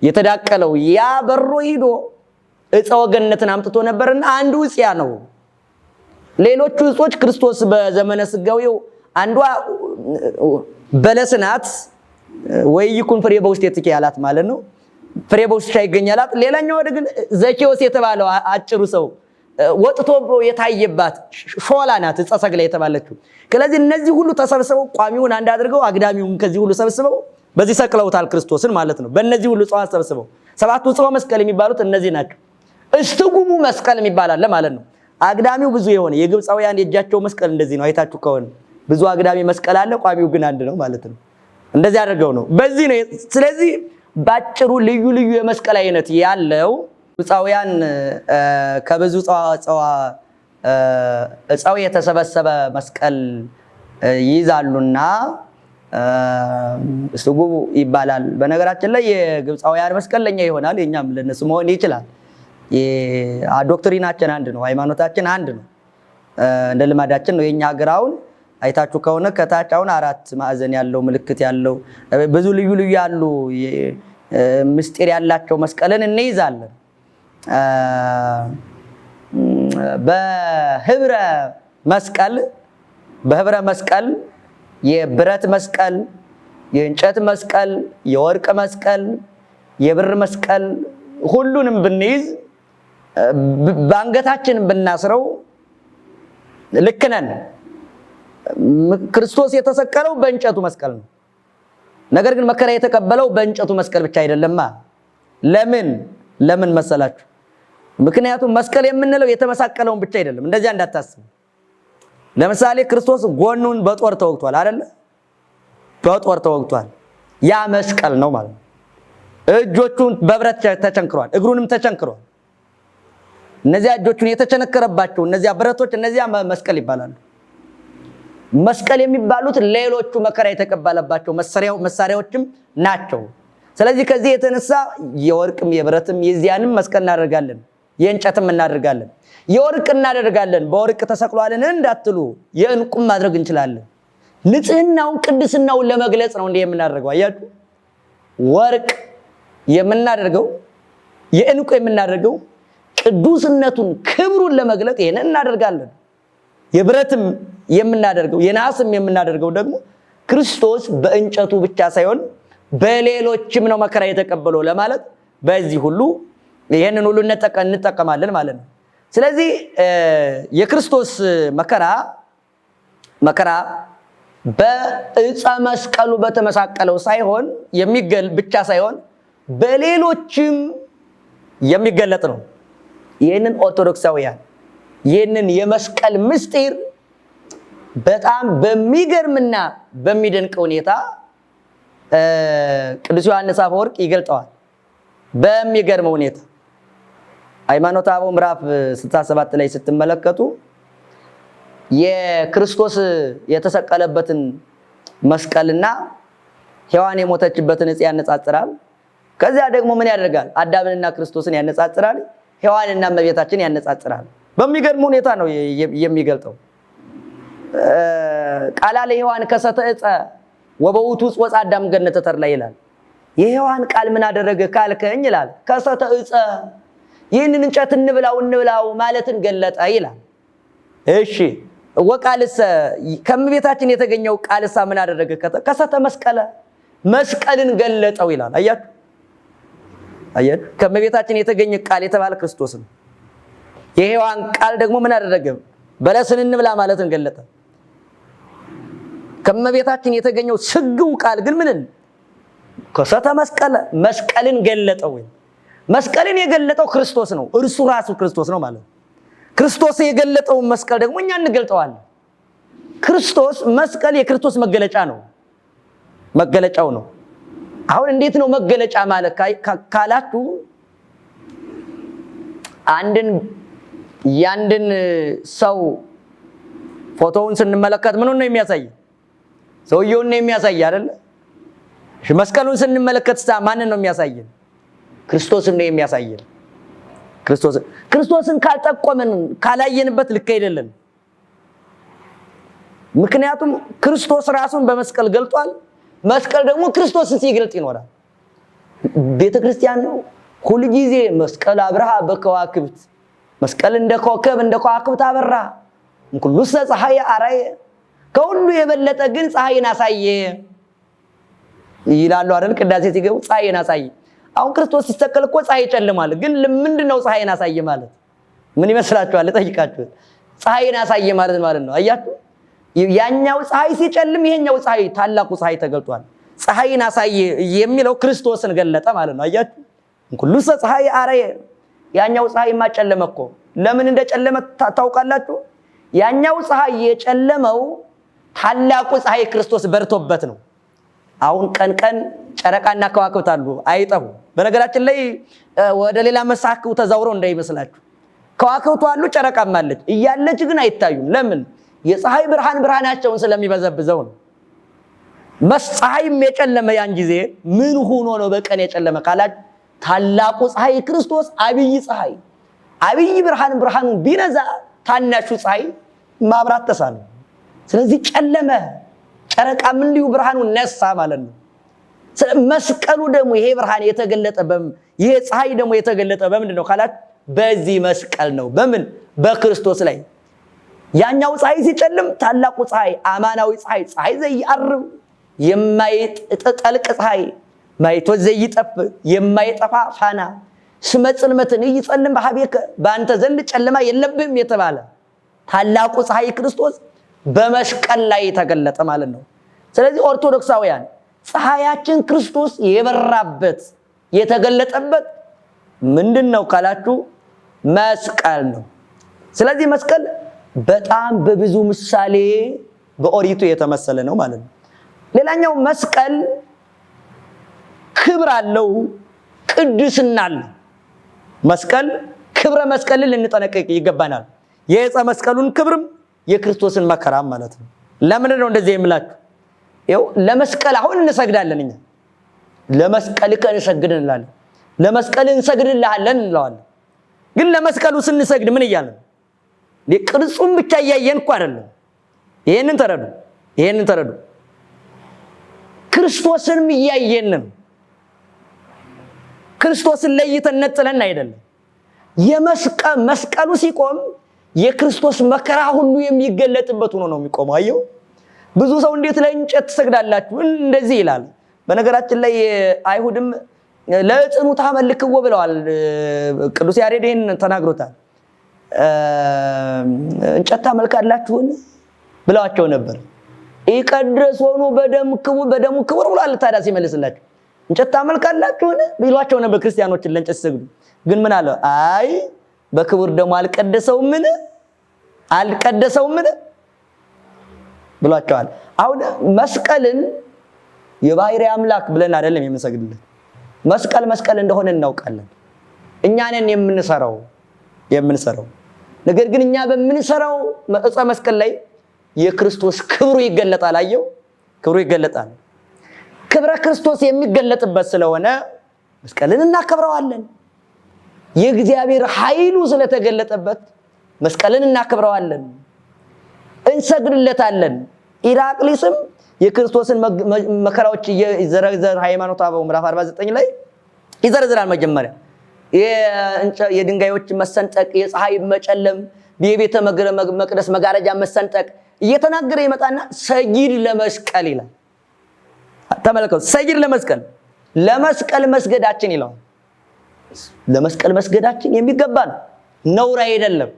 የተዳቀለው ያ በሮ ሄዶ ዕፀ ገነትን አምጥቶ ነበርና አንዱ ዕፅ ያ ነው። ሌሎቹ ዕፆች ክርስቶስ በዘመነ ስጋዌው አንዷ በለስ ናት፣ ወይ ይኩን ፍሬ በውስጤትኪ ያላት ማለት ነው። ፍሬ በውስጥሽ ይገኛላት። ሌላኛው ግን ዘኬዎስ የተባለው አጭሩ ሰው ወጥቶ የታየባት ሾላ ናት፣ ዕፀ ሰግላ የተባለችው። ስለዚህ እነዚህ ሁሉ ተሰብስበው ቋሚውን አንድ አድርገው አግዳሚውን ከዚህ ሁሉ ሰብስበው በዚህ ሰቅለውታል ክርስቶስን ማለት ነው። በእነዚህ ሁሉ ዕፀዋት ሰብስበው ሰባቱ ዕፀ መስቀል የሚባሉት እነዚህ ናቸው። እስትጉሙ መስቀል የሚባል አለ ማለት ነው። አግዳሚው ብዙ የሆነ የግብፃውያን የእጃቸው መስቀል እንደዚህ ነው። አይታችሁ ከሆነ ብዙ አግዳሚ መስቀል አለ፣ ቋሚው ግን አንድ ነው ማለት ነው። እንደዚህ አድርገው ነው በዚህ ነው። ስለዚህ ባጭሩ ልዩ ልዩ የመስቀል አይነት ያለው ግብፃውያን ከብዙ ዕፀው የተሰበሰበ መስቀል ይይዛሉና እስትጉሙ ይባላል። በነገራችን ላይ የግብፃውያን መስቀል ለኛ ይሆናል፣ የኛም ለነሱ መሆን ይችላል። ዶክትሪናችን አንድ ነው፣ ሃይማኖታችን አንድ ነው፣ እንደ ልማዳችን ነው። የኛ ግራውን አይታችሁ ከሆነ ከታች አሁን 4 ማዕዘን ያለው ምልክት ያለው ብዙ ልዩ ልዩ ያሉ ምስጢር ያላቸው መስቀልን እንይዛለን። በህብረ መስቀል የብረት መስቀል፣ የእንጨት መስቀል፣ የወርቅ መስቀል፣ የብር መስቀል ሁሉንም ብንይዝ በአንገታችን ብናስረው ልክ ነን። ክርስቶስ የተሰቀለው በእንጨቱ መስቀል ነው። ነገር ግን መከራ የተቀበለው በእንጨቱ መስቀል ብቻ አይደለማ። ለምን መሰላችሁ? ምክንያቱም መስቀል የምንለው የተመሳቀለውን ብቻ አይደለም። እንደዚያ እንዳታስቡ። ለምሳሌ ክርስቶስ ጎኑን በጦር ተወግቷል አይደለ? በጦር ተወግቷል። ያ መስቀል ነው ማለት ነው። እጆቹን በብረት ተቸንክሯል፣ እግሩንም ተቸንክሯል። እነዚያ እጆቹን የተቸነከረባቸው እነዚያ ብረቶች እነዚያ መስቀል ይባላሉ። መስቀል የሚባሉት ሌሎቹ መከራ የተቀበለባቸው መሳሪያዎችም ናቸው። ስለዚህ ከዚህ የተነሳ የወርቅም የብረትም የዚያንም መስቀል እናደርጋለን፣ የእንጨትም እናደርጋለን። የወርቅ እናደርጋለን በወርቅ ተሰቅሏልን እንዳትሉ የእንቁም ማድረግ እንችላለን። ንጽህናውን ቅድስናውን ለመግለጽ ነው እንዲህ የምናደርገው። አያችሁ፣ ወርቅ የምናደርገው የእንቁ የምናደርገው ቅዱስነቱን ክብሩን ለመግለጥ ይሄን እናደርጋለን። የብረትም የምናደርገው የናስም የምናደርገው ደግሞ ክርስቶስ በእንጨቱ ብቻ ሳይሆን በሌሎችም ነው መከራ የተቀበለው ለማለት በዚህ ሁሉ ይሄንን ሁሉ እንጠቀማለን ማለት ነው። ስለዚህ የክርስቶስ መከራ በዕፀ መስቀሉ በተመሳቀለው ሳይሆን ብቻ ሳይሆን በሌሎችም የሚገለጥ ነው። ይህንን ኦርቶዶክሳውያን ይህንን የመስቀል ምስጢር በጣም በሚገርምና በሚደንቅ ሁኔታ ቅዱስ ዮሐንስ አፈወርቅ ይገልጠዋል። በሚገርም ሁኔታ ሃይማኖተ አበው ምዕራፍ 67 ላይ ስትመለከቱ የክርስቶስ የተሰቀለበትን መስቀልና ሔዋን የሞተችበትን ዕፅ ያነጻጽራል። ከዚያ ደግሞ ምን ያደርጋል? አዳምንና ክርስቶስን ያነጻጽራል፣ ሔዋንና እመቤታችን ያነጻጽራል። በሚገርም ሁኔታ ነው የሚገልጠው። ቃላ ለሔዋን ከሰተ ዕፀ ወበውቱ ወፃ አዳም ገነተ ተርላ ይላል። የሔዋን ቃል ምን አደረገ ካልከኝ ይላል ከሰተ ዕፀ ይህንን እንጨት እንብላው ማለትን ገለጠ ይላል። እሺ ወቃልሰ ከእመቤታችን የተገኘው ቃልሳ ምን አደረገ? ከሰተ መስቀልን ገለጠው ይላል። አያችሁ ከእመቤታችን የተገኘ ቃል የተባለ ክርስቶስ ነው። የሔዋን ቃል ደግሞ ምን አደረገ? በለስን እንብላ ማለትን ገለጠ። ከእመቤታችን የተገኘው ስግው ቃል ግን ምንን? ከሰተ መስቀልን ገለጠው። መስቀልን የገለጠው ክርስቶስ ነው። እርሱ ራሱ ክርስቶስ ነው ማለት ነው። ክርስቶስ የገለጠው መስቀል ደግሞ እኛ እንገልጠዋለን። ክርስቶስ መስቀል የክርስቶስ መገለጫ ነው፣ መገለጫው ነው። አሁን እንዴት ነው መገለጫ ማለት ካላችሁ ያንድን ሰው ፎቶውን ስንመለከት ምኑን ነው የሚያሳይ? ሰውየውን ነው የሚያሳይ አይደል? መስቀሉን ስንመለከት ማንን ነው የሚያሳየን? ክርስቶስን ነው የሚያሳየን። ክርስቶስን ካልጠቆመን ካላየንበት ልክ አይደለም። ምክንያቱም ክርስቶስ ራሱን በመስቀል ገልጧል። መስቀል ደግሞ ክርስቶስን ሲገልጥ ይኖራል። ቤተክርስቲያን ነው ሁሉ ጊዜ መስቀል አብርሃ በከዋክብት፣ መስቀል እንደ ኮከብ እንደ ከዋክብት አበራ፣ እንኩሉሰ ፀሐይ አራየ፣ ከሁሉ የበለጠ ግን ፀሐይን አሳየ ይላሉ አይደል? ቅዳሴ ሲገቡ ፀሐይን አሳየ። አሁን ክርስቶስ ሲሰቀል እኮ ፀሐይ ጨልማል። ግን ምንድነው ፀሐይን አሳየ ማለት? ምን ይመስላችኋል? ልጠይቃችሁ። ፀሐይን አሳየ ማለት ነው አያችሁ? ያኛው ፀሐይ ሲጨልም ይሄኛው ፀሐይ ታላቁ ፀሐይ ተገልጧል። ፀሐይን አሳየ የሚለው ክርስቶስን ገለጠ ማለት ነው አያችሁ? እንኩሉሰ ፀሐይ አራየ፣ ያኛው ፀሐይ ማጨለመ እኮ። ለምን እንደጨለመ ታውቃላችሁ? ያኛው ፀሐይ የጨለመው ታላቁ ፀሐይ ክርስቶስ በርቶበት ነው። አሁን ቀን ጨረቃና ከዋክብት አሉ አይጠፉ። በነገራችን ላይ ወደ ሌላ መሳክ ተዛውሮ እንዳይመስላችሁ። ከዋክብቱ አሉ ጨረቃም አለች፣ እያለች ግን አይታዩም። ለምን? የፀሐይ ብርሃናቸውን ስለሚበዘብዘው ነው። ፀሐይም የጨለመ ያን ጊዜ ምን ሆኖ ነው በቀን የጨለመ ካላችሁ ታላቁ ፀሐይ ክርስቶስ አብይ ፀሐይ አብይ ብርሃኑን ቢነዛ ታናሹ ፀሐይ ማብራት ተሳነው። ስለዚህ ጨለመ። ጨረቃም እንዲሁ ብርሃኑን ነሳ ማለት ነው። መስቀሉ ደግሞ ይሄ ብርሃን የተገለጠ ይሄ ፀሐይ ደግሞ የተገለጠ በምንድን ነው ካላችሁ በዚህ መስቀል ነው። በምን? በክርስቶስ ላይ። ያኛው ፀሐይ ሲጨልም ታላቁ ፀሐይ አማናዊ ፀሐይ ዘይዓርብ የማይጠልቅ ፀሐይ ማይቶ ዘይጠፍ የማይጠፋ ፋና ስመ ጽልመትን ይጸልም በሐቤከ በአንተ ዘንድ ጨለማ የለብህም የተባለ ታላቁ ፀሐይ ክርስቶስ በመስቀል ላይ ተገለጠ ማለት ነው። ስለዚህ ኦርቶዶክሳውያን ፀሐያችን ክርስቶስ የበራበት የተገለጠበት ምንድነው ካላችሁ መስቀል ነው። ስለዚህ መስቀል በጣም በብዙ ምሳሌ በኦሪቱ የተመሰለ ነው ማለት ነው። ሌላኛው መስቀል ክብር አለው፣ ቅድስና አለው። መስቀል ክብረ መስቀልን ልንጠነቀቅ ይገባናል። የዕፀ መስቀሉን ክብርም የክርስቶስን መከራም ማለት ነው። ለምን ነው እንደዚህ የምላችሁ? ይኸው ለመስቀል አሁን እንሰግዳለን። እኛ ለመስቀል እንሰግድን እንላለን፣ ለመስቀል እንሰግድልሃለን እንለዋለን። ግን ለመስቀሉ ስንሰግድ ምን እያልን ነው? ቅርጹን ብቻ እያየን እኮ አይደለም። ይሄንን ተረዱ። ክርስቶስንም እያየን ክርስቶስን ለይተን ነጥለን አይደለም። መስቀሉ ሲቆም የክርስቶስ መከራ ሁሉ የሚገለጥበት ሆኖ ነው የሚቆመው። አየው ብዙ ሰው እንዴት ለእንጨት ትሰግዳላችሁ እንደዚህ ይላል። በነገራችን ላይ አይሁድም ለዕፅኑ ታመልክዎ ብለዋል። ቅዱስ ያሬድ ይህን ተናግሮታል። እንጨት ታመልካላችሁን ብለዋቸው ነበር። ይቀድስ ሆኖ በደሙ ክቡር ብሏል። ታዲያ ሲመልስላቸው እንጨት ታመልካላችሁን ብሏቸው ነበር ክርስቲያኖችን ለእንጨት ሲሰግዱ። ግን ምን አለ? አይ በክቡር ደሙ አልቀደሰውምን ብሏቸዋል። አሁን መስቀልን የባህሪ አምላክ ብለን አይደለም የምንሰግድለት። መስቀል እንደሆነ እናውቃለን። እኛ ነን የምንሰራው። ነገር ግን እኛ በምንሰራው ዕፀ መስቀል ላይ የክርስቶስ ክብሩ ይገለጣል። አየው ክብሩ ይገለጣል። ክብረ ክርስቶስ የሚገለጥበት ስለሆነ መስቀልን እናከብረዋለን። የእግዚአብሔር ኃይሉ ስለተገለጠበት መስቀልን እናከብረዋለን፣ እንሰግድለታለን። ኢራቅሊስም የክርስቶስን መከራዎች የዘረዘር ሃይማኖተ አበው ምዕራፍ 49 ላይ ይዘረዝራል። መጀመሪያ የድንጋዮች መሰንጠቅ፣ የፀሐይ መጨለም፣ የቤተ መቅደስ መጋረጃ መሰንጠቅ እየተናገረ ይመጣና ሰጊድ ለመስቀል ይላል። ተመልከቱ፣ ሰጊድ ለመስቀል መስገዳችን ይላል። ለመስቀል መስገዳችን የሚገባ ነውር አይደለም።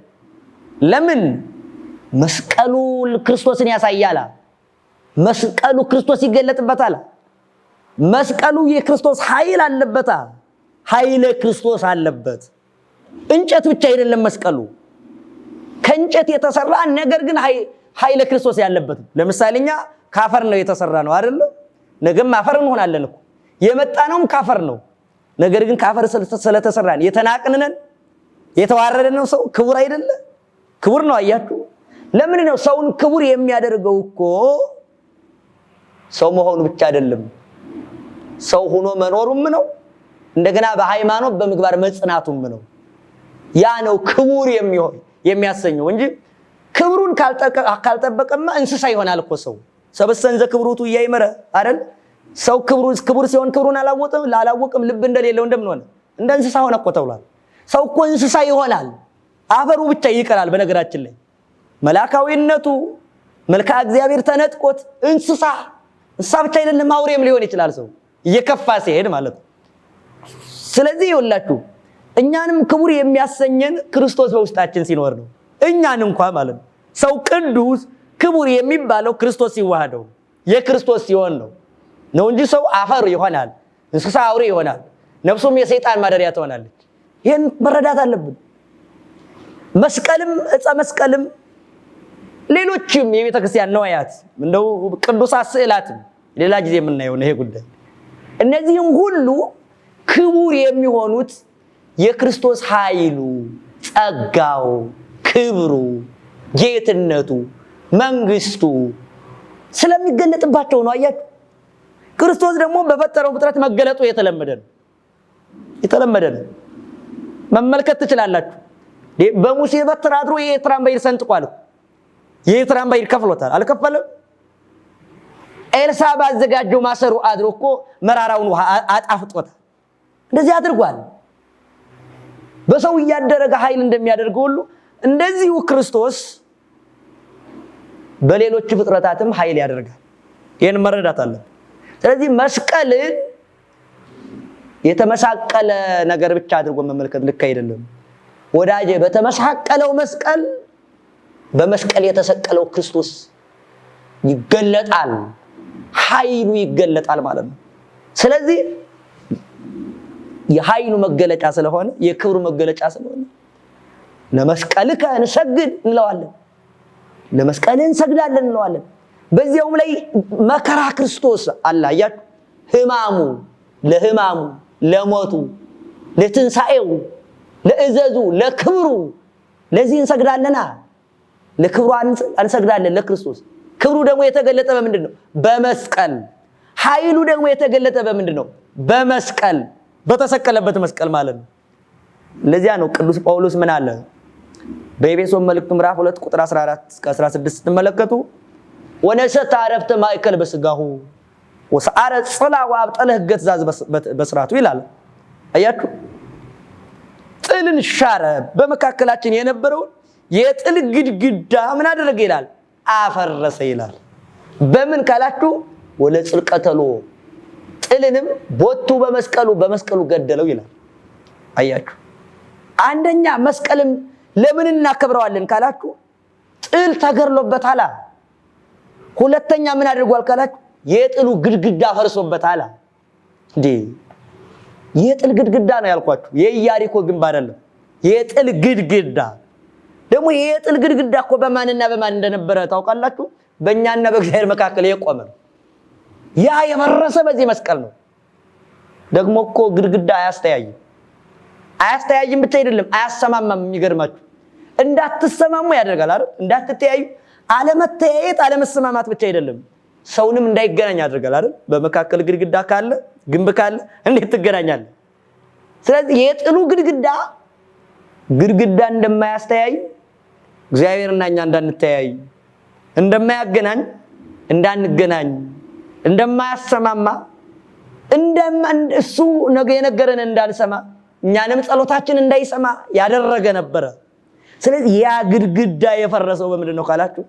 ለምን? መስቀሉ ክርስቶስን ያሳያል። መስቀሉ ክርስቶስ ይገለጥበታል። መስቀሉ የክርስቶስ ኃይል አለበት። ኃይለ ክርስቶስ አለበት። እንጨት ብቻ አይደለም መስቀሉ፣ ከእንጨት የተሰራ ነገር ግን ኃይለ ክርስቶስ ያለበት። ለምሳሌ እኛ ካፈር ነው የተሰራ ነው አይደል? ነገም አፈር እንሆናለን እኮ። የመጣነውም ካፈር ነው። ነገር ግን ካፈር ስለተሰራን የተናቅነን የተዋረደን ነው። ሰው ክቡር አይደለ? ክቡር ነው። አያችሁ? ለምን ነው ሰውን ክቡር የሚያደርገው? እኮ ሰው መሆኑ ብቻ አይደለም፣ ሰው ሆኖ መኖሩም ነው። እንደገና በሃይማኖት በምግባር መጽናቱም ነው። ያ ነው ክቡር የሚያሰኘው እንጂ ክብሩን ካልጠበቀማ እንስሳ ይሆናል እኮ ሰው። ሰበሰንዘ ክብሩቱ እያይመረ አይደል? ሰው ክቡር ሲሆን ክብሩን አላወቅም ልብ እንደሌለው እንደምን እንደ እንስሳ ሆነ እኮ ተብሏል። ሰው እኮ እንስሳ ይሆናል፣ አፈሩ ብቻ ይቀራል። በነገራችን ላይ መላካዊነቱ መልክዓ እግዚአብሔር ተነጥቆት እንስሳ ብቻ አይደለም አውሬም ሊሆን ይችላል ሰው እየከፋ ሲሄድ ማለት ነው። ስለዚህ ይኸውላችሁ እኛንም ክቡር የሚያሰኘን ክርስቶስ በውስጣችን ሲኖር ነው። እኛን እንኳን ማለት ነው ሰው ቅዱስ ክቡር የሚባለው ክርስቶስ ሲዋሃደው የክርስቶስ ሲሆን ነው እንጂ ሰው አፈር ይሆናል፣ እንስሳ አውሬ ይሆናል፣ ነፍሱም የሰይጣን ማደሪያ ትሆናለች። ይሄን መረዳት አለብን። ዕፀ መስቀልም ሌሎችም የቤተክርስቲያን ነዋያት እንደው ቅዱሳት ስዕላትም ሌላ ጊዜ የምናየው ነው ይሄ ጉዳይ። እነዚህም ሁሉ ክቡር የሚሆኑት የክርስቶስ ኃይሉ፣ ጸጋው፣ ክብሩ፣ ጌትነቱ፣ መንግስቱ ስለሚገለጥባቸው ነው። አያችሁ? ክርስቶስ ደግሞ በፈጠረው ፍጥረት መገለጡ የተለመደ ነው። መመልከት ትችላላችሁ። በሙሴ በትር አድሮ የኤርትራን ባሕር ሰንጥቋል። የኤርትራን ባሕር ከፍሎታል። አልከፈለም? ኤልሳ ባዘጋጀው ማሰሮ አድሮ እኮ መራራውን ውሃ አጣፍጦታል። እንደዚህ አድርጓል። በሰው እያደረገ ኃይል እንደሚያደርገው ሁሉ እንደዚሁ ክርስቶስ በሌሎች ፍጥረታትም ኃይል ያደርጋል። ይሄን መረዳት አለብን። ስለዚህ መስቀልን የተመሳቀለ ነገር ብቻ አድርጎ መመልከት ልክ አይደለም ወዳጄ። በተመሳቀለው መስቀል በመስቀል የተሰቀለው ክርስቶስ ይገለጣል፣ ኃይሉ ይገለጣል ማለት ነው። ስለዚህ የኃይሉ መገለጫ ስለሆነ የክብሩ መገለጫ ስለሆነ ለመስቀልከ እንሰግድ እንለዋለን፣ ለመስቀልህ እንሰግዳለን እንለዋለን። በዚያውም ላይ መከራ ክርስቶስ አለ። አያችሁ? ለሕማሙ፣ ለሞቱ፣ ለትንሣኤው፣ ለእዘዙ፣ ለክብሩ ለዚህ እንሰግዳለና። ለክብሩ እንሰግዳለን ለክርስቶስ። ክብሩ ደግሞ የተገለጠ በምንድን ነው? በመስቀል። ኃይሉ ደግሞ የተገለጠ በምንድን ነው? በመስቀል፣ በተሰቀለበት መስቀል ማለት ነው። ለዚያ ነው ቅዱስ ጳውሎስ ምን አለ? በኤፌሶን መልእክቱ ምዕራፍ 2 ቁጥር 14 እስከ 16 ስትመለከቱ ወነሰተ አረፍተ ማእከል በስጋሁ ወሰአረ ጽላ ወአብጠለ ሕገ ትእዛዝ በስርዓቱ ይላል። አያችሁ? ጥልን ሻረ። በመካከላችን የነበረው የጥል ግድግዳ ምን አደረገ ይላል? አፈረሰ ይላል። በምን ካላችሁ ወለ ጽልቀተሎ፣ ጥልንም ቦቱ በመስቀሉ ገደለው ይላል። አያችሁ? አንደኛ መስቀልም ለምን እናከብረዋለን ካላችሁ ጥል ተገርሎበታል። ሁለተኛ ምን አድርጓል ካላችሁ የጥሉ ግድግዳ ፈርሶበታል። የጥል ግድግዳ ነው ያልኳችሁ፣ የኢያሪኮ ግንብ አይደለም። የጥል ግድግዳ ደግሞ የጥል ግድግዳ እኮ በማንና በማን እንደነበረ ታውቃላችሁ? በእኛና በእግዚአብሔር መካከል የቆመ ነው። ያ የፈረሰ በዚህ መስቀል ነው። ደግሞ እኮ ግድግዳ አያስተያይም ብቻ አይደለም አያሰማማም። የሚገርማችሁ እንዳትሰማሙ ያደርጋል አይደል? እንዳትተያዩ። አለመተያየት አለመሰማማት ብቻ አይደለም ሰውንም እንዳይገናኝ ያደርጋል አይደል? በመካከል ግድግዳ ካለ ግንብ ካለ እንዴት ትገናኛለህ? ስለዚህ የጥሉ ግድግዳ እንደማያስተያይ እግዚአብሔርና እኛ እንዳንተያይ፣ እንደማያገናኝ እንዳንገናኝ፣ እንደማያሰማማ እሱ ነገ የነገረን እንዳንሰማ እኛንም ጸሎታችን እንዳይሰማ ያደረገ ነበረ። ስለዚህ ያ ግድግዳ የፈረሰው በምንድን ነው ካላችሁ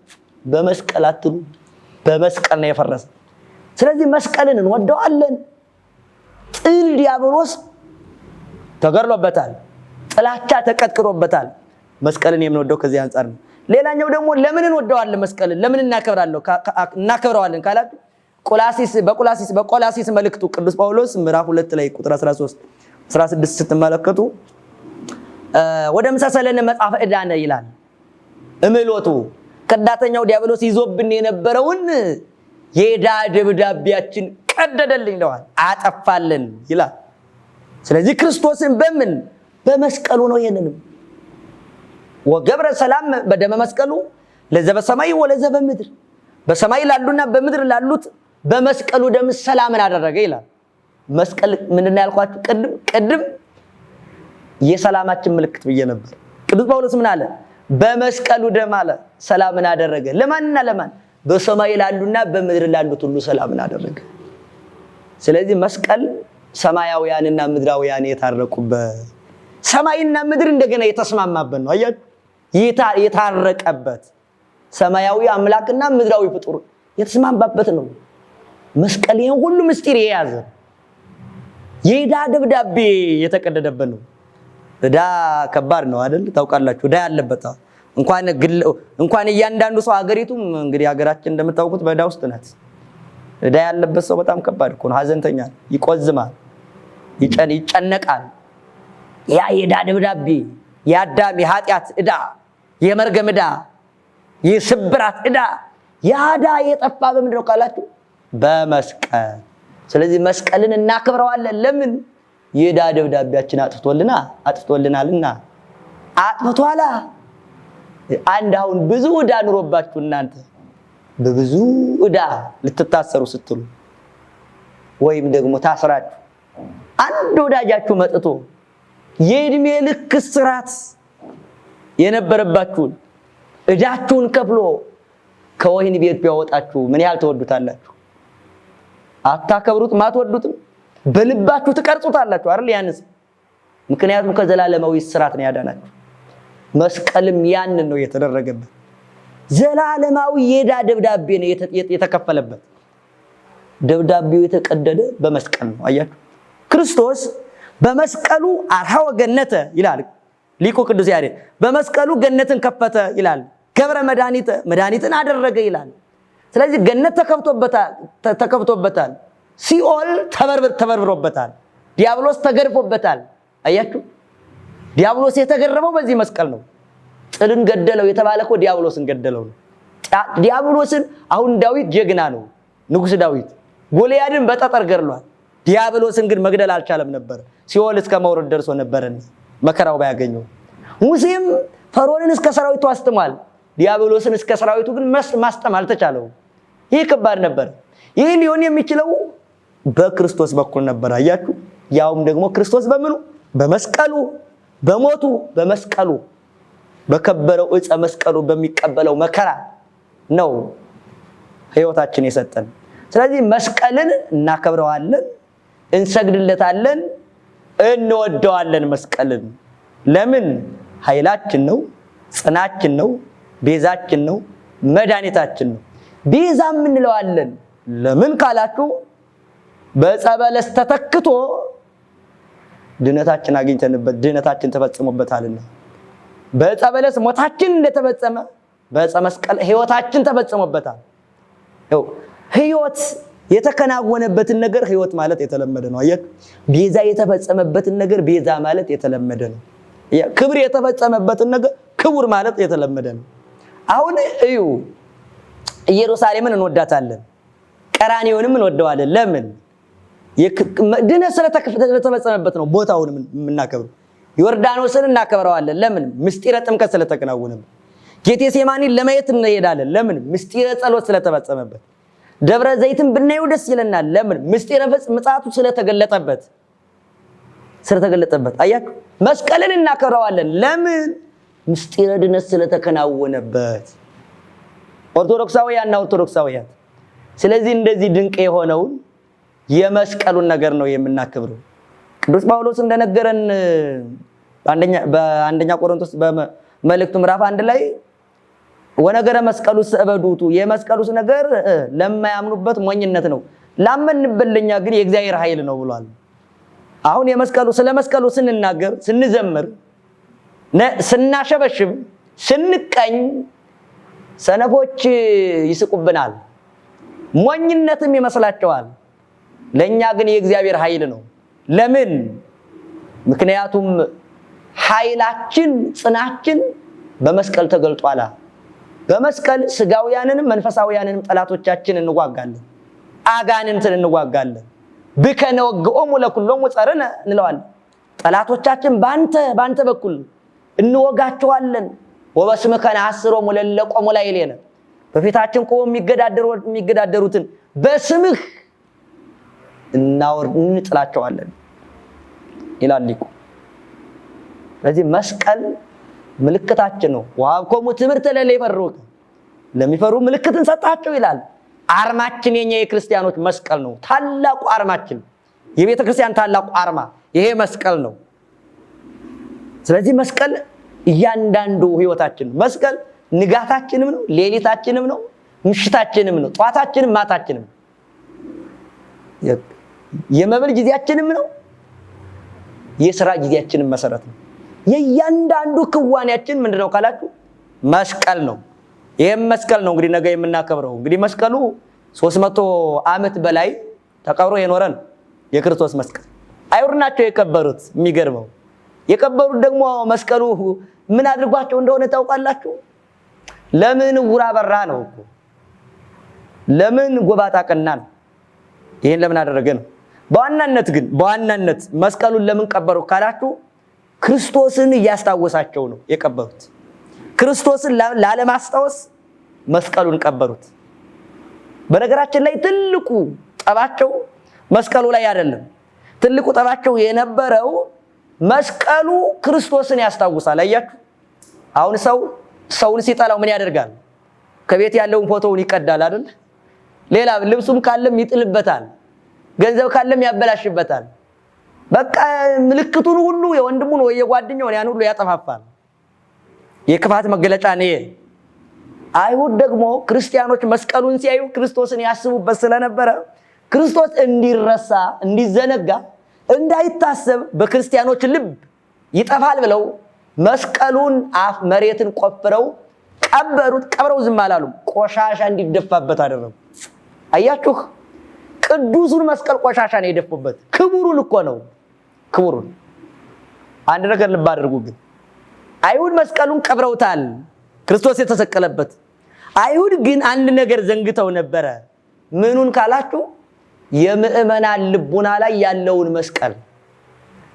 በመስቀል አትሉ፣ በመስቀል ነው የፈረሰ። ስለዚህ መስቀልን እንወደዋለን። ጥል ዲያብሎስ ተገርሎበታል፣ ጥላቻ ተቀጥቅጦበታል። መስቀልን የምንወደው ከዚህ አንፃር ነው። ሌላኛው ደግሞ ለምን እንወደዋለን? መስቀልን ለምን እናከብረዋለን ካላችሁ በቆላሲስ መልእክቱ ቅዱስ ጳውሎስ ምዕራፍ 2 ላይ ቁጥር 13 16 ስትመለከቱ ወደ ምሰሰለን መጽሐፈ ዕዳነ ይላል። እምሎቱ ከዳተኛው ዲያብሎስ ይዞብን የነበረውን የዕዳ ደብዳቤያችን ቀደደልኝ ይለዋል፣ አጠፋልን ይላል። ስለዚህ ክርስቶስን በምን በመስቀሉ ነው። ይሄንንም ወገብረ ሰላም በደመ መስቀሉ ለዘበ ሰማይ ወለዘበ ምድር፣ በሰማይ ላሉና በምድር ላሉት በመስቀሉ ደም ሰላምን አደረገ ይላል። መስቀል ምንድን ነው ያልኳችሁ? ቅድም የሰላማችን ምልክት ብዬ ነበር። ቅዱስ ጳውሎስ ምን አለ? በመስቀሉ ደም አለ ሰላምን አደረገ። ለማንና ለማን? በሰማይ ላሉና በምድር ላሉት ሁሉ ሰላምን አደረገ። ስለዚህ መስቀል ሰማያውያንና ምድራውያን የታረቁበት፣ ሰማይና ምድር እንደገና የተስማማበት ነው። አያችሁ? የታረቀበት ሰማያዊ አምላክና ምድራዊ ፍጡር የተስማማበት ነው። መስቀል ይሄን ሁሉ ምስጢር የያዘ የዕዳ ደብዳቤ የተቀደደበት ነው። ዕዳ ከባድ ነው አይደል? ታውቃላችሁ፣ ዕዳ ያለበት እንኳን እያንዳንዱ ሰው ሀገሪቱም እንግዲህ ሀገራችን እንደምታውቁት በዕዳ ውስጥ ናት። ዕዳ ያለበት ሰው በጣም ከባድ እኮ ነው። ሀዘንተኛ፣ ይቆዝማል፣ ይጨነቃል። ያ የዕዳ ደብዳቤ የአዳም የኃጢአት ዕዳ፣ የመርገም ዕዳ፣ የስብራት ዕዳ፣ ያ ዕዳ የጠፋ በምንድን ነው ካላችሁ? በመስቀል። ስለዚህ መስቀልን እናከብረዋለን። ለምን? የዕዳ ደብዳቤያችን አጥፍቶልናልና። አጥፍቷላ። አሁን ብዙ ዕዳ ኑሮባችሁ እናንተ በብዙ ዕዳ ልትታሰሩ ስትሉ ወይም ደግሞ ታስራችሁ አንድ ወዳጃችሁ መጥቶ የዕድሜ ልክ እስራት የነበረባችሁን ዕዳችሁን ከፍሎ ከወህኒ ቤት ቢያወጣችሁ ምን ያህል ተወዱታላችሁ? አታከብሩት? ማትወዱትም በልባችሁ ትቀርጹታላችሁ አይደል? ያንስ ምክንያቱም ከዘላለማዊ እስራት ነው ያዳናችሁ። መስቀልም ያንን ነው የተደረገበት። ዘላለማዊ የዕዳ ደብዳቤ ነው የተከፈለበት። ደብዳቤው የተቀደደ በመስቀል ነው። አያችሁ? ክርስቶስ በመስቀሉ አርሃወ ገነተ ይላል ሊቁ ቅዱስ ያሬድ። በመስቀሉ ገነትን ከፈተ ይላል። ገብረ መድኃኒትን አደረገ ይላል። ስለዚህ ገነት ተከፍቶበታል። ሲኦል ተበርብሮበታል። ዲያብሎስ ተገርፎበታል። አያችሁ? ዲያብሎስ የተገረመው በዚህ መስቀል ነው። ጥልን ገደለው የተባለ እኮ ዲያብሎስን ገደለው ነው። ዲያብሎስን አሁን ዳዊት ጀግና ነው። ንጉስ ዳዊት ጎልያድን በጠጠር ገድሏል። ዲያብሎስን ግን መግደል አልቻለም ነበር። ሲኦል እስከ መውረድ ደርሶ ነበርና መከራው ባያገኘው። ሙሴም ፈርዖንን እስከ ሰራዊቱ አስጥሟል። ዲያብሎስን እስከ ሰራዊቱ ግን ማስጠም አልተቻለውም። ይህ ከባድ ነበር። ይህ ሊሆን የሚችለው በክርስቶስ በኩል ነበር። አያችሁ? ያውም ደግሞ ክርስቶስ በምኑ? በመስቀሉ፣ በሞቱ፣ በመስቀሉ በከበረው ዕፀ መስቀሉ በሚቀበለው መከራ ነው ሕይወታችን የሰጠን። ስለዚህ መስቀልን እናከብረዋለን፣ እንሰግድለታለን፣ እንወደዋለን። መስቀልን ለምን? ኃይላችን ነው፣ ጽናችን ነው፣ ቤዛችን ነው፣ መድኃኒታችን ነው። ቤዛም እንለዋለን። ለምን ካላችሁ በዕፀ በለስ ተተክቶ ድነታችን አግኝተንበት ድነታችን ተፈጽሞበታልና። በዕፀ በለስ ሞታችን እንደተፈጸመ በዕፀ መስቀል ሕይወታችን ተፈጽሞበታል። ሕይወት የተከናወነበትን ነገር ሕይወት ማለት የተለመደ ነው። አየህ? ቤዛ የተፈጸመበትን ነገር ቤዛ ማለት የተለመደ ነው። ክብር የተፈጸመበትን ነገር ክቡር ማለት የተለመደ ነው። አሁን እዩ፣ ኢየሩሳሌምን እንወዳታለን፣ ቀራንዮንም እንወደዋለን። ለምን? ድነት ስለተፈጸመበት ነው። ቦታውን የምናከብረው ዮርዳኖስን እናከብረዋለን። ለምን? ምስጢረ ጥምቀት ስለተከናወነበት። ጌቴሴማኒን ለማየት እንሄዳለን። ለምን? ምስጢረ ጸሎት ስለተፈጸመበት። ደብረ ዘይትን ብናየው ደስ ይለናል። ለምን? ምስጢረ ምጽአቱ ስለተገለጠበት። አያችሁ? መስቀልን እናከብረዋለን። ለምን? ምስጢረ ድነት ስለተከናወነበት። ኦርቶዶክሳውያን ስለዚህ እንደዚህ ድንቅ የሆነውን የመስቀሉን ነገር ነው የምናከብረው። ቅዱስ ጳውሎስ እንደነገረን በአንደኛ ቆሮንቶስ በመልእክቱ ምዕራፍ 1 ላይ ወነገረ መስቀሉስ እበዱቱ፣ የመስቀሉስ ነገር ለማያምኑበት ሞኝነት ነው፣ ላመንበት ለኛ ግን የእግዚአብሔር ኃይል ነው ብሏል። አሁን ስለ መስቀሉ ስንናገር፣ ስንዘምር፣ ስናሸበሽብ፣ ስንቀኝ ሰነፎች ይስቁብናል፣ ሞኝነትም ይመስላቸዋል። ለኛ ግን የእግዚአብሔር ኃይል ነው። ለምን? ምክንያቱም ኃይላችን ጽናችን በመስቀል ተገልጧል። በመስቀል ስጋውያንንም መንፈሳውያንንም ጠላቶቻችን እንዋጋለን፣ አጋንንትን እንዋጋለን። ብከነ ወግኦሙ ለኩሎሙ ጸርነ እንለዋለን። ጠላቶቻችን ባንተ በኩል እንወጋቸዋለን። ወበስምከ ነሐስሮሙ ለእለ ቆሙ ላዕሌነ በፊታችን ቆመው የሚገዳደሩትን በስምህ እንጥላቸዋለን ይላል ሊቁ። ስለዚህ መስቀል ምልክታችን ነው። ወሀብኮሙ ትምህርተ ለእለ ይፈርሁከ ለሚፈሩ ምልክትን ሰጣቸው ይላል። አርማችን የኛ የክርስቲያኖች መስቀል ነው። ታላቁ አርማችን የቤተ ክርስቲያን ታላቁ አርማ ይሄ መስቀል ነው። ስለዚህ መስቀል እያንዳንዱ ህይወታችን ነው። መስቀል ንጋታችንም ነው፣ ሌሊታችንም ነው፣ ምሽታችንም ነው፣ ጧታችንም ማታችንም የመብል ጊዜያችንም ነው፣ የሥራ ጊዜያችንም መሰረት ነው። የእያንዳንዱ ክዋኔያችን ምንድነው ካላችሁ መስቀል ነው። ይሄም መስቀል ነው እንግዲህ ነገ የምናከብረው። እንግዲህ መስቀሉ 300 ዓመት በላይ ተቀብሮ የኖረ ነው የክርስቶስ መስቀል። አይሁድ ናቸው የቀበሩት። የሚገርመው የቀበሩት ደግሞ መስቀሉ ምን አድርጓቸው እንደሆነ ታውቃላችሁ? ለምን ዕውር አበራ ነው እኮ። ለምን ጎባጣ ቀና ነው። ይሄን ለምን አደረገ ነው። በዋናነት መስቀሉን ለምን ቀበሩ ካላችሁ ክርስቶስን እያስታወሳቸው ነው የቀበሩት። ክርስቶስን ላለማስታወስ መስቀሉን ቀበሩት። በነገራችን ላይ ትልቁ ጠባቸው መስቀሉ ላይ አይደለም። ትልቁ ጠባቸው የነበረው መስቀሉ ክርስቶስን ያስታውሳል። አያችሁ፣ አሁን ሰውን ሲጠላው ምን ያደርጋል? ከቤት ያለውን ፎቶውን ይቀዳል አይደል? ሌላ ልብሱም ካለም ይጥልበታል፣ ገንዘብ ካለም ያበላሽበታል። በቃ ምልክቱን ሁሉ የወንድሙን ወይ የጓደኛውን ያን ሁሉ ያጠፋፋል። የክፋት መገለጫ ነው። አይሁድ ደግሞ ክርስቲያኖች መስቀሉን ሲያዩ ክርስቶስን ያስቡበት ስለነበረ ክርስቶስ እንዲረሳ፣ እንዲዘነጋ፣ እንዳይታሰብ በክርስቲያኖች ልብ ይጠፋል ብለው መስቀሉን መሬትን ቆፍረው ቀበሩት። ቀብረው ዝም አላሉም። ቆሻሻ እንዲደፋበት አደረጉ። አያችሁ፣ ቅዱሱን መስቀል ቆሻሻ ነው የደፉበት። ክቡሩን እኮ ነው። ክቡሩን አንድ ነገር ልብ አድርጉ። ግን አይሁድ መስቀሉን ቀብረውታል፣ ክርስቶስ የተሰቀለበት። አይሁድ ግን አንድ ነገር ዘንግተው ነበረ። ምኑን ካላችሁ የምእመናን ልቡና ላይ ያለውን መስቀል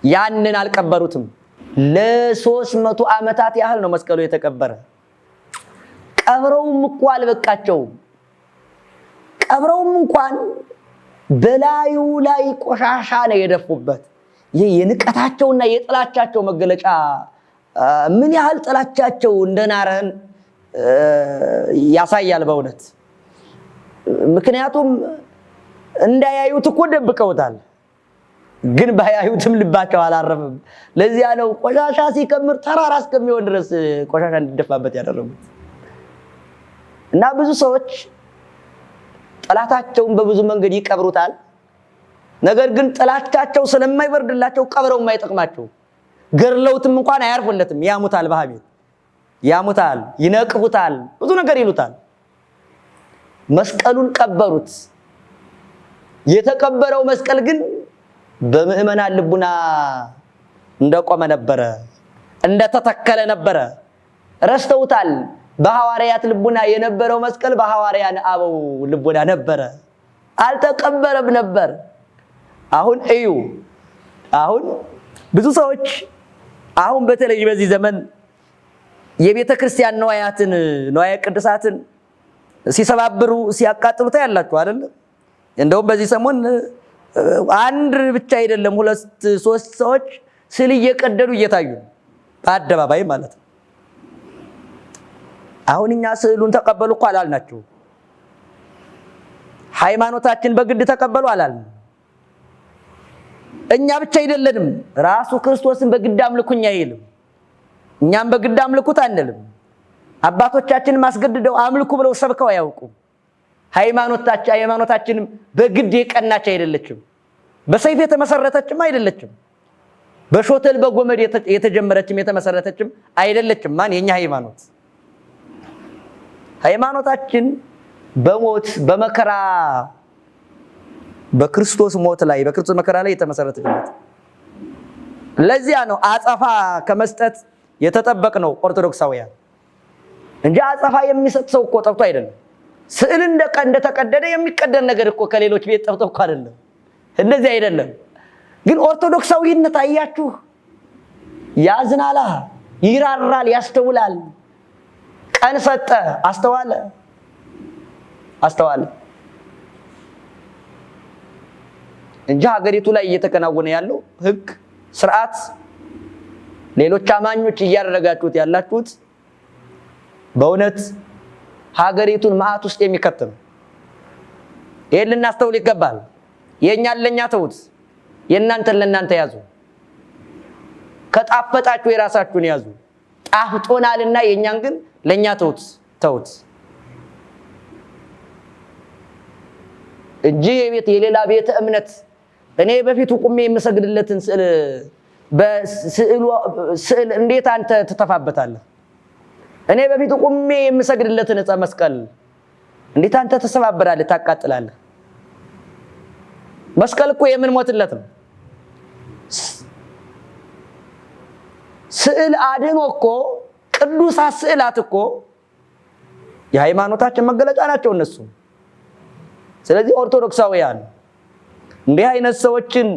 ያንን አልቀበሩትም። ለ300 ዓመታት ያህል ነው መስቀሉ የተቀበረ። ቀብረውም እኮ አልበቃቸውም። ቀብረውም እንኳን በላዩ ላይ ቆሻሻ ነው የደፉበት። ይሄ የንቀታቸውና የጥላቻቸው መገለጫ ምን ያህል ጥላቻቸው እንደናረን ያሳያል በእውነት። ምክንያቱም እንዳያዩት እኮ ደብቀውታል፣ ግን ባያዩትም ልባቸው አላረፈም። ለዚያ ነው ቆሻሻ ሲከምር ተራራ እስከሚሆን ድረስ ቆሻሻ እንዲደፋበት ያደረጉት። እና ብዙ ሰዎች ጠላታቸውን በብዙ መንገድ ይቀብሩታል። ነገር ግን ጥላቻቸው ስለማይበርድላቸው ቀብረው የማይጠቅማቸው ገርለውትም እንኳን አያርፉለትም። ያሙታል፣ በሐሜት ያሙታል፣ ይነቅፉታል፣ ብዙ ነገር ይሉታል። መስቀሉን ቀበሩት። የተቀበረው መስቀል ግን በምእመናን ልቡና እንደቆመ ነበረ፣ እንደተተከለ ነበረ። ረስተውታል። በሐዋርያት ልቡና የነበረው መስቀል በሐዋርያን አበው ልቡና ነበረ፣ አልተቀበረም ነበር። አሁን እዩ፣ አሁን ብዙ ሰዎች አሁን በተለይ በዚህ ዘመን የቤተ ክርስቲያን ንዋየ ቅድሳትን ሲሰባብሩ ሲያቃጥሉ ታያላችሁ አይደል? እንደውም በዚህ ሰሞን አንድ ብቻ አይደለም 2-3 ሰዎች ስዕል እየቀደዱ እየታዩ በአደባባይ ማለት ነው። አሁን እኛ ስዕሉን ተቀበሉ እኮ አላልናችሁ። ሃይማኖታችን በግድ ተቀበሉ አላልን። እኛ ብቻ አይደለንም፣ ራሱ ክርስቶስን በግድ አምልኩኝ አይልም። እኛም በግድ አምልኩት አንልም። አባቶቻችን ማስገድደው አምልኩ ብለው ሰብከው አያውቁም። ሃይማኖታችን በግድ የቀናች አይደለችም፣ በሰይፍ የተመሰረተችም አይደለችም፣ በሾተል በጎመድ የተጀመረችም የተመሰረተችም አይደለችም። የኛ ሃይማኖታችን በሞት በመከራ በክርስቶስ ሞት ላይ በክርስቶስ መከራ ላይ የተመሰረተች ናት። ለዚያ ነው አጸፋ ከመስጠት የተጠበቅነው ኦርቶዶክሳውያን እንጂ አጸፋ የሚሰጥ ሰው እኮ ጠፍቶ አይደለም። ስዕል እንደተቀደደ የሚቀደድ ነገር እኮ ከሌሎች ቤት ጠፍቶ እኮ አይደለም። እንደዚህ አይደለም። ግን ኦርቶዶክሳዊነት አያችሁ ያዝናላ፣ ይራራል፣ ያስተውላል። ቀን ሰጠ፣ አስተዋለ እንጂ ሀገሪቱ ላይ እየተከናወነ ያለው ህግ ስርዓት ሌሎች አማኞች እያደረጋችሁት ያላችሁት በእውነት ሀገሪቱን መዓት ውስጥ የሚከት ነው። ይሄን ልናስተውል ይገባል። የኛን ለኛ ተውት፣ የእናንተን ለእናንተ ያዙ። ከጣፈጣችሁ የራሳችሁን ያዙ። ጣፍጦናልና የኛን ግን ለኛ ተውት እንጂ የሌላ ቤተ እምነት እኔ በፊቱ ቁሜ የምሰግድለትን ስዕል እንዴት አንተ ትተፋበታለህ? እኔ በፊቱ ቁሜ የምሰግድለትን ዕፀ መስቀል እንዴት አንተ ተሰባብራለህ፣ ታቃጥላለህ? መስቀል እኮ የምንሞትለት ነው። ስዕል አድኖ እኮ ቅዱሳት ስዕላት እኮ የሃይማኖታችን መገለጫ ናቸው እነሱ። ስለዚህ ኦርቶዶክሳውያን እንዲህ አይነት ሰዎችን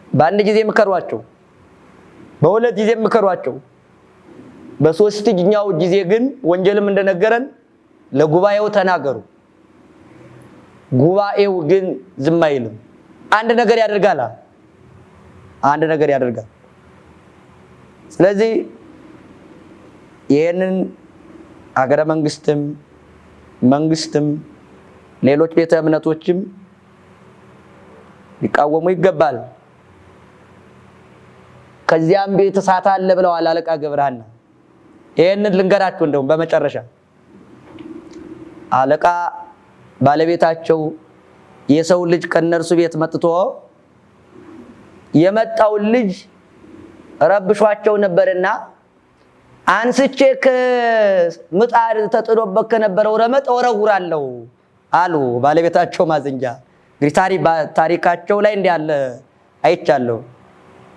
በአንድ ጊዜ ምከሯቸው፣ በሁለት ጊዜ ምከሯቸው። በሶስተኛው ጊዜ ግን ወንጌልም እንደነገረን ለጉባኤው ተናገሩ። ጉባኤው ግን ዝም አይልም። አንድ ነገር ያደርጋል። ስለዚህ ይሄንን አገረ መንግስትም ሌሎች ቤተ እምነቶችም ሊቃወሙ ይገባል። ከዚያም ቤት እሳት አለ ብለዋል አለቃ ገብረሃና። ይሄንን ልንገራችሁ እንደውም በመጨረሻ አለቃ ባለቤታቸው የሰው ልጅ ከነርሱ ቤት መጥቶ የመጣው ልጅ ረብሿቸው ነበርና አንስቼ ከምጣድ ተጥሎበት ከነበረው ረመጥ ወረውራለሁ አሉ ባለቤታቸው ማዘንጃ። እንግዲህ ታሪካቸው ላይ እንዲህ ያለ አይቻለሁ።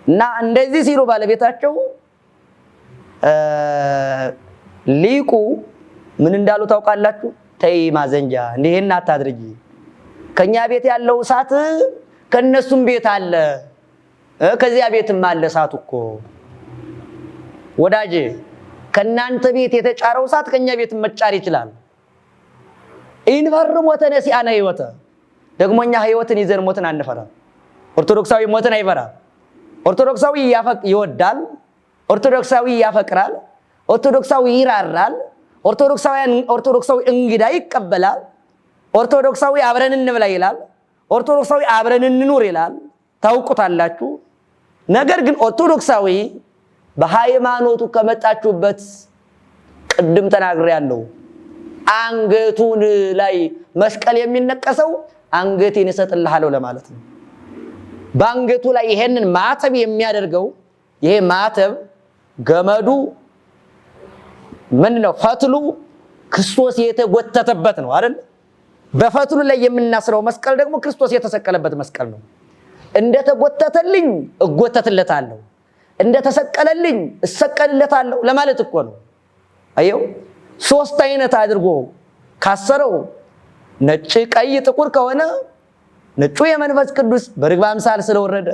እና እንደዚህ ሲሉ ባለቤታቸው ሊቁ ምን እንዳሉ ታውቃላችሁ? ተይ ማዘንጃ እንዲህና አታድርጊ፣ ከኛ ቤት ያለው እሳት ከነሱም ቤት አለ፣ ከዚያ ቤትም አለ እሳት እኮ ወዳጄ። ከናንተ ቤት የተጫረው እሳት ከኛ ቤት መጫር ይችላል። ኢንፈርም ወተነሲአነ ህይወተ፣ ደግሞኛ ህይወትን ይዘን ሞትን አንፈራም። ኦርቶዶክሳዊ ሞትን አይፈራም። ኦርቶዶክሳዊ ይወዳል፣ ኦርቶዶክሳዊ ያፈቅራል፣ ኦርቶዶክሳዊ ይራራል፣ ኦርቶዶክሳዊ እንግዳ ይቀበላል፣ ኦርቶዶክሳዊ አብረን እንብላ ይላል፣ ኦርቶዶክሳዊ አብረን እንኑር ይላል። ታውቁታላችሁ። ነገር ግን ኦርቶዶክሳዊ በሃይማኖቱ ከመጣችሁበት ቅድም ተናግሬያለሁ፣ አንገቱን ላይ መስቀል የሚነቀሰው አንገቴን እሰጥልሃለሁ ለማለት ነው። በአንገቱ ላይ ይሄንን ማተብ የሚያደርገው ይሄ ማተብ ገመዱ ምን ነው? ፈትሉ ክርስቶስ የተጎተተበት ነው አይደል? በፈትሉ ላይ የምናስረው መስቀል ደግሞ ክርስቶስ የተሰቀለበት መስቀል ነው። እንደተጎተተልኝ እጎተትለታለሁ፣ እንደተሰቀለልኝ እሰቀልለታለሁ ለማለት እኮ ነው። አየው፣ ሶስት አይነት አድርጎ ካሰረው ነጭ፣ ቀይ፣ ጥቁር ከሆነ ነጩ የመንፈስ ቅዱስ በርግብ አምሳል ስለወረደ፣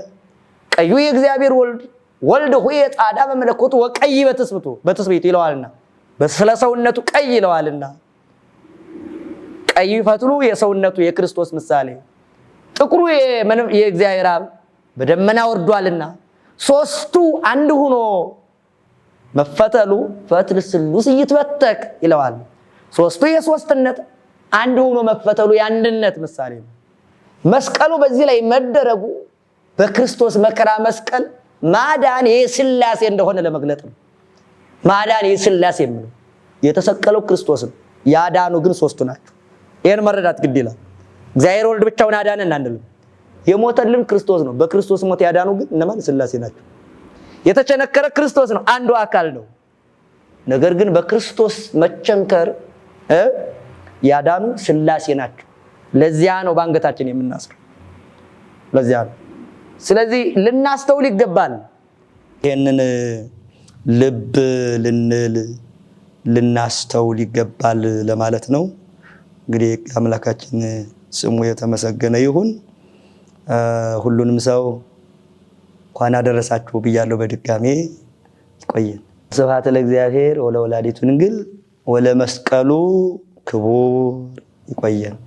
ቀዩ የእግዚአብሔር ወልድ ሆይ ጻዳ በመለኮቱ ወቀይ በትስብእቱ ይለዋልና በስለ ሰውነቱ ቀይ ይለዋልና፣ ቀዩ ፈትሉ የሰውነቱ የክርስቶስ ምሳሌ፣ ጥቁሩ የእግዚአብሔር አብ በደመና ወርዷልና፣ ሶስቱ አንድ ሆኖ መፈተሉ ፈትል ስሉስ ይትበተክ ይለዋል። ሶስቱ የሶስትነት አንድ ሆኖ መፈተሉ የአንድነት ምሳሌ ነው። መስቀሉ በዚህ ላይ መደረጉ በክርስቶስ መከራ መስቀል ማዳን የሥላሴ እንደሆነ ለመግለጥ ነው። ማዳን የሥላሴ ነው። የተሰቀለው ክርስቶስ ነው። ያዳኑ ግን ሶስቱ ናቸው። ይሄን መረዳት ግድ ይላል። እግዚአብሔር ወልድ ብቻውን አዳነን አንልም። የሞተልን ክርስቶስ ነው። በክርስቶስ ሞት ያዳኑ ግን እነማን? ሥላሴ ናቸው። የተቸነከረ ክርስቶስ ነው፣ አንዱ አካል ነው። ነገር ግን በክርስቶስ መቸንከር ያዳኑ ሥላሴ ናቸው። ለዚያ ነው በአንገታችን የምናስረው። ለዚያ ነው ስለዚህ ልናስተውል ይገባል። ይሄንን ልብ ልንል ልናስተውል ይገባል ለማለት ነው። እንግዲህ አምላካችን ስሙ የተመሰገነ ይሁን። ሁሉንም ሰው እንኳን አደረሳችሁ ብያለሁ በድጋሜ። ይቆየን። ስብሐት ለእግዚአብሔር ወለወላዲቱ ድንግል ወለመስቀሉ ክቡር። ይቆየን።